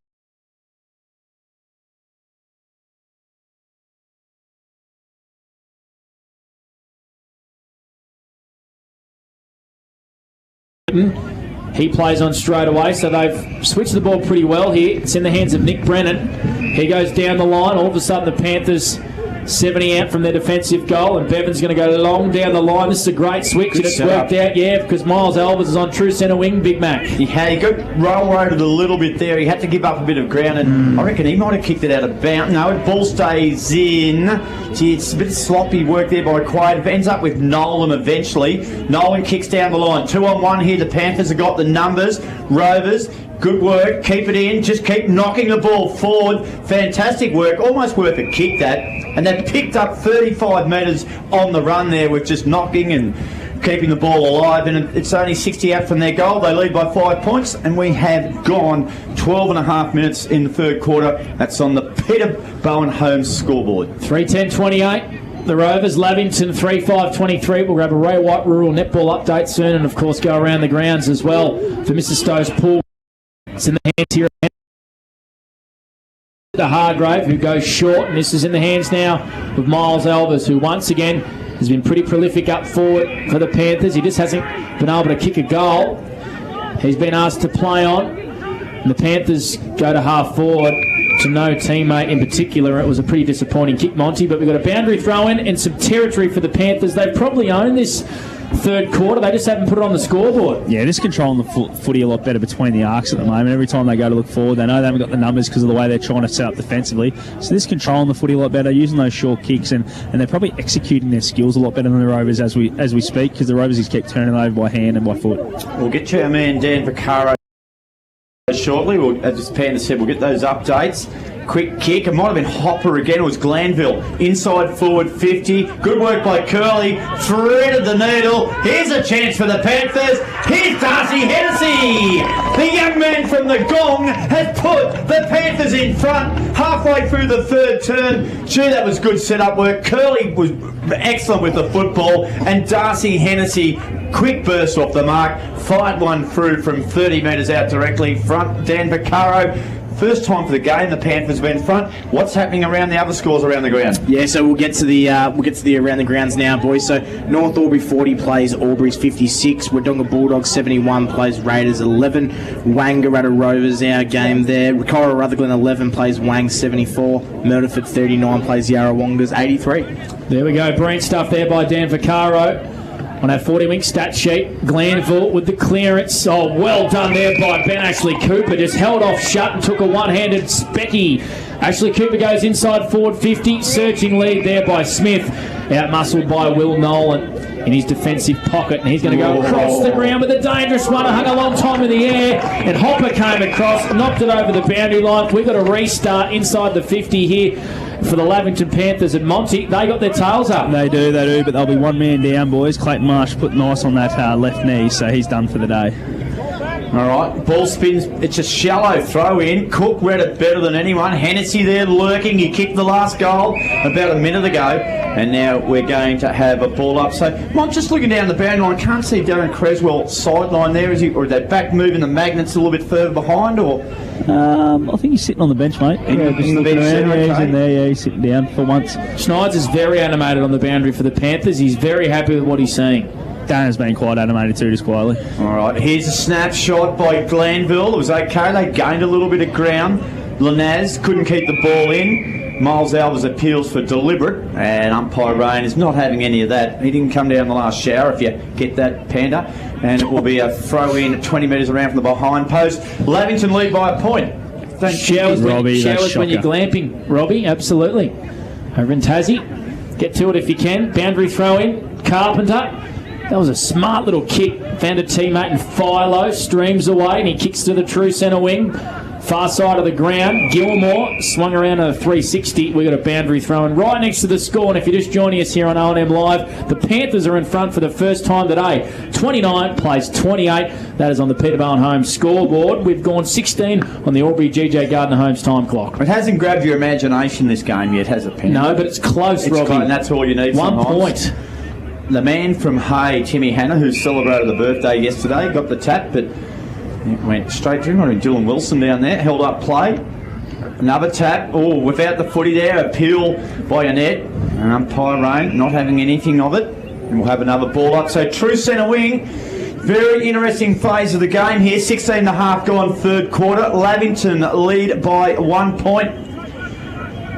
He plays on straight away, so they've switched the ball pretty well here. It's in the hands of Nick Brennan. He goes down the line. All of a sudden, the Panthers 70 out from their defensive goal, and Bevan's going to go long down the line. This is a great switch, and it's worked out, because Miles Albers is on true centre wing, Big Mac. He got railroaded a little bit there. He had to give up a bit of ground, and I reckon he might have kicked it out of bounds. No, ball stays in. Gee, it's a bit sloppy work there by Quaid. It ends up with Nolan eventually. Nolan kicks down the line. 2-on-1 here. The Panthers have got the numbers. Rovers, good work. Keep it in. Just keep knocking the ball forward. Fantastic work. Almost worth a kick, that. And they picked up 35 metres on the run there with just knocking and keeping the ball alive, and it's only 60 out from their goal. They lead by 5 points, and we have gone 12 and a half minutes in the third quarter. That's on the Peter Bowen Homes scoreboard. 3:10:28. The Rovers, Lavington 3:5:23. We'll grab a Ray White Rural netball update soon, and of course go around the grounds as well for Mr. Stowe's pool. It's in the hands here to Hargrave, who goes short, and this is in the hands now of Miles Elvis, who once again has been pretty prolific up forward for the Panthers. He just hasn't been able to kick a goal. He's been asked to play on, and the Panthers go to half forward to no teammate in particular. It was a pretty disappointing kick, Monty, but we've got a boundary throw in and some territory for the Panthers. They've probably owned this third quarter. They just haven't put it on the scoreboard. Yeah, just controlling the footy a lot better between the arcs at the moment. Every time they go to look forward, they know they haven't got the numbers because of the way they're trying to set up defensively. So this controlling the footy a lot better, using those short kicks, and they're probably executing their skills a lot better than the Rovers as we speak, because the Rovers just keep turning over by hand and by foot. We'll get to our man Dan Vaccaro shortly. As Panda said, we'll get those updates. Quick kick. It might have been Hopper again. It was Glanville. Inside forward 50. Good work by Curley. Threaded the needle. Here's a chance for the Panthers. Here's Darcy Hennessy. The young man from the Gong has put the Panthers in front halfway through the third turn. Gee, that was good set-up work. Curley was excellent with the football. And Darcy Hennessy, quick burst off the mark. Fired one through from 30 metres out directly front. Dan Vaccaro. First time for the game, the Panthers went in front. What's happening around the other scores around the ground? Yeah, so we'll get to the around the grounds now, boys. So North Albury 40 plays Albury's 56. Wodonga Bulldogs 71 plays Raiders 11. Wangaratta Rovers our game there. Ricora Rutherglen 11 plays Wang 74. Murderford 39 plays Yarrawongas 83. There we go, brilliant stuff there by Dan Vaccaro. On our 40-week stat sheet, Glanville with the clearance. Oh, well done there by Ben Ashley Cooper. Just held off shut and took a one-handed specky. Ashley Cooper goes inside forward 50. Searching lead there by Smith. Out-muscled by Will Nolan in his defensive pocket. And he's going to go across the ground with a dangerous one. Hung a long time in the air. And Hopper came across, knocked it over the boundary line. We've got a restart inside the 50 here for the Lavington Panthers. And Monty, they got their tails up. They do, but they'll be one man down, boys. Clayton Marsh put nice on that left knee, so he's done for the day. All right, ball spins. It's a shallow throw in. Cook read it better than anyone. Hennessy there lurking. He kicked the last goal about a minute ago. And now we're going to have a ball up. So, Mike, just looking down the boundary line, can't see Darren Creswell sideline there. Is he, or is that back moving the magnets a little bit further behind? Or I think he's sitting on the bench, mate. He's in there. Yeah, he's sitting down for once. Schneider's is very animated on the boundary for the Panthers. He's very happy with what he's seeing. Darren's been quite animated too, just quietly. All right, here's a snapshot by Glanville. It was okay. They gained a little bit of ground. Lanaz couldn't keep the ball in. Miles Alves appeals for deliberate, and umpire Rain is not having any of that. He didn't come down the last shower, if you get that, Panda. And it will be a throw in 20 metres around from the behind post. Lavington lead by a point. Showers when you're glamping, Robbie, absolutely. Over in Tassie, get to it if you can. Boundary throw in, Carpenter. That was a smart little kick. Found a teammate in Philo, streams away, and he kicks to the true centre wing. Far side of the ground, Gilmore swung around at a 360. We got a boundary throw in right next to the score. And if you're just joining us here on O&M Live, the Panthers are in front for the first time today. 29 plays 28. That is on the Peter Bowen Homes scoreboard. We've gone 16 on the Albury GJ Gardner Homes time clock. It hasn't grabbed your imagination, this game yet, has it, Penny? No, but it's close, Robbie. Close, and that's all you need. 1 point. The man from Hay, Timmy Hanna, who celebrated the birthday yesterday, got the tap, but it went straight through. Dylan Wilson down there, held up play. Another tap. Oh, without the footy there. Appeal by Annette. And umpire Rain not having anything of it. And we'll have another ball up. So true centre wing. Very interesting phase of the game here. 16 and a half gone third quarter. Lavington lead by 1 point.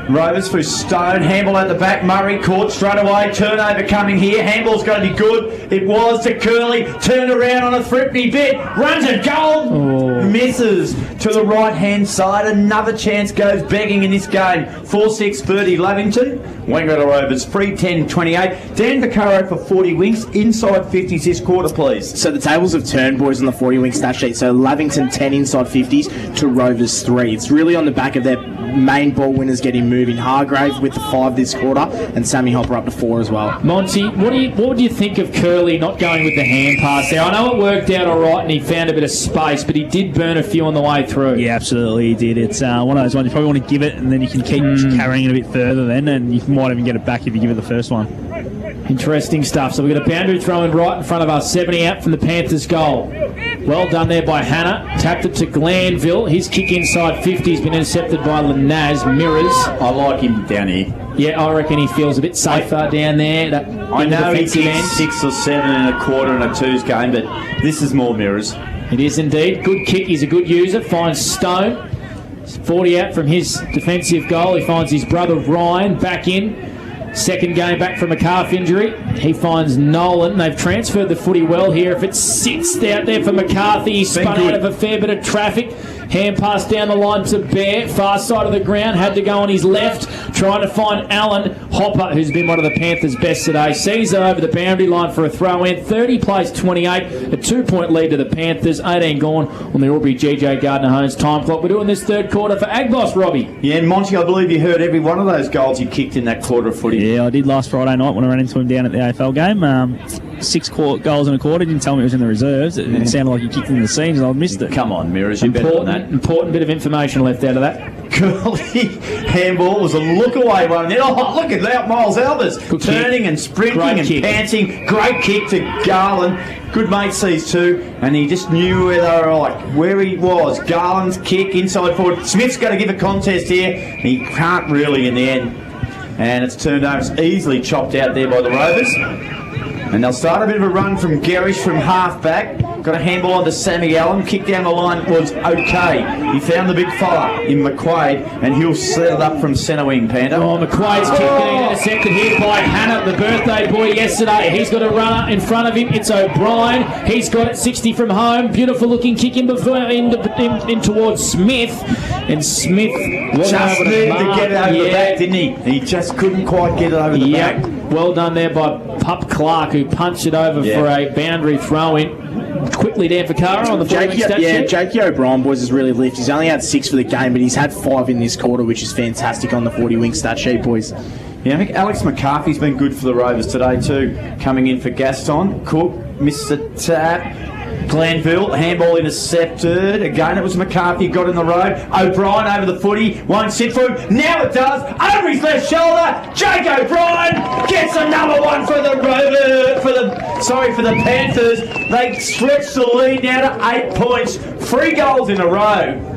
Rovers through Stone. Handball at the back. Murray caught straight away. Turnover coming here. Handball's going to be good. It was to Curley. Turned around on a thrifty bit. Runs a goal. Oh. Misses to the right-hand side. Another chance goes begging in this game. 4-6-30 Lavington. Wangaratta Rovers 3-10-28. Dan Vaccaro for 40 wings. Inside 50s this quarter, please. So the tables have turned, boys, on the 40-wing stat sheet. So Lavington 10 inside 50s to Rovers 3. It's really on the back of their main ball winners getting moved moving. Hargrave with the 5 this quarter, and Sammy Hopper up to 4 as well. Monty, what do you think of Curley not going with the hand pass there? I know it worked out all right and he found a bit of space, but he did burn a few on the way through. Yeah, absolutely, he did. It's one of those ones you probably want to give it, and then you can keep carrying it a bit further then, and you might even get it back if you give it the first one. Interesting stuff. So we've got a boundary throw in right in front of us, 70 out from the Panthers' goal. Well done there by Hannah. Tapped it to Glanville. His kick inside 50 has been intercepted by Lanaz. Mirrors. I like him down here. Yeah, I reckon he feels a bit safer down there. I know he kicked 6 or 7 in a quarter in a twos game, but this is more Mirrors. It is indeed. Good kick. He's a good user. Finds Stone. 40 out from his defensive goal. He finds his brother Ryan back in. Second game back from a calf injury. He finds Nolan. They've transferred the footy well here. If it sits out there for McCarthy, he spun out of a fair bit of traffic. Hand pass down the line to Bear. Far side of the ground. Had to go on his left. Trying to find Allen. Hopper, who's been one of the Panthers' best today. Sees it over the boundary line for a throw in. 30 plays 28. A 2-point lead to the Panthers. 18 gone on the Aubrey GJ Gardner-Hones time clock. We're doing this third quarter for Agboss, Robbie. Yeah, and Monty, I believe you heard every one of those goals he kicked in that quarter of footy. Yeah, I did last Friday night when I ran into him down at the AFL game. 6 goals in a quarter. Didn't tell me it was in the reserves. It sounded like he kicked in the scenes and I missed it. Come on, Mirrors, you're better than that. Important bit of information left out of that. Curly handball was a look away one. Oh, look at that, Miles Albers turning and sprinting and panting. Great kick to Garland. Good mate sees two, and he just knew where they were, like where he was. Garland's kick inside forward. Smith's going to give a contest here. He can't really in the end, and it's turned over. It's easily chopped out there by the Rovers. And they'll start a bit of a run from Garish from half-back. Got a handball onto Sammy Allen. Kick down the line was okay. He found the big fella in McQuaid, and he'll set it up from centre wing, Panda. Oh, McQuaid's kick getting intercepted here by Hannah, the birthday boy yesterday. He's got a runner in front of him. It's O'Brien. He's got it 60 from home. Beautiful looking kick in towards Smith. And Smith wasn't just able needed to get it over the back, didn't he? He just couldn't quite get it over the back. Well done there by Pup Clark, who punched it over for a boundary throw-in. Quickly, Dan Vaccaro on the Jakey O'Brien, boys, has really lifted. He's only had 6 for the game, but he's had 5 in this quarter, which is fantastic on the 40-wing stat sheet, boys. Yeah, I think Alex McCarthy's been good for the Rovers today too. Coming in for Gaston. Cook missed the tap. Glanville, handball intercepted. Again, it was McCarthy, got in the road. O'Brien over the footy, won't sit for him. Now it does. Over his left shoulder. Jake O'Brien gets another one for the Rovers. For the Panthers. They stretch the lead now to 8 points. 3 goals in a row.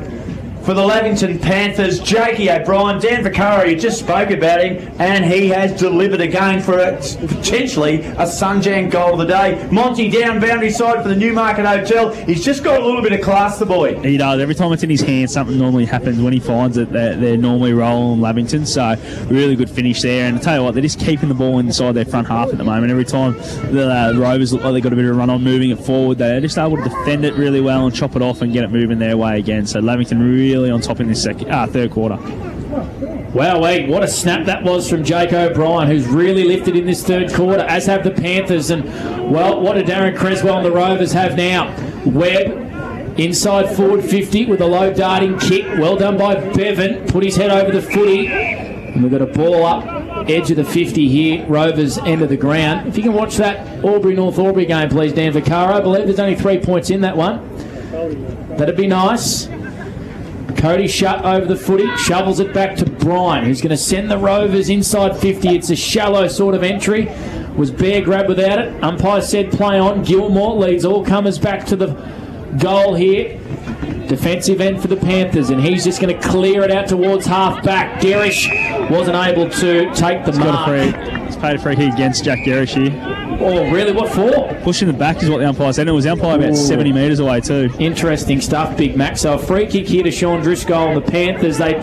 For the Lavington Panthers, Jakey O'Brien, Dan Vaccaro, you just spoke about him, and he has delivered again for potentially a Sunjang goal of the day. Monty down boundary side for the Newmarket Hotel. He's just got a little bit of class, the boy. He does. Every time it's in his hand, something normally happens. When he finds it, they're normally rolling Lavington. So really good finish there. And I tell you what, they're just keeping the ball inside their front half at the moment. Every time the Rovers look like they've got a bit of a run on moving it forward, they're just able to defend it really well and chop it off and get it moving their way again. So Lavington really on top in this third quarter. Wow, what a snap that was from Jake O'Brien, who's really lifted in this third quarter, as have the Panthers. And, well, what do Darren Creswell and the Rovers have now? Webb, inside forward 50 with a low darting kick. Well done by Bevan. Put his head over the footy. And we've got a ball up, edge of the 50 here, Rovers end of the ground. If you can watch that North Albury game, please, Dan Vaccaro. I believe there's only 3 points in that one. That'd be nice. Cody shut over the footy, shovels it back to Bryan, who's going to send the Rovers inside 50. It's a shallow sort of entry. Was Bear grabbed without it. Umpire said play on. Gilmore leads all comers back to the goal here. Defensive end for the Panthers, and he's just going to clear it out towards half-back. Garish wasn't able to take the mark. He's paid a free kick against Jack Garish here. Oh, really? What for? Pushing the back is what the umpire said. And it was the umpire about 70 metres away too. Interesting stuff, Big Mac. So a free kick here to Sean Driscoll and the Panthers. They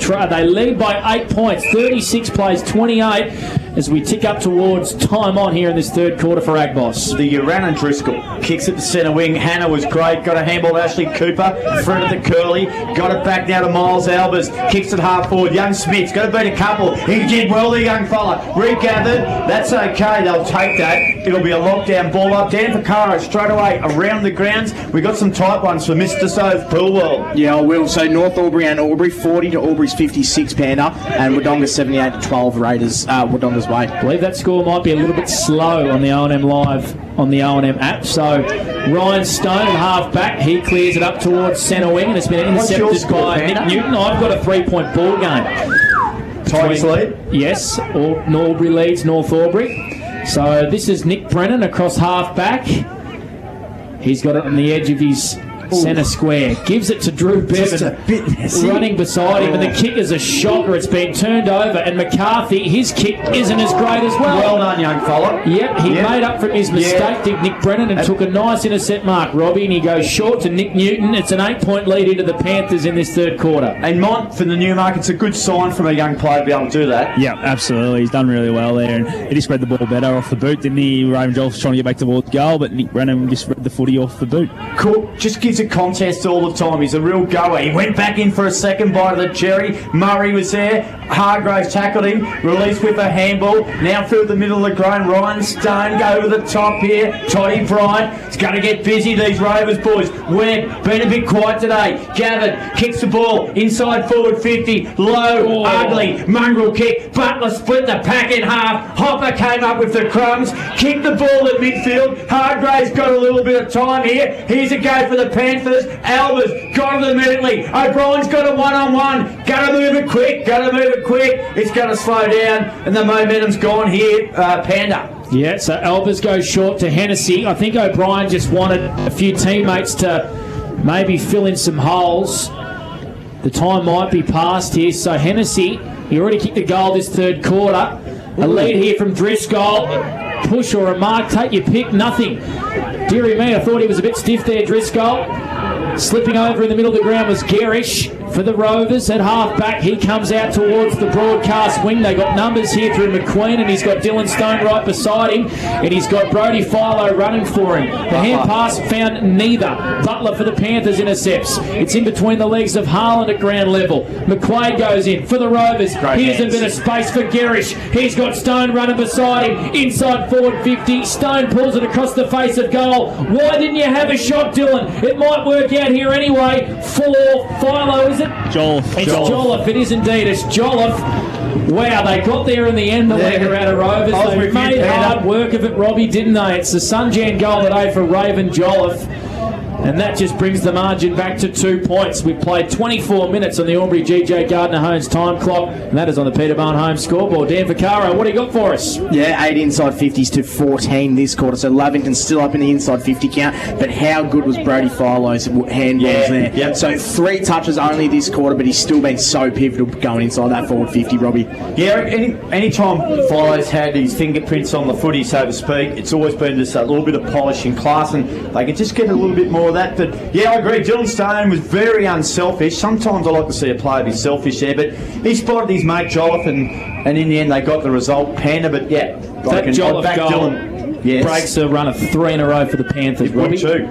lead by 8 points. 36 plays 28. as we tick up towards time on here in this third quarter for Agboss. The Urannan Driscoll kicks it to centre wing. Hannah was great. Got a handball to Ashley Cooper. Threaded the curly. Got it back now to Miles Albers. Kicks it half forward. Young Smith's got to beat a couple. He did well, the young fella. Regathered. That's okay. They'll take that. It'll be a lockdown ball up. Dan Picaro straight away around the grounds. We got some tight ones for Mr. Sove Poolworld. Yeah, I will. So North Albury and Albury 40 to Albury's 56 Panda, and Wodonga 78 to 12 Raiders Wodonga's way. I believe that score might be a little bit slow on the O&M Live on the O&M app. So Ryan Stone at half back, he clears it up towards centre wing, and it's been intercepted by Nick Newton. I've got a 3-point ball game. Tigers lead? Yes, Albury leads North Albury. So this is Nick Brennan across half back. He's got it on the edge of his centre square. Gives it to Drew Bevan, running beside him, and the kick is a shocker. It's been turned over, and McCarthy, his kick isn't as great as well. Well done, young fella. Yep, he made up for his mistake, did Nick Brennan, and took a nice intercept mark, Robbie, and he goes short to Nick Newton. It's an 8-point lead into the Panthers in this third quarter. And Mont, for the Newmarket, it's a good sign from a young player to be able to do that. Yeah, absolutely. He's done really well there, and he just spread the ball better off the boot, didn't he? Raven Jolf trying to get back towards goal, but Nick Brennan just spread the footy off the boot. Cool. Just gives a contest all the time. He's a real goer. He went back in for a second bite of the cherry. Murray was there. Hargraves tackled him. Released with a handball. Now through the middle of the ground. Ryan Stone go over the top here. Toddy Bryant. It's going to get busy, these Rovers boys. Webb, been a bit quiet today. Gavin kicks the ball. Inside forward 50. Low, ugly. Mongrel kick. Butler split the pack in half. Hopper came up with the crumbs. Kicked the ball at midfield. Hargraves got a little bit of time here. Here's a go for the Panthers. Albers got it immediately. O'Brien's got a one-on-one. Gotta move it quick. It's gonna slow down, and the momentum's gone here, Panda. Yeah, so Albers goes short to Hennessy. I think O'Brien just wanted a few teammates to maybe fill in some holes. The time might be past here, so Hennessy, he already kicked the goal this third quarter. A lead here from Driscoll. Push or a mark, take your pick, nothing. Deary me, I thought he was a bit stiff there, Driscoll. Slipping over in the middle of the ground was Garish for the Rovers at half back. He comes out towards the broadcast wing. They got numbers here through McQueen, and he's got Dylan Stone right beside him, and he's got Brody Philo running for him. The hand pass found neither. Butler for the Panthers intercepts. It's in between the legs of Haaland at ground level. McQuaid goes in for the Rovers. Here's a bit of space for Garish. He's got Stone running beside him. Inside forward 50. Stone pulls it across the face of goal. Why didn't you have a shot, Dylan? It might work out here anyway. For Philo, is it? Jolliffe. It's Jolliffe. It is indeed. It's Jolliffe. Wow, they got there in the end, the Wangaratta Rovers. They made hard work of it, Robbie, didn't they? It's the Sunjan goal today for Raven Jolliffe. And that just brings the margin back to 2 points. We've played 24 minutes on the Albury GJ Gardner-Homes time clock, and that is on the Peterborough home scoreboard. Dan Vaccaro, what do you got for us? Yeah, 8 inside 50s to 14 this quarter. So Lavington's still up in the inside 50 count, but how good was Brody Philo's handballs there? Yep. So 3 touches only this quarter, but he's still been so pivotal going inside that forward 50, Robbie. Yeah, any time Philo's had his fingerprints on the footy, so to speak, it's always been just a little bit of polish and class, and they can just get a little bit more of that. But yeah, I agree. Dylan Stone was very unselfish. Sometimes I like to see a player be selfish there, but he spotted his mate Jolliffe, and in the end they got the result. Panda, but yeah, that Jolliffe goal Dylan, breaks a run of 3 in a row for the Panthers. It would too.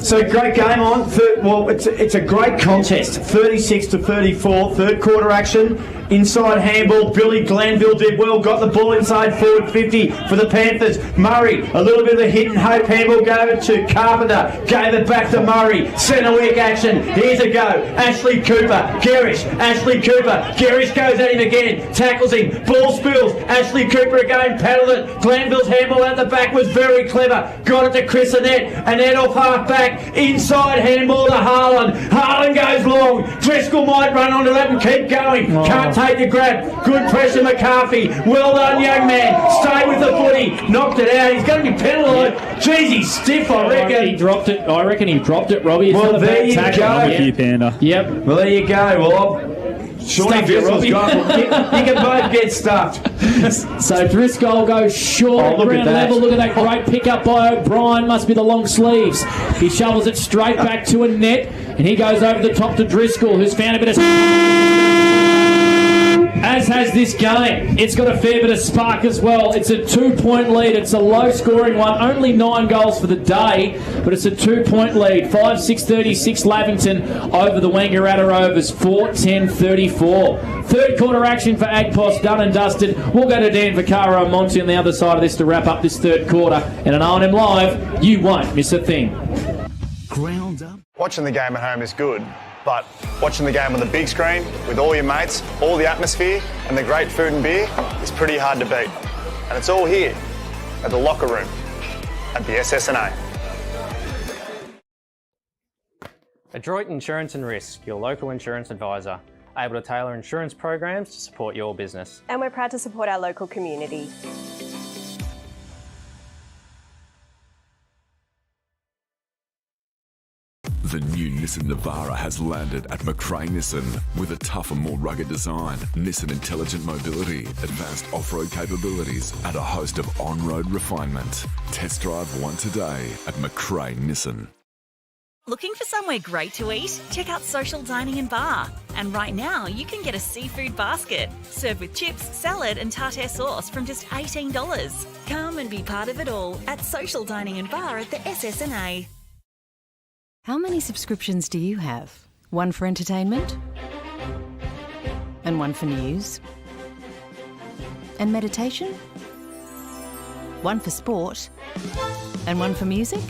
So great game on. Well, it's a great contest. 36 to 34. Third quarter action. Inside handball. Billy Glanville did well. Got the ball inside forward 50 for the Panthers. Murray, a little bit of a hit and hope handball. Gave it to Carpenter. Gave it back to Murray. Centre week action. Here's a go. Ashley Cooper. Garish. Ashley Cooper. Garish goes at him again. Tackles him. Ball spills. Ashley Cooper again. Paddled it. Glanville's handball out the back was very clever. Got it to Chris Annette. Annette off half back. Inside handball to Haaland. Haaland goes long. Driscoll might run onto that and keep going. Can't take the grab. Good pressure, McCarthy. Well done, young man. Stay with the footy. Knocked it out. He's going to be penalised. Jeez, he's stiff, I reckon. He dropped it. I reckon he dropped it, Robbie. It's well, not a there bad you tackle. go. With you, Panda. Yep. Well, there you go. Well, Shawnee Driscoll's gone. You can both get stuffed. So Driscoll goes short at ground level. Look at that great pickup by O'Brien. Must be the long sleeves. He shovels it straight back to Annette, and he goes over the top to Driscoll, who's found a bit of... as has this game. It's got a fair bit of spark as well. It's a 2-point lead. It's a low-scoring one. Only 9 goals for the day, but it's a 2-point lead. 5-6-36 Lavington over the Wangaratta Rovers. 4-10-34. Third quarter action for Agpos, done and dusted. We'll go to Dan Vaccaro and Monty on the other side of this to wrap up this third quarter. And on R&M Live, you won't miss a thing. Ground up. Watching the game at home is good, but watching the game on the big screen with all your mates, all the atmosphere and the great food and beer is pretty hard to beat. And it's all here at the locker room at the SSNA. Adroit Insurance and Risk, your local insurance advisor, able to tailor insurance programs to support your business. And we're proud to support our local community. The new Nissan Navara has landed at McRae Nissan with a tougher, more rugged design, Nissan intelligent mobility, advanced off-road capabilities, and a host of on-road refinement. Test drive one today at McRae Nissan. Looking for somewhere great to eat? Check out Social Dining and Bar. And right now, you can get a seafood basket, served with chips, salad and tartare sauce from just $18. Come and be part of it all at Social Dining and Bar at the SSNA. How many subscriptions do you have? One for entertainment? And one for news? And meditation? One for sport? And one for music?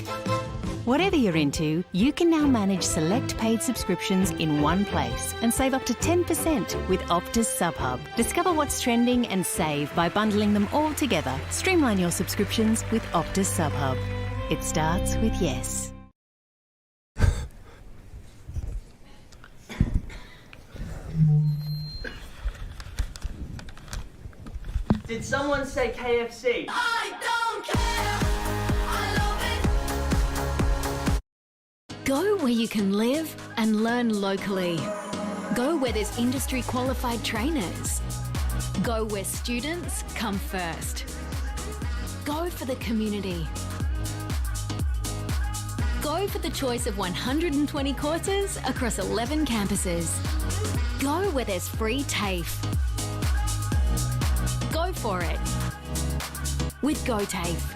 Whatever you're into, you can now manage select paid subscriptions in one place and save up to 10% with Optus SubHub. Discover what's trending and save by bundling them all together. Streamline your subscriptions with Optus SubHub. It starts with yes. Did someone say KFC? I don't care. I love it. Go where you can live and learn locally. Go where there's industry qualified trainers. Go where students come first. Go for the community. Go for the choice of 120 courses across 11 campuses. Go where there's free TAFE. Go for it with GoTAFE.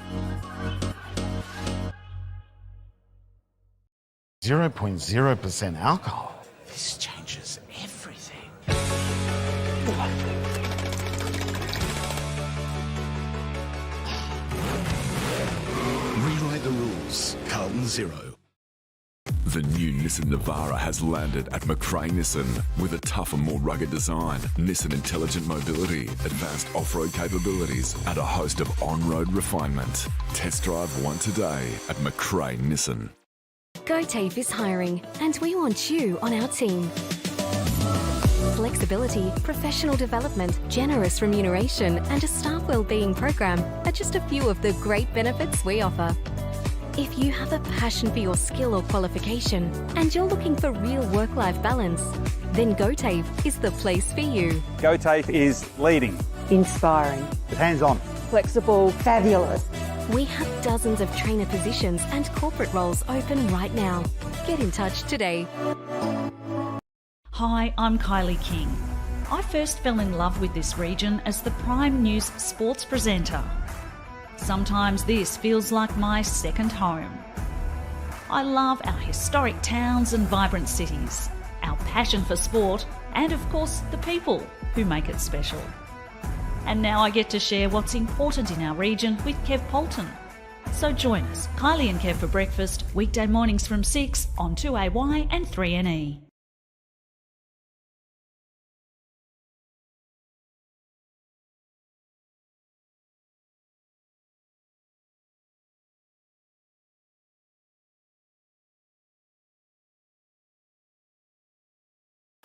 0.0% alcohol. This changes everything. Rewrite the rules. Carlton 0. The new Nissan Navara has landed at McRae Nissan with a tougher, more rugged design, Nissan intelligent mobility, advanced off-road capabilities, and a host of on-road refinement. Test drive one today at McRae Nissan. GoTAFE is hiring, and we want you on our team. Flexibility, professional development, generous remuneration, and a staff wellbeing program are just a few of the great benefits we offer. If you have a passion for your skill or qualification and you're looking for real work-life balance, then GoTAFE is the place for you. GoTAFE is leading, Inspiring. hands-on, Flexible. Fabulous. We have dozens of trainer positions and corporate roles open right now. Get in touch today. Hi, I'm Kylie King. I first fell in love with this region as the Prime News sports presenter. Sometimes this feels like my second home. I love our historic towns and vibrant cities, our passion for sport, and of course the people who make it special. And now I get to share what's important in our region with Kev Polton. So join us, Kylie and Kev for breakfast, weekday mornings from 6 on 2AY and 3NE.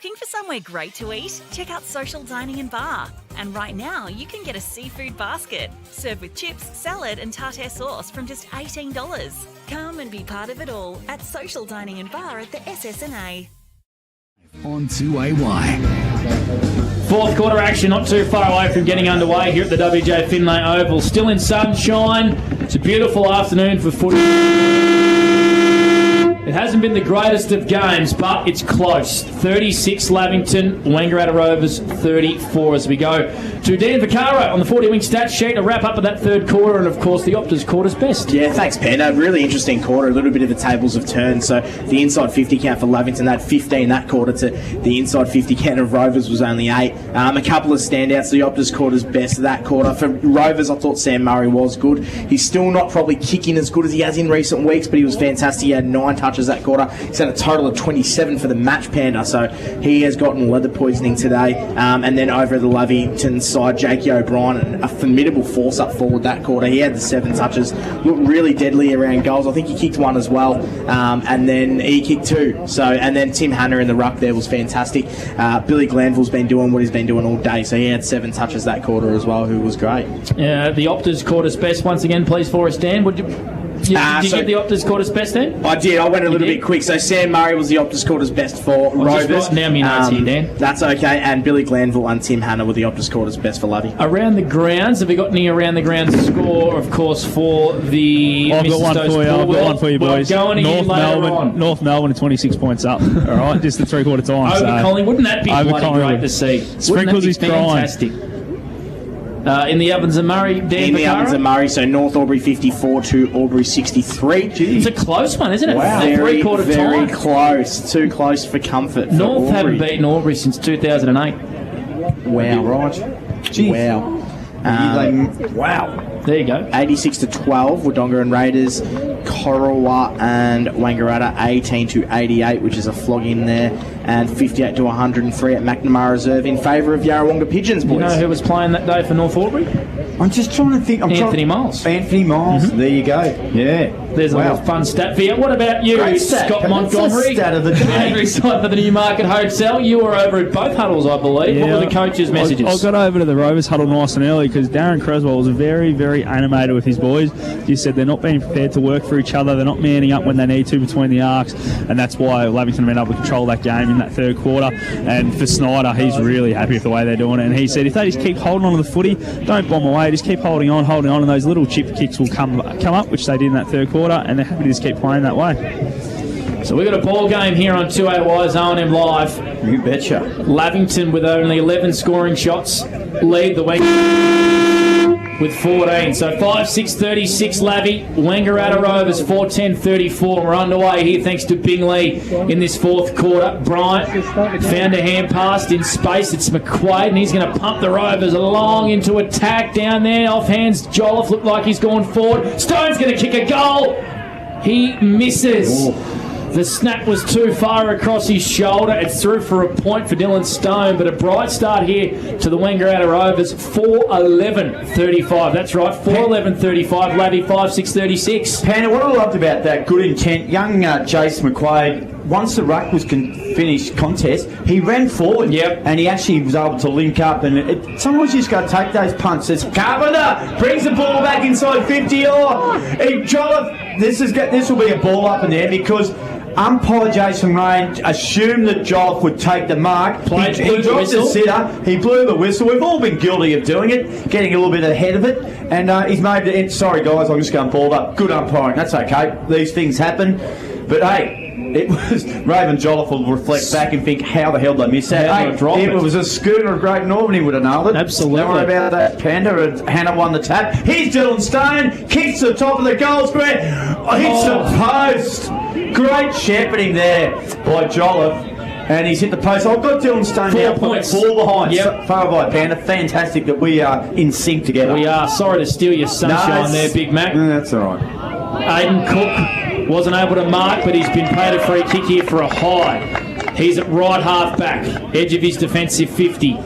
Looking for somewhere great to eat? Check out Social Dining and Bar. And right now, you can get a seafood basket, served with chips, salad and tartare sauce from just $18. Come and be part of it all at Social Dining and Bar at the SSNA. On 2AY. Fourth quarter action not too far away from getting underway here at the WJ Finlay Oval. Still in sunshine. It's a beautiful afternoon for footy. It hasn't been the greatest of games, but it's close. 36 Lavington, Wangaratta Rovers 34 as we go to Dan Vaccaro on the 40-wing stat sheet. A wrap up of that third quarter, and of course the Optus quarter's best. Yeah, thanks, Ben. A really interesting quarter. A little bit of the tables have turned. So the inside 50 count for Lavington, they had 15 that quarter to the inside 50 count of Rovers was only 8. A couple of standouts. The Optus quarter's best that quarter. For Rovers, I thought Sam Murray was good. He's still not probably kicking as good as he has in recent weeks, but he was fantastic. He had 9 touches that quarter. He's had a total of 27 for the match, Panda, so he has gotten leather poisoning today. And then over the Lavington side, Jakey O'Brien, a formidable force up forward that quarter. He had the 7 touches, looked really deadly around goals. I think he kicked 1 as well, and then he kicked 2. So, and then Tim Hanna in the ruck there was fantastic. Billy Glanville's been doing what he's been doing all day, so he had 7 touches that quarter as well, who was great. Yeah, the Optus quarter's best once again, please, for us, Dan. Did you give the Optus quarter's best then? I did. I went a little bit quick. So Sam Murray was the Optus quarter's best for Rovers. Just writing down my notes here, Dan. That's okay. And Billy Glanville and Tim Hanna were the Optus quarter's best for Lovey. Around the grounds, have we got any around the grounds score, of course, for the I've got one for you. I've got one for you, boys. North Melbourne are 26 points up. All right, just the three-quarter time. Over Collingwood. Wouldn't that be bloody great to see? Sprinkles is crying. Fantastic. In the Ovens and Murray, Dan In the Vaccaro? Ovens and Murray, so North Albury 54 to Albury 63. It's a close one, isn't it? Wow. Three-quarter very time. close. Too close for comfort. For North Albury. haven't beaten Albury since 2008. Wow. Right. Jeez. Wow. Wow. There you go. 86 to 12, Wodonga and Raiders. Corowa and Wangaratta 18 to 88, which is a flog in there. And 58 to 103 at McNamara Reserve in favour of Yarrawonga Pigeons, boys. You know who was playing that day for North Albury? I'm just trying to think. Anthony Miles. Anthony Miles. There you go. Yeah. There's a little fun stat for you. What about you, Great stat. Scott That's Montgomery? the stat of the day. Boundary side for the Newmarket Hotel. You were over at both huddles, I believe. Yeah, what were the coaches' messages? I got over to the Rovers huddle nice and early because Darren Creswell was very, very animated with his boys. He said they're not being prepared to work for each other. They're not manning up when they need to between the arcs, and that's why Lavington have been able to control that game in that third quarter. And for Snyder, he's really happy with the way they're doing it. And he said if they just keep holding on to the footy, don't bomb away, just keep holding on, and those little chip kicks will come up, which they did in that third quarter, and they're happy to just keep playing that way. So we've got a ball game here on 2AY's O&M Live. You betcha. Lavington with only 11 scoring shots lead the Wang with 14. So 5-6-36 Lavy. Wangaratta Rovers 4-10-34. We're underway here thanks to Bingley in this fourth quarter. Bryant found a hand pass in space. It's McQuaid, and he's going to pump the Rovers along into attack down there. Off hands, Jolliffe looked like he's gone forward. Stone's going to kick a goal. He misses. The snap was too far across his shoulder. It's through for a point for Dylan Stone, but a bright start here to the Wangaratta Rovers. 4-11-35. That's right, 4-11-35. Lavy 5-6-36. Panda, what I loved about that good intent, young Jace McQuaid, once the ruck was finished contest, he ran forward. Yep. And he actually was able to link up. And sometimes you just got to take those punts. It's Carpenter brings the ball back inside 50. Jolliffe, this will be a ball up in there because umpire Jason Rain assumed that Jolliffe would take the mark. He dropped the sitter. He blew the whistle. We've all been guilty of doing it, getting a little bit ahead of it. And he's made it. Sorry, guys, I'm just going balled up. Good umpiring. That's okay. These things happen. But hey, it was Raven Jolliffe will reflect back and think, how the hell did I miss that? Hey, it was a schooner of Great Northern, he would have nailed it. Absolutely. Don't worry about that, Panda. And Hannah won the tap. Here's Dylan Stone, kicks to the top of the goal square, hits the post. Great shepherding there by Jolliffe. And he's hit the post. I've got Dylan Stone 4 now, points. 4 behind. Yep. Far behind, Panda. Fantastic that we are in sync together. We are. Sorry to steal your sunshine there, Big Mac. No, that's all right. Aiden Cook wasn't able to mark, but he's been paid a free kick here for a high. He's at right half back, edge of his defensive 50.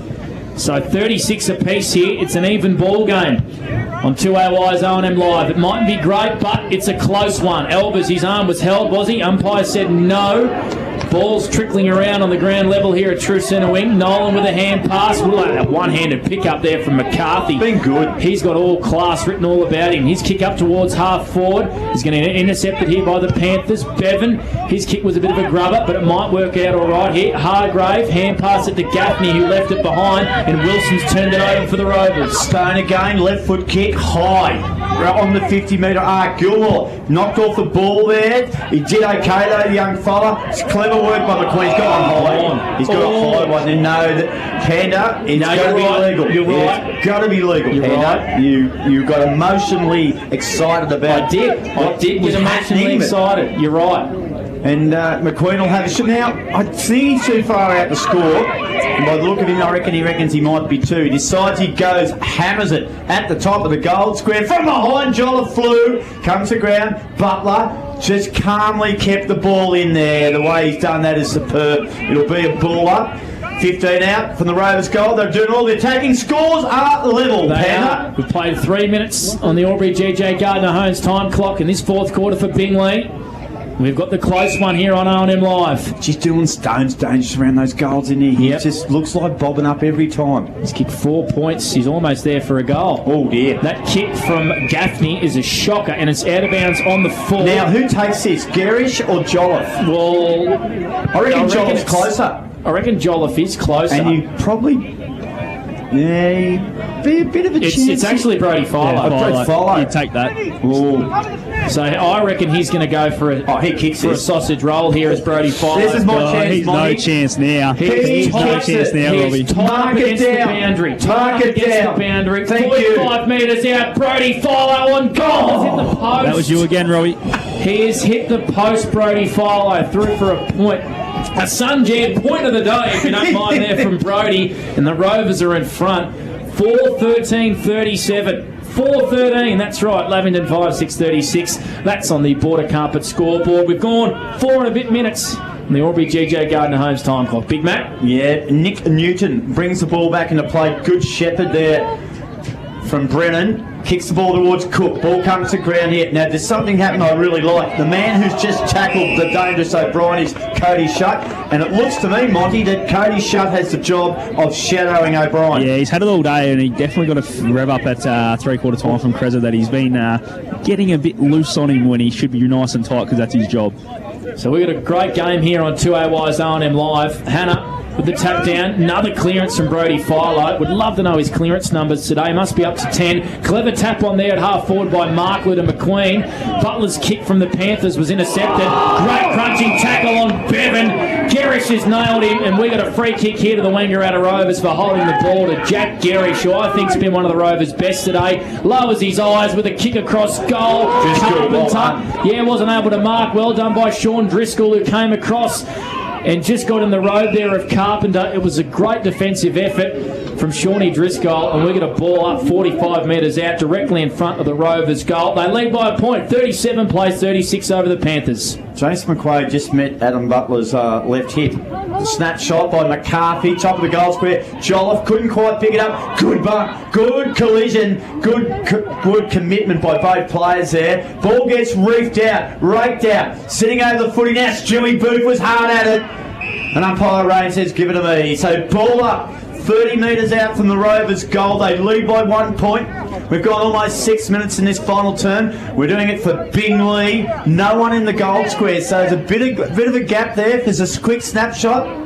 So 36 apiece here. It's an even ball game on 2AY's O&M Live. It mightn't be great, but it's a close one. Elbers, his arm was held, was he? Umpire said no. Ball's trickling around on the ground level here at true centre wing. Nolan with a hand pass. A one-handed pick up there from McCarthy. Been good. He's got all class written all about him. His kick up towards half forward. He's going to intercept it here by the Panthers. Bevan, his kick was a bit of a grubber, but it might work out all right here. Hargrave, hand pass it to Gaffney, who left it behind, and Wilson's turned it over for the Rovers. Stone again, left foot kick. high on the 50 metre arc. Gilmore knocked off the ball there. He did okay though, the young fella. It's clever work by McQueen. He's got one high. He's got a high one. And no, Panda, it's got to be legal. You're right. It's got to be legal, You're Panda. right. You got emotionally excited about. I did get emotionally excited. You're right. And McQueen will have a shot. Now, I think he's too far out to score. And by the look of him, I reckon he reckons he might be too. He decides he goes, hammers it at the top of the goal square. From behind, Jolla flew, comes to ground. Butler just calmly kept the ball in there. The way he's done that is superb. It'll be a ball up. 15 out from the Rovers goal. They're doing all the attacking. Scores are level. We've played 3 minutes on the Albury GJ Gardner Holmes time clock in this fourth quarter for Bingley. We've got the close one here on O&M Live. Just doing stones dangerous around those goals in here. He just looks like bobbing up every time. He's kicked 4 points. He's almost there for a goal. Oh, dear. That kick from Gaffney is a shocker, and it's out of bounds on the full. Now, who takes this, Garish or Jolliffe? Well, I reckon Jolliffe's closer. I reckon Jolliffe is closer. And you probably... Yeah, be a bit of a chance. It's actually Brody Filo. Filo. You take that. Ooh. So I reckon he's going to go for a sausage roll here as Brody Filo. This is my chance, He's Monty. no chance now. He's no chance now, Robbie. Mark it down. Mark it down. Thank you. 45 metres out. Brody Filo on goal. Hit the post. That was you again, Robbie. He has hit the post, Brody Filo, through for a point. A Sunjab point of the day, if you don't mind, there from Brody. And the Rovers are in front. 4-13-37. 4-13, that's right. Lavington 5-6-36. That's on the Border Carpet scoreboard. We've gone 4 and a bit minutes on the Albury GJ Gardner Holmes time clock. Big Mac? Yeah, Nick Newton brings the ball back into play. Good shepherd there from Brennan. Kicks the ball towards Cook. Ball comes to ground here. Now, there's something happened I really like. The man who's just tackled the dangerous O'Brien is Cody Shutt. And it looks to me, Monty, that Cody Shutt has the job of shadowing O'Brien. Yeah, he's had it all day, and he definitely got to rev up at three-quarter time from Crezza that he's been getting a bit loose on him when he should be nice and tight because that's his job. So we've got a great game here on 2AY's O&M Live. Hannah with the tap down. Another clearance from Brody Filo. Would love to know his clearance numbers today. Must be up to 10. Clever tap on there at half forward by Markwood and McQueen. Butler's kick from the Panthers was intercepted. Great crunching tackle on Bevan. Garish has nailed him, and we got a free kick here to the Wangaratta Rovers for holding the ball to Jack Garish, who I think's been one of the Rovers' best today. Lowers his eyes with a kick across goal. Carpenter, wasn't able to mark. Well done by Sean Driscoll, who came across and just got in the road there of Carpenter. It was a great defensive effort from Shawnee Driscoll, and we get a ball up 45 metres out directly in front of the Rovers goal. They lead by a point, 37 plays 36 over the Panthers. Jason McQuaid just met Adam Butler's left hip. Snap shot by McCarthy, top of the goal square. Jolliffe couldn't quite pick it up. Good collision, good commitment by both players there. Ball gets reefed out, raked out, sitting over the footy now. Stewie Booth was hard at it. And umpire Rain says, give it to me. So ball up, 30 metres out from the Rovers goal. They lead by 1 point. We've got almost 6 minutes in this final term. We're doing it for Bingley. No one in the goal square, so there's a bit of a gap there. There's a quick snapshot.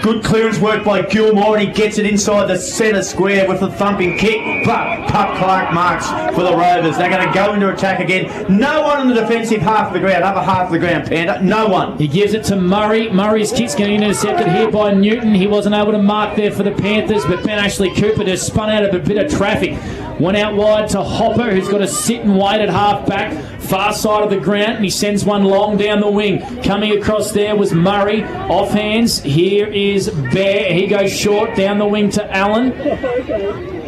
Good clearance work by Gilmore, and he gets it inside the centre square with a thumping kick. But Pup Clark marks for the Rovers. They're going to go into attack again. No one in the defensive half of the ground, upper half of the ground, Panda. No one. He gives it to Murray. Murray's kick's getting intercepted here by Newton. He wasn't able to mark there for the Panthers, but Ben Ashley Cooper just spun out of a bit of traffic. Went out wide to Hopper, who's got to sit and wait at half back, far side of the ground, and he sends one long down the wing. Coming across there was Murray, off hands. Here is Bear. He goes short down the wing to Allen.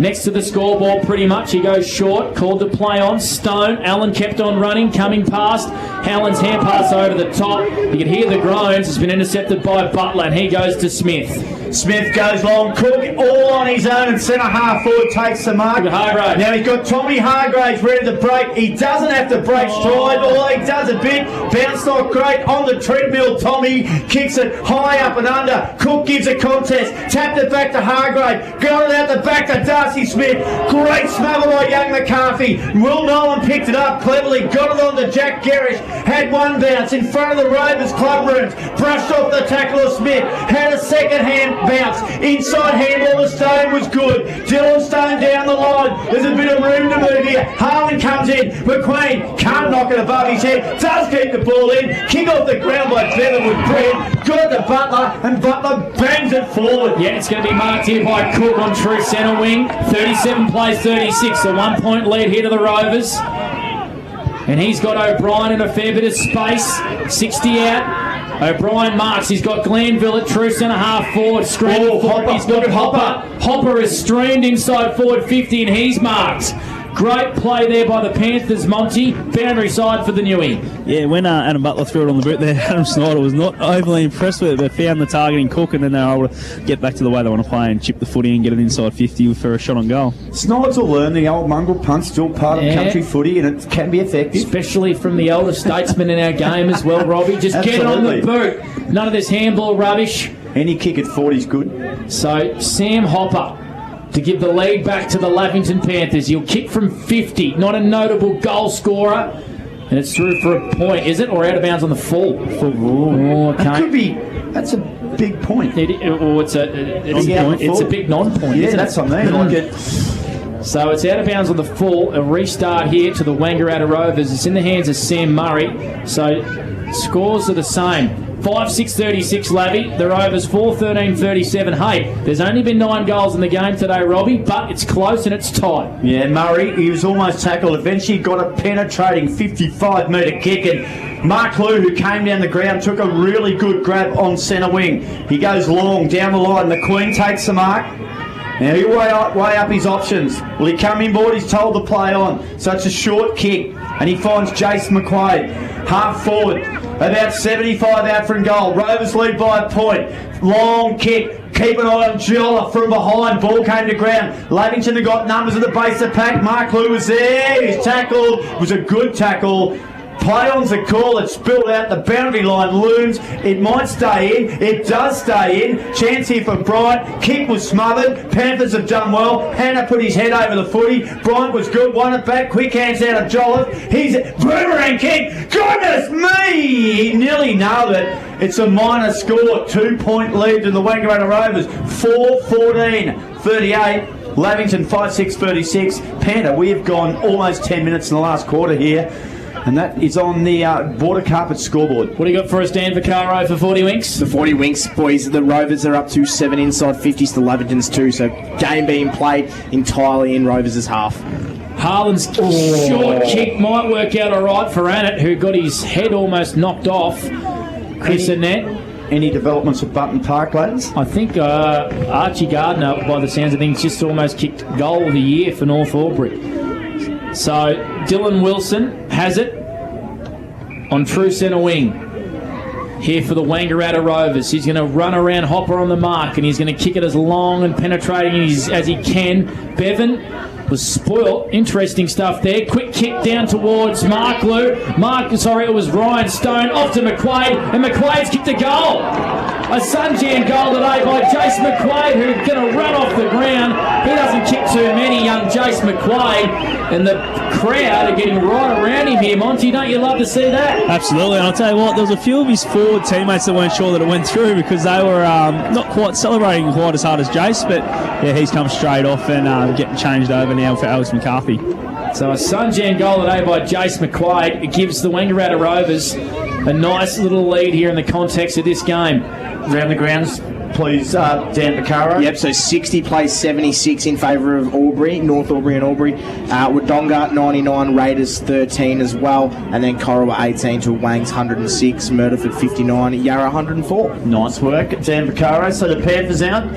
Next to the scoreboard, pretty much. He goes short, called to play on. Stone. Allen kept on running, coming past. Howland's hand pass over the top. You can hear the groans. It's been intercepted by Butler, and he goes to Smith. Smith goes long. Cook all on his own, and centre half forward takes the mark. Hargraves. Now he's got Tommy Hargraves ready to break. He doesn't have to break stride, although he does a bit. Bounced off great on the treadmill. Tommy kicks it high up and under. Cook gives a contest. Tapped it back to Hargraves. Got it out the back to Darcy Smith. Great smother by young McCarthy. Will Nolan picked it up cleverly. Got it on to Jack Garish. Had one bounce in front of the Rovers club rooms. Brushed off the tackle of Smith. Had a second hand bounce. Inside handball to Stone was good. Dylan Stone down the line. There's a bit of room to move here. Harlan comes in. McQueen can't knock it above his head. Does keep the ball in. Kick off the ground by Bevan with Brent. Got to Butler, and Butler bangs it forward. Yeah, it's going to be marked here by Cook on true centre wing. 37 plays 36, a 1 point lead here to the Rovers. And he's got O'Brien in a fair bit of space. 60 out. O'Brien marks. He's got Glanville at true centre half forward. Screaming forward. He's got Hopper. Hopper is streamed inside forward 50 and he's marked. Great play there by the Panthers, Monty. Boundary side for the Newey. Yeah, when Adam Butler threw it on the boot there, Adam Snyder was not overly impressed with it, but found the target in Cook, and then they were able to get back to the way they want to play and chip the footy and get it inside 50 for a shot on goal. Snod's will learn the old mongrel punt's still part of country footy, and it can be effective. Especially from the elder statesman in our game as well, Robbie. Just get it on the boot. None of this handball rubbish. Any kick at 40 is good. So, Sam Hopper to give the lead back to the Lavington Panthers. He'll kick from 50. Not a notable goal scorer. And it's through for a point, is it? Or out of bounds on the full? Okay. That could be. That's a big point. It's a big non-point. Yeah, that's what I mean. Like it. So it's out of bounds on the full. A restart here to the Wangaratta Rovers. It's in the hands of Sam Murray. So scores are the same. 5-6-36 Lavy. The Rovers 4-13-37. Hey, there's only been 9 goals in the game today, Robbie, but it's close and it's tight. Yeah, Murray, he was almost tackled. Eventually got a penetrating 55-metre kick, and Mark Lou, who came down the ground, took a really good grab on centre wing. He goes long down the line. The Queen takes the mark. Now he'll weigh up his options. Will he come inboard? He's told to play on. So it's a short kick, and he finds Jason McQuaid. Half forward, about 75 out from goal. Rovers lead by a point. Long kick. Keep an eye on Giola from behind. Ball came to ground. Lavington have got numbers at the base of the pack. Mark Lou was there. He's tackled. It was a good tackle. Play on's the call. It's spilled out. The boundary line looms. It might stay in. It does stay in. Chance here for Bryant. Kick was smothered. Panthers have done well. Hannah put his head over the footy. Bryant was good. Won it back. Quick hands out of Jolliffe. He's boomerang kick. Goodness me! He nearly nailed it. It's a minor score. 2 point lead to the Wangaratta Rovers. 4-14-38. Lavington 5-6-36. Panther, we have gone almost 10 minutes in the last quarter here. And that is on the border carpet scoreboard. What do you got for us, Dan Vaccaro, for 40 Winks? The 40 Winks, boys, the Rovers are up to 7 inside 50s to Lavington's 2, so game being played entirely in Rovers' half. Harlan's short kick might work out all right for Annett, who got his head almost knocked off. Chris Annett. Any developments at Button Park, lads? I think Archie Gardner, by the sounds of things, just almost kicked goal of the year for North Albury. So Dylan Wilson has it on true centre wing here for the Wangaratta Rovers. He's going to run around Hopper on the mark, and he's going to kick it as long and penetrating as he can. Bevan was spoilt. Interesting stuff there. Quick kick down towards Mark Lou. It was Ryan Stone off to McQuaid, and McQuaid's kicked a goal. A Sunjan goal today by Jace McQuaid, who's going to run off the ground. He doesn't kick too many, young Jace McQuaid, and the crowd are getting right around him here, Monty. Don't you love to see that? Absolutely, and I'll tell you what, there was a few of his forward teammates that weren't sure that it went through because they were not quite celebrating quite as hard as Jace, but yeah, he's come straight off and getting changed over now for Alex McCarthy. So a Sunjan goal today by Jace McQuaid. It gives the Wangaratta Rovers a nice little lead here in the context of this game. Round the grounds, please, Dan Vaccaro. Yep, so 60 plays 76 in favour of Albury, North Albury and Albury. Wodonga 99, Raiders 13 as well, and then Corowa 18 to Wangs 106, Murderford 59, Yarra 104. Nice work, Dan Vaccaro. So the Panthers out.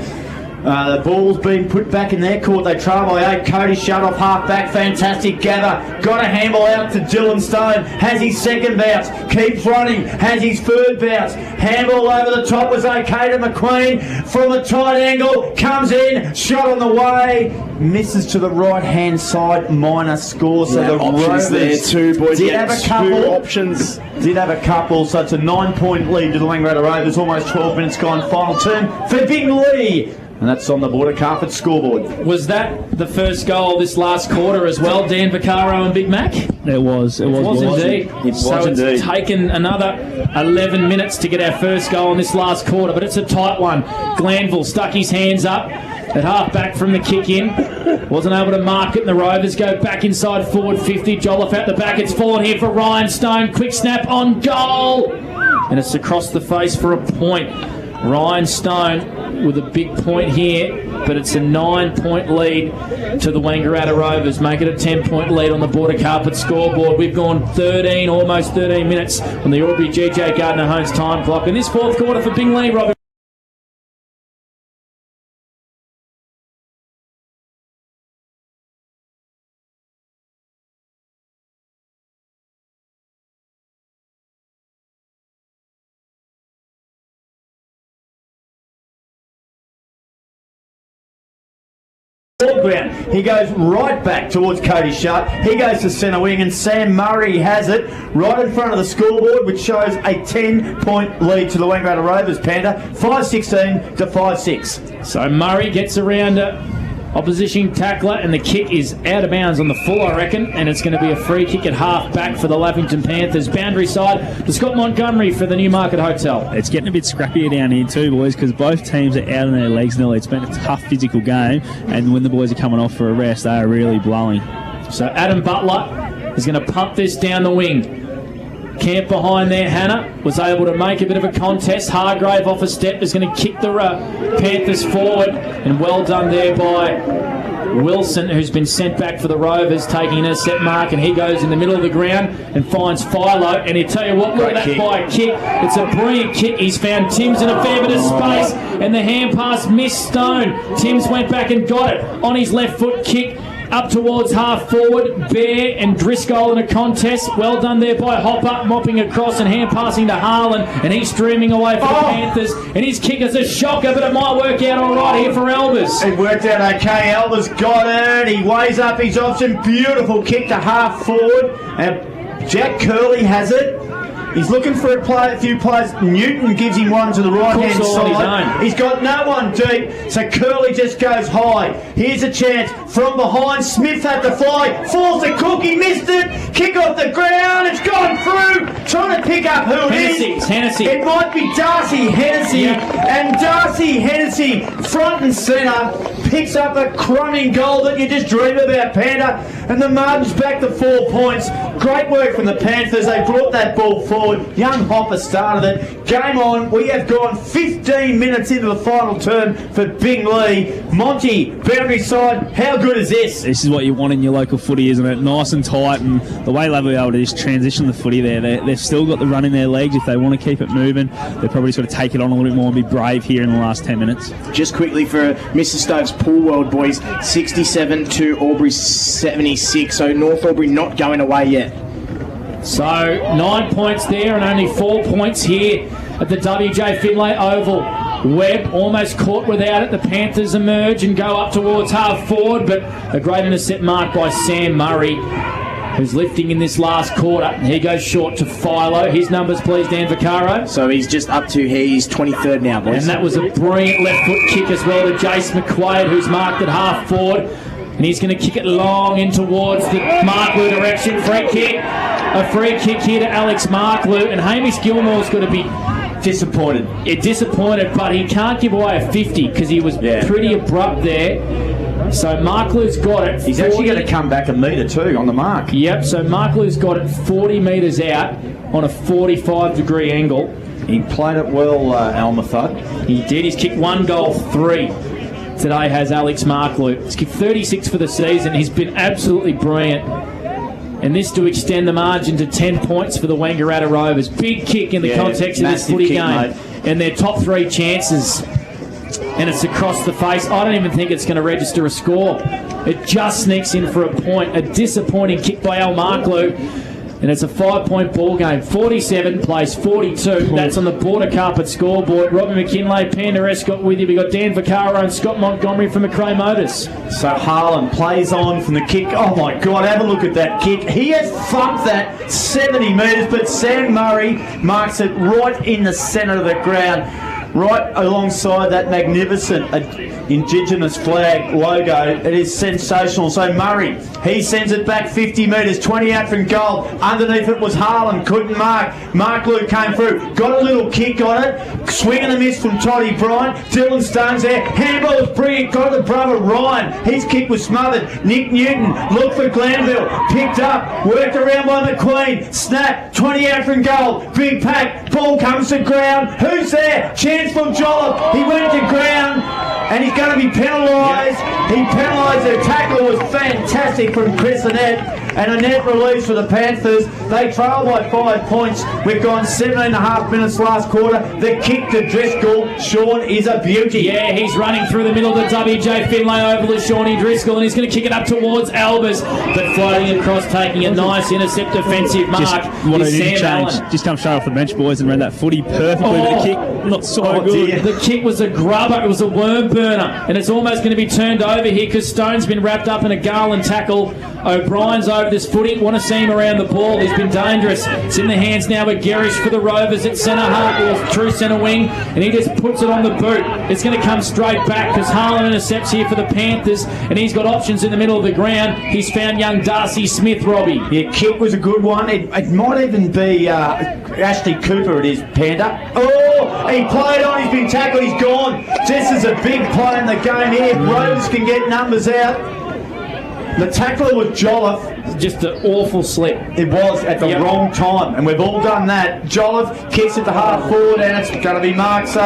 The ball's been put back in their court. They trail by 8. Cody shut off half back. Fantastic gather. Got a handball out to Dylan Stone. Has his second bounce. Keeps running. Has his third bounce. Handball over the top was okay to McQueen. From a tight angle. Comes in. Shot on the way. Misses to the right hand side. Minor score. So the options Rovers there too, boys. did have a couple options. Did have a couple. So it's a 9 point lead to the Wangaratta Rovers. Almost 12 minutes gone. Final turn for Big Lee. And that's on the Border Carpet scoreboard. Was that the first goal this last quarter as well, Dan Vaccaro and Big Mac? It was indeed. It was so indeed. It's taken another 11 minutes to get our first goal in this last quarter, but it's a tight one. Glanville stuck his hands up at half back from the kick in. Wasn't able to mark it, and the Rovers go back inside forward 50. Jolliffe out the back. It's fallen here for Ryan Stone. Quick snap on goal. And it's across the face for a point. Ryan Stone with a big point here, but it's a 9-point lead to the Wangaratta Rovers. Make it a 10-point lead on the Border Carpet scoreboard. We've gone almost 13 minutes on the Aubrey GJ Gardner Homes time clock. In this fourth quarter for Bingley, Robbie. Ground. He goes right back towards Cody Sharp. He goes to centre wing, and Sam Murray has it right in front of the scoreboard, which shows a 10-point lead to the Wangaratta Rovers, Panda, 5-16 to 5-6. So Murray gets around opposition tackler, and the kick is out of bounds on the full, I reckon, and it's going to be a free kick at half back for the Lavington Panthers. Boundary side to Scott Montgomery for the Newmarket Hotel. It's getting a bit scrappier down here too, boys, because both teams are out on their legs nearly. It's been a tough physical game, and when the boys are coming off for a rest, they are really blowing. So Adam Butler is going to pump this down the wing. Camp behind there, Hannah was able to make a bit of a contest. Hargrave off a step is going to kick the Panthers forward, and well done there by Wilson, who's been sent back for the Rovers, taking a set mark, and he goes in the middle of the ground and finds Philo. And you tell you what, look at that by a kick. It's a brilliant kick. He's found Timms in a fair bit of space, and the hand pass missed Stone. Timms went back and got it on his left foot kick. Up towards half forward, Bear and Driscoll in a contest. Well done there by Hopper, mopping across and hand passing to Harlan, and he's streaming away for the Panthers. And his kick is a shocker, but it might work out all right here for Elbers. It worked out okay. Elbers got it. He weighs up his option. Beautiful kick to half forward. And Jack Curley has it. He's looking for a few players. Newton gives him one to the right-hand side. He's got no one deep, so Curley just goes high. Here's a chance from behind. Smith had to fly. Falls to Cook. He missed it. Kick off the ground. It's gone through. Trying to pick up who it is. Hennessy. It might be Darcy Hennessy. And Darcy Hennessy, front and centre, picks up a crumbing goal that you just dream about, Panda. And the margin's back to 4 points. Great work from the Panthers. They brought that ball forward. Young Hopper started it. Game on. We have gone 15 minutes into the final term for Bingley. Monty, boundary side, how good is this? This is what you want in your local footy, isn't it? Nice and tight, and the way they'll be able to just transition the footy there, they've still got the run in their legs. If they want to keep it moving, they're probably sort of take it on a little bit more and be brave here in the last 10 minutes. Just quickly for Mr. Stove's Pool World, boys, 67 to Albury 76, so North Albury not going away yet. So 9 points there and only 4 points here at the WJ Finlay Oval. Webb almost caught without it. The Panthers emerge and go up towards half forward, but a great intercept mark by Sam Murray, who's lifting in this last quarter. He goes short to Philo. His numbers, please, Dan Vaccaro. So he's just up to here. He's 23rd now, boys. And that was a brilliant left foot kick as well to Jace McQuaid, who's marked at half forward. And he's going to kick it long in towards the Markloo direction. Free kick. A free kick here to Alex Markloo. And Hamish Gilmore's got to be disappointed. Disappointed, but he can't give away a 50 because he was pretty abrupt there. So Markloo's got it. He's actually going to come back a metre too on the mark. Yep, so Markloo's got it 40 metres out on a 45-degree angle. He played it well, Alma Thud. He did. He's kicked 1 goal, 3. Today has Alex Markloo. He's kicked 36 for the season. He's been absolutely brilliant. And this to extend the margin to 10 points for the Wangaratta Rovers. Big kick in the context of this footy game. Mate. And their top 3 chances. And it's across the face. I don't even think it's going to register a score. It just sneaks in for a point. A disappointing kick by Al Markloo. And it's a 5-point ball game. 47 plays 42. That's on the Border Carpet scoreboard. Robbie McKinlay, Panda Escott with you. We've got Dan Vaccaro and Scott Montgomery from McRae Motors. So Harlan plays on from the kick. Oh my God, have a look at that kick. He has thumped that 70 metres, but Sam Murray marks it right in the centre of the ground. right alongside that magnificent Indigenous flag logo. It is sensational. So Murray, he sends it back 50 metres, 20 out from goal. Underneath it was Harlan, couldn't mark. Mark Lou came through, got a little kick on it. Swing and a miss from Toddy Bryant. Dylan Stone's there. Handball was brilliant. Got the brother Ryan. His kick was smothered. Nick Newton looked for Glanville. Picked up. Worked around by McQueen. Snap. 20 out from goal. Big pack. Ball comes to ground. Who's there? Chance from Jolliffe. He went to ground. And he's going to be penalised. He penalised. The tackle was fantastic from Chris Annette. And a net release for the Panthers. They trail by 5 points. We've gone 17.5 minutes last quarter. The kick to Driscoll. Sean is a beauty. Yeah, he's running through the middle of the WJ Finlay oval to Shawnee Driscoll, and he's going to kick it up towards Albers, but floating across, taking a nice intercept defensive mark. What is an Sam interchange. Allen. Just come straight off the bench, boys, and ran that footy perfectly. But the kick, not so good. Dear. The kick was a grubber. It was a worm burner, and it's almost going to be turned over here because Stone's been wrapped up in a Garland tackle. O'Brien's over this footy. Want to see him around the ball. He's been dangerous. It's in the hands now of Gerish for the Rovers at centre half, or true centre wing, and he just puts it on the boot. It's going to come straight back because Harlan intercepts here for the Panthers, and he's got options in the middle of the ground. He's found young Darcy Smith, Robbie. Yeah, kick was a good one. It might even be Ashley Cooper, it is, Panda. Oh, he played on, he's been tackled, he's gone. This is a big play in the game here. Rovers can get numbers out. The tackler was Jolliffe. Just an awful slip. It was at the wrong time, and we've all done that. Jolliffe kicks it to half forward, and it's going to be marked. So,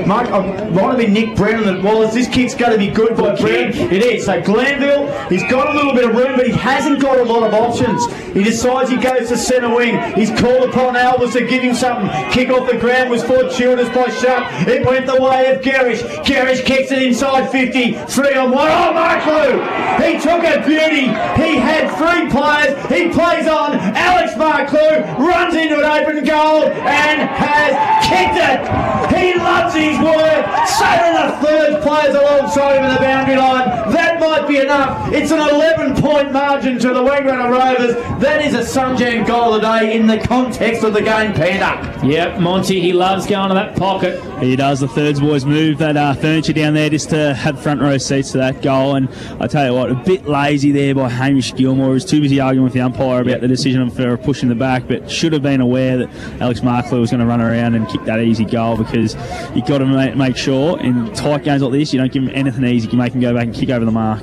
Mark, might have been Nick Brown that Wallace. This kick's going to be good for Brown. It is. So, Glanville, he's got a little bit of room, but he hasn't got a lot of options. He decides he goes to centre wing. He's called upon Albers to give him something. Kick off the ground was fortuitous by Sharp. It went the way of Gerish. Gerish kicks it inside 50. 3 on 1. Oh, Mark Lou! He took a beauty. He had 3 players. He plays on. Alex Marklew runs into an open goal and has kicked it. He loves his work. So do the third players alongside him in the boundary line. That might be enough. It's an 11-point margin to the Wangaratta Rovers. That is a Sunjam goal of the day in the context of the game, Panda. Yep, Monty, he loves going to that pocket. He does. The thirds boys move that furniture down there just to have front row seats to that goal. And I tell you what, a bit lazy there by Hamish Gilmore. He was too busy arguing with the umpire about the decision for pushing the back, but should have been aware that Alex Marklew was going to run around and kick that easy goal, because you've got to make sure in tight games like this you don't give him anything easy. You make him go back and kick over the mark.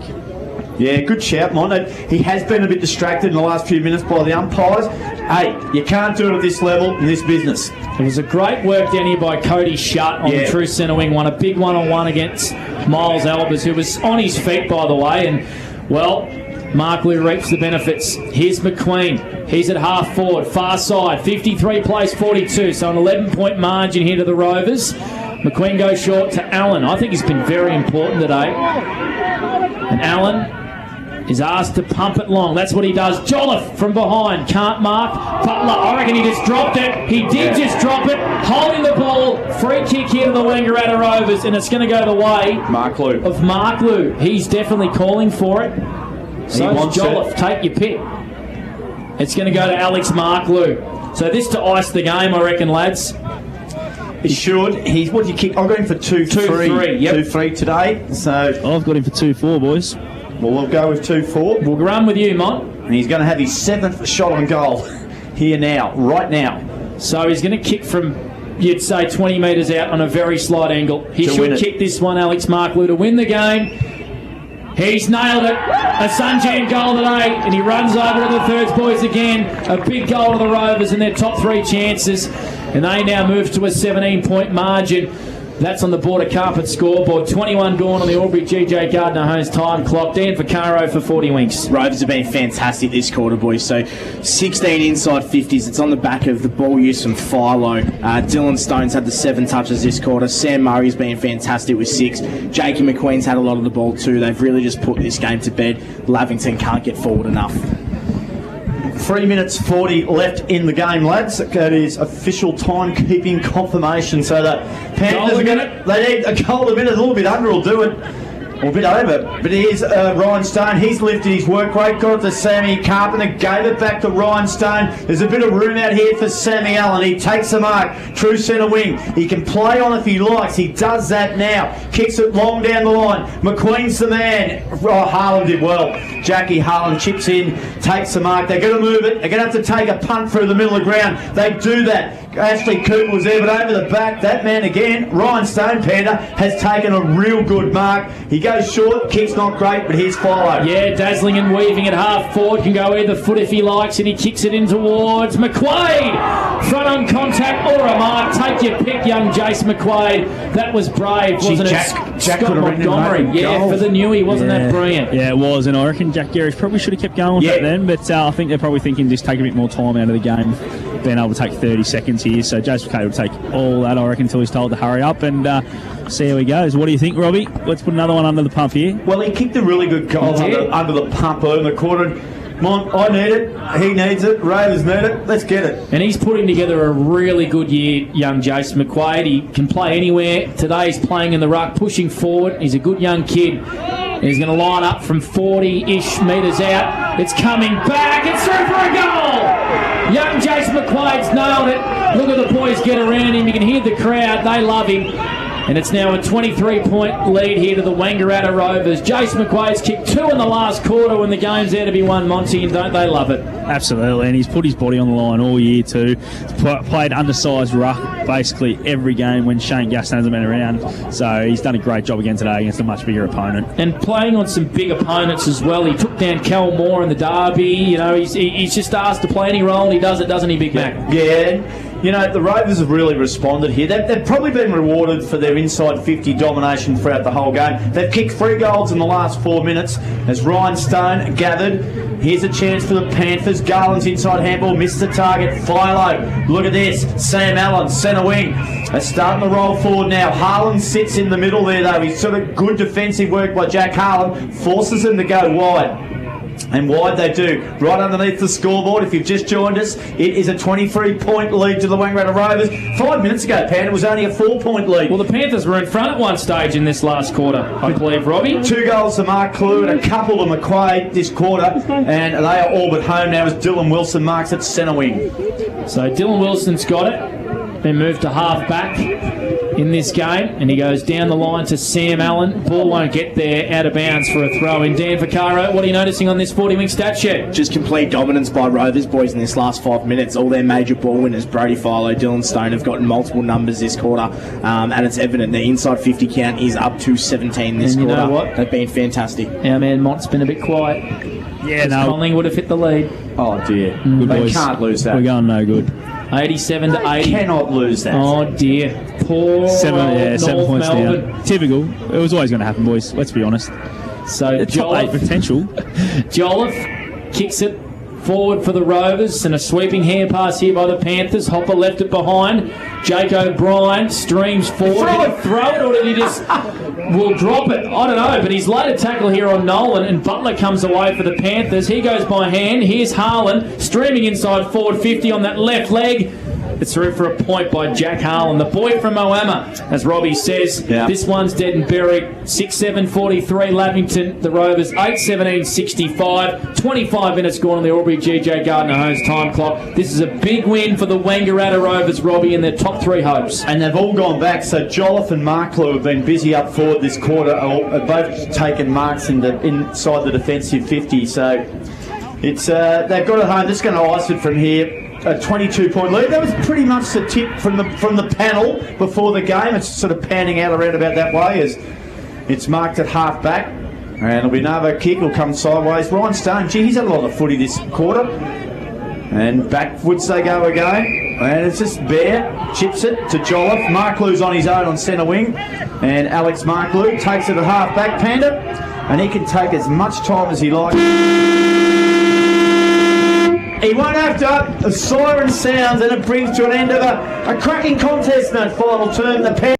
Yeah, good shout, Mon. He has been a bit distracted in the last few minutes by the umpires. Hey, you can't do it at this level in this business. It was a great work down here by Cody Shutt on the true centre wing. Won a big one-on-one against Miles Albers, who was on his feet, by the way. And, well, Marklew reaps the benefits. Here's McQueen. He's at half forward, far side. 53 plays 42, so an 11-point margin here to the Rovers. McQueen goes short to Allen. I think he's been very important today. And Allen is asked to pump it long. That's what he does. Jolliffe from behind. Can't mark. Butler, I reckon he just dropped it. He did just drop it. Holding the ball. Free kick here to the Wangaratta Rovers, and it's going to go the way of Marklew. He's definitely calling for it. So Jolliffe, take your pick. It's going to go to Alex Marklew. So this to ice the game, I reckon, lads. He should. What did you kick? I've got him for 2-3. Yep. 2-3 today. So I've got him for 2-4, boys. Well, we'll go with 2-4. We'll run with you, Mont. And he's going to have his 7th shot on goal here now, right now. So he's going to kick from, you'd say, 20 metres out on a very slight angle. He should kick this one, Alex Marklew, to win the game. He's nailed it. A Sunjam goal today, and he runs over to the thirds boys again. A big goal to the Rovers in their top 3 chances, and they now move to a 17-point margin. That's on the Border Carpet scoreboard. 21 gone on the Albury GJ Gardner Holmes time clock. Dan Vaccaro for 40 winks. Rovers have been fantastic this quarter, boys. So 16 inside 50s. It's on the back of the ball use from Philo. Dylan Stone's had the 7 touches this quarter. Sam Murray's been fantastic with 6. Jakey McQueen's had a lot of the ball too. They've really just put this game to bed. Lavington can't get forward enough. 3 minutes 40 left in the game, lads. That is official timekeeping confirmation. So the Panthers they need a goal a minute, a little bit under will do it. Or a bit over, but here's Ryan Stone. He's lifted his work rate, got it to Sammy Carpenter, gave it back to Ryan Stone. There's a bit of room out here for Sammy Allen. He takes the mark, true centre wing. He can play on if he likes. He does that now. Kicks it long down the line. McQueen's the man. Oh, Harlan did well. Jackie Harlan chips in, takes the mark. They're going to move it. They're going to have to take a punt through the middle of the ground. They do that. Ashley Cooper was there, but over the back, that man again, Ryan Stone, Panda, has taken a real good mark. He goes short, kick's not great, but here's follow. Yeah, dazzling and weaving at half forward, can go either foot if he likes, and he kicks it in towards McQuaid. Front on contact or a mark. Take your pick, young Jace McQuaid. That was brave, wasn't it? Jack Scott could have written Montgomery, goal. for the Newey, wasn't that brilliant? Yeah, it was, and I reckon Jack Garrish probably should have kept going with that then, but I think they're probably thinking just take a bit more time out of the game, being able to take 30 seconds here. So Jace McQuaid will take all that, I reckon, until he's told to hurry up and see how he goes. What do you think, Robbie? Let's put another one under the pump here. Well, he kicked a really good goal under the pump in the quarter. Mont, I need it. He needs it. Rovers need it. Let's get it. And he's putting together a really good year, young Jason McQuaid. He can play anywhere. Today he's playing in the ruck, pushing forward. He's a good young kid. He's going to line up from 40-ish metres out. It's coming back. It's through for a goal. Young Jason McQuaid's nailed it. Look at the boys get around him. You can hear the crowd. They love him. And it's now a 23-point lead here to the Wangaratta Rovers. Jace McQuaid's kicked 2 in the last quarter when the game's there to be won, Monty, and don't they love it? Absolutely, and he's put his body on the line all year too. He's played undersized ruck basically every game when Shane Gaston hasn't been around. So he's done a great job again today against a much bigger opponent. And playing on some big opponents as well. He took down Cal Moore in the derby. You know, he's just asked to play any role, and he does it, doesn't he, Big Mac? Yeah. You know, the Rovers have really responded here. They've probably been rewarded for their inside 50 domination throughout the whole game. They've kicked 3 goals in the last 4 minutes as Ryan Stone gathered. Here's a chance for the Panthers. Garland's inside handball, missed the target. Philo, look at this. Sam Allen, centre wing. They're starting to roll forward now. Harlan sits in the middle there, though. He's sort of good defensive work by Jack Harlan. Forces him to go wide. And wide they do, right underneath the scoreboard. If you've just joined us, it is a 23-point lead to the Wangaratta Rovers. 5 minutes ago, Pan, it was only a 4-point lead. Well, the Panthers were in front at one stage in this last quarter, I believe, Robbie. 2 goals to Mark Clue and a couple to McQuaid this quarter, and they are all but home now as Dylan Wilson marks at centre wing. So Dylan Wilson's got it, been moved to half back in this game, and he goes down the line to Sam Allen. Ball won't get there, out of bounds for a throw in. Dan Vaccaro, what are you noticing on this 40-wing stat sheet? Just complete dominance by Rovers boys in this last 5 minutes. All their major ball winners, Brody Philo, Dylan Stone, have gotten multiple numbers this quarter, and it's evident the inside 50 count is up to 17 this and you quarter. Know what? They've been fantastic. Our man Mott's been a bit quiet. Yeah, no. Conling would have hit the lead. Oh dear, Good they boys. can't lose that. We're going no good. 87 to 80. Cannot lose that. Oh dear. Poor 7 North points Melbourne. down. Typical. It was always going to happen, boys. Let's be honest. So It's top 8 potential. Jolliffe kicks it forward for the Rovers, and a sweeping hand pass here by the Panthers. Hopper left it behind. Jake O'Brien streams forward. Did he throw it, or did he just will drop it? I don't know, but he's laid a tackle here on Nolan, and Butler comes away for the Panthers. He goes by hand. Here's Harlan streaming inside forward 50 on that left leg. It's through for a point by Jack Harlan, the boy from Moama, as Robbie says. Yeah. This one's dead and buried. 6-7-43 Lavington, the Rovers 8-17-65. 25 minutes gone on the Albury GJ Gardner Holmes time clock. This is a big win for the Wangaratta Rovers, Robbie, in their top 3 hopes. And they've all gone back. So Jolliffe and Marklew have been busy up forward this quarter. Have both taken marks inside the defensive 50. So it's they've got it home. This is going to ice it from here. A 22-point lead. That was pretty much the tip from the panel before the game. It's sort of panning out around about that way as it's marked at half back. And it'll be another kick. It'll come sideways. Ryan Stone, gee, he's had a lot of footy this quarter. And backwards they go again. And it's just Bear chips it to Jolliffe. Marklew's on his own on centre wing. And Alex Marklew takes it at half back. Panda. And he can take as much time as he likes. He won't have to. A siren sounds and it brings to an end of a cracking contest in that final term. The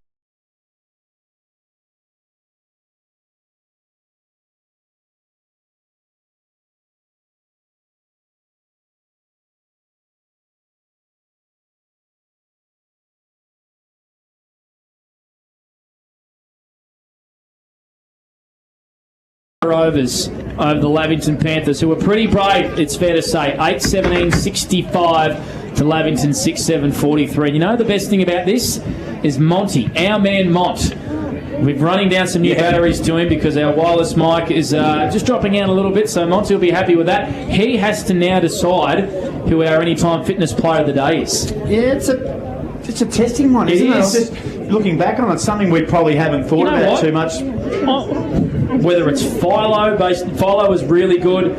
Rovers over the Lavington Panthers, who were pretty brave, it's fair to say. 8-17-65 to Lavington 6-7-43. You know the best thing about this is Monty, our man Mont. We're running down some new batteries to him because our wireless mic is just dropping out a little bit, so Monty will be happy with that. He has to now decide who our Anytime Fitness Player of the Day is. Yeah, it's a testing one, isn't it? It's just looking back on it, something we probably haven't thought about too much. Whether it's Philo, Philo was really good.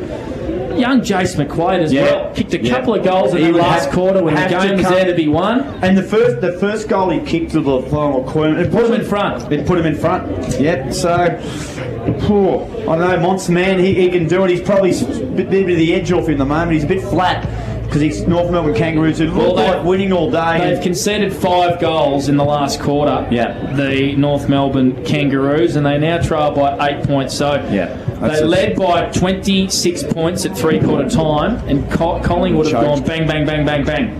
Young Jace McQuaid as well. Kicked a couple of goals in the last quarter when the game was there to be won. And the first goal he kicked to the final corner, it put him in front. It put him in front. Yep. So, I don't know, Monster Man, he can do it. He's probably a bit of the edge off in the moment. He's a bit flat because he's North Melbourne Kangaroos who look like winning all day. They've conceded 5 goals in the last quarter. Yeah. The North Melbourne Kangaroos, and they now trail by 8 points. So they led by 26 points at 3-quarter time, and Collingwood have gone bang, bang, bang, bang, bang.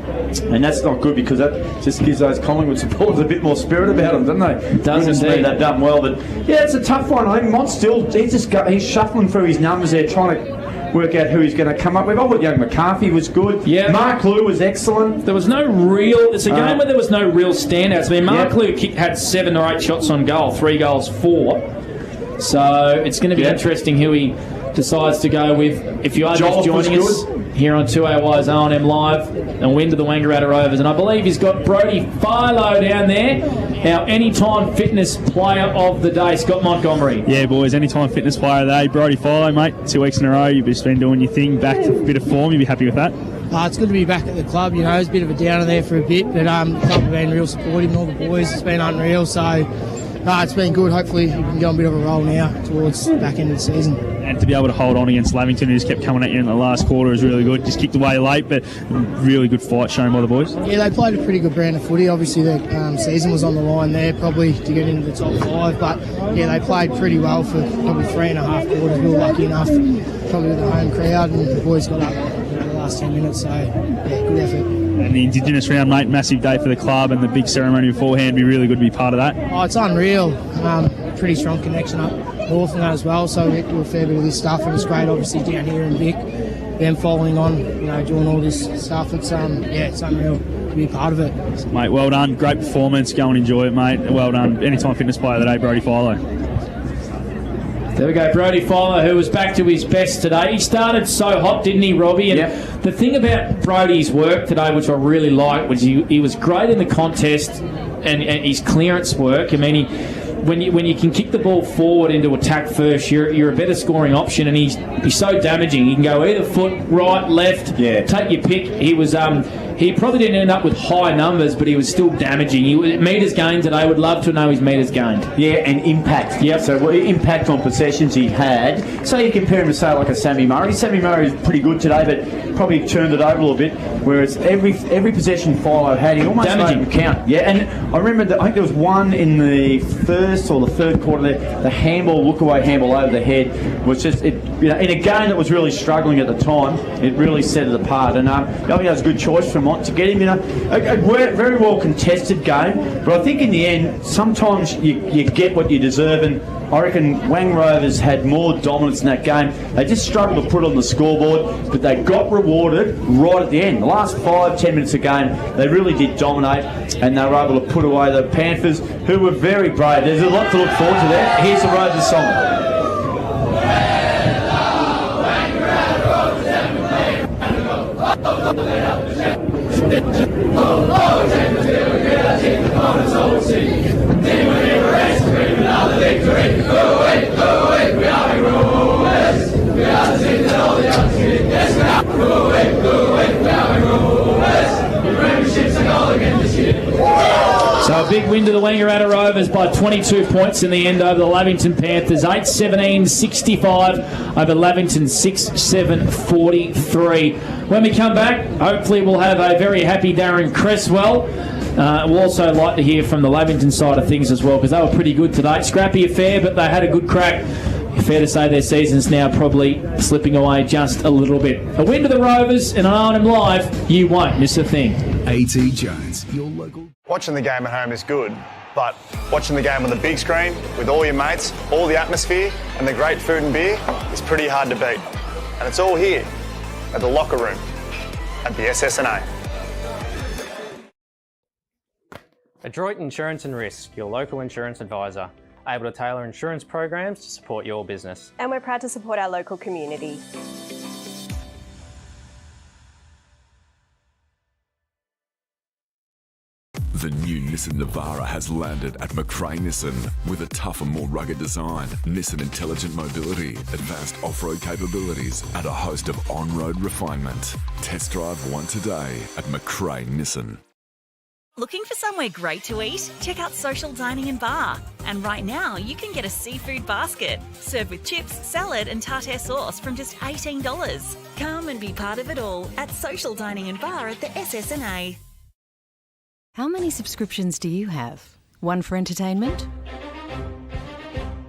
And that's not good because that just gives those Collingwood supporters a bit more spirit about them, doesn't they? Does indeed. They've done well, but yeah, it's a tough one. I think Mott's still he's shuffling through his numbers there, trying to work out who he's going to come up with. I thought young McCarthy was good. Yeah. Mark Lew was excellent. There was no real... It's a game where there was no real standouts. I mean, Mark Lew had 7 or 8 shots on goal, 3 goals, 4. So it's going to be interesting who he decides to go with. If you are just joining us here on 2AY's O&M Live, and win to the Wangaratta Rovers. And I believe he's got Brody Philo down there, our Anytime Fitness Player of the Day, Scott Montgomery. Yeah, boys, Anytime Fitness Player of the Day, Brody Philo, mate. 2 weeks in a row, you've just been doing your thing, back to a bit of form. You'll be happy with that? It's good to be back at the club. You know, it's a bit of a downer there for a bit, but the club have been real supportive, and all the boys, it's been unreal. So, it's been good. Hopefully, you can go on a bit of a roll now towards the back end of the season. And to be able to hold on against Lavington, who just kept coming at you in the last quarter, is really good. Just kicked away late, but really good fight shown by the boys. Yeah, they played a pretty good brand of footy. Obviously, the season was on the line there, probably to get into the top 5. But yeah, they played pretty well for probably 3.5 quarters. We were lucky enough, probably with the home crowd, and the boys got up the last 10 minutes. So yeah, good effort. And the Indigenous round, mate, massive day for the club, and the big ceremony beforehand. Be really good to be part of that. It's unreal. Pretty strong connection up north and that as well. So we do a fair bit of this stuff, and it's great, obviously, down here in Vic. Them following on, doing all this stuff. It's it's unreal to be a part of it. Mate, well done. Great performance. Go and enjoy it, mate. Well done. Anytime Fitness Player of the Day, Brody Philo. There we go, Brody Philo, who was back to his best today. He started so hot, didn't he, Robbie? And the thing about Brody's work today, which I really liked, was he was great in the contest and his clearance work. I mean, when you can kick the ball forward into attack first, you're a better scoring option, and he's so damaging. He can go either foot, right, left, take your pick. He probably didn't end up with high numbers, but he was still damaging. Meters gained today, would love to know his meters gained. Yeah, and impact. Yep. So impact on possessions he had. So you compare him to, say, like a Sammy Murray. Sammy Murray was pretty good today, but probably turned it over a little bit, whereas every possession Philo had, he almost made him count. Yeah, and I remember I think there was one in the first or the third quarter there, the handball, look-away handball over the head, was just, in a game that was really struggling at the time, it really set it apart. And I think that was a good choice for Mont to get him in a very well contested game. But I think in the end, sometimes you get what you deserve, and I reckon Wang Rovers had more dominance in that game. They just struggled to put it on the scoreboard, but they got rewarded right at the end. The last 5-10 minutes of the game, they really did dominate, and they were able to put away the Panthers, who were very brave. There's a lot to look forward to there. Here's the Rovers song. So a big win to the Wangaratta Rovers by 22 points in the end over the Lavington Panthers. 8-17-65 over Lavington 6-7-43. When we come back, hopefully we'll have a very happy Darren Cresswell. We'll also like to hear from the Lavington side of things as well, because they were pretty good today. Scrappy affair, but they had a good crack. Fair to say their season's now probably slipping away just a little bit. A win to the Rovers, and on O&M Live, you won't miss a thing. A.T. Jones, your local... Watching the game at home is good, but watching the game on the big screen with all your mates, all the atmosphere and the great food and beer is pretty hard to beat. And it's all here at the locker room at the SSNA. Adroit Insurance and Risk, your local insurance advisor, able to tailor insurance programs to support your business. And we're proud to support our local community. The new Nissan Navara has landed at McRae Nissan with a tougher, more rugged design, Nissan Intelligent Mobility, advanced off-road capabilities, and a host of on-road refinement. Test drive one today at McRae Nissan. Looking for somewhere great to eat? Check out Social Dining and Bar. And right now, you can get a seafood basket, served with chips, salad and tartare sauce from just $18. Come and be part of it all at Social Dining and Bar at the SSNA. How many subscriptions do you have? One for entertainment?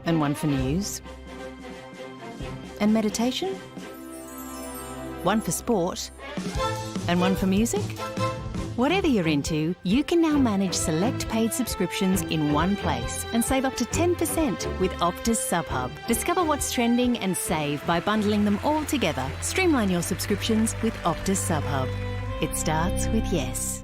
And one for news? And meditation? One for sport? And one for music? Whatever you're into, you can now manage select paid subscriptions in one place and save up to 10% with Optus SubHub. Discover what's trending and save by bundling them all together. Streamline your subscriptions with Optus SubHub. It starts with yes.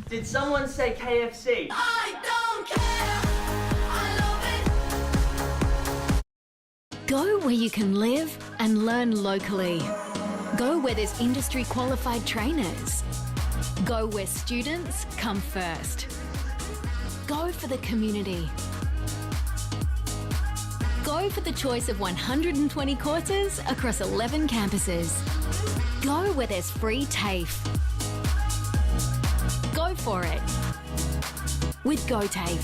Did someone say KFC? I don't care. I love it. Go where you can live and learn locally. Go where there's industry qualified trainers. Go where students come first. Go for the community. Go for the choice of 120 courses across 11 campuses. Go where there's free TAFE. Go for it with GoTAFE.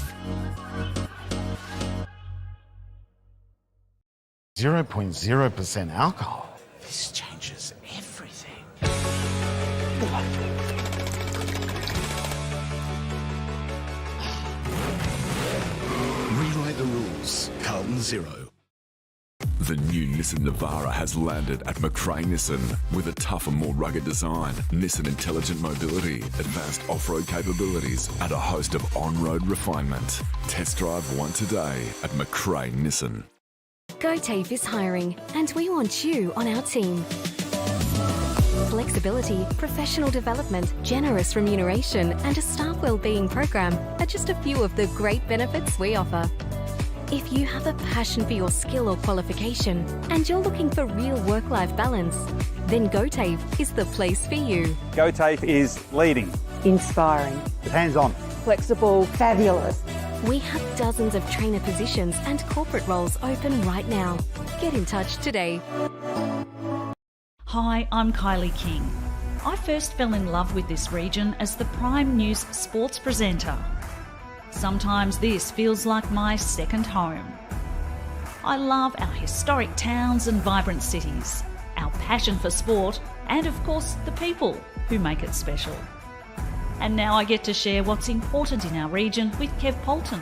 0.0% alcohol. This changes everything. Rewrite the rules. Carlton 0. The new Nissan Navara has landed at McRae Nissan with a tougher, more rugged design, Nissan Intelligent Mobility, advanced off-road capabilities, and a host of on-road refinement. Test drive one today at McRae Nissan. GoTAFE is hiring, and we want you on our team. Flexibility, professional development, generous remuneration, and a staff wellbeing program are just a few of the great benefits we offer. If you have a passion for your skill or qualification and you're looking for real work-life balance, then GoTAFE is the place for you. GoTAFE is leading, Inspiring. hands-on, Flexible. Fabulous. We have dozens of trainer positions and corporate roles open right now. Get in touch today. Hi, I'm Kylie King. I first fell in love with this region as the Prime News sports presenter. Sometimes this feels like my second home. I love our historic towns and vibrant cities, our passion for sport, and of course the people who make it special. And now I get to share what's important in our region with Kev Polton.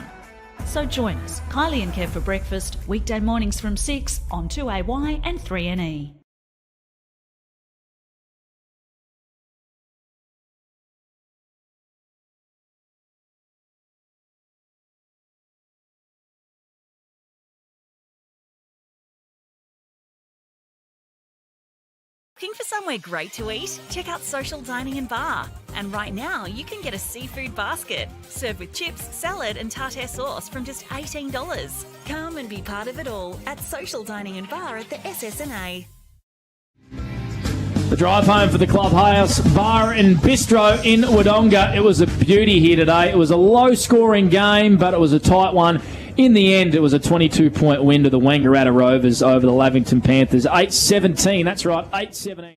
So join us, Kylie and Kev for breakfast, weekday mornings from 6 on 2AY and 3NE. Looking for somewhere great to eat? Check out Social Dining and Bar. And right now, you can get a seafood basket, served with chips, salad and tartare sauce from just $18. Come and be part of it all at Social Dining and Bar at the SSNA. The drive home for the Clubhouse Bar and Bistro in Wodonga. It was a beauty here today. It was a low-scoring game, but it was a tight one. In the end, it was a 22-point win to the Wangaratta Rovers over the Lavington Panthers. 8-17, that's right, 8-17.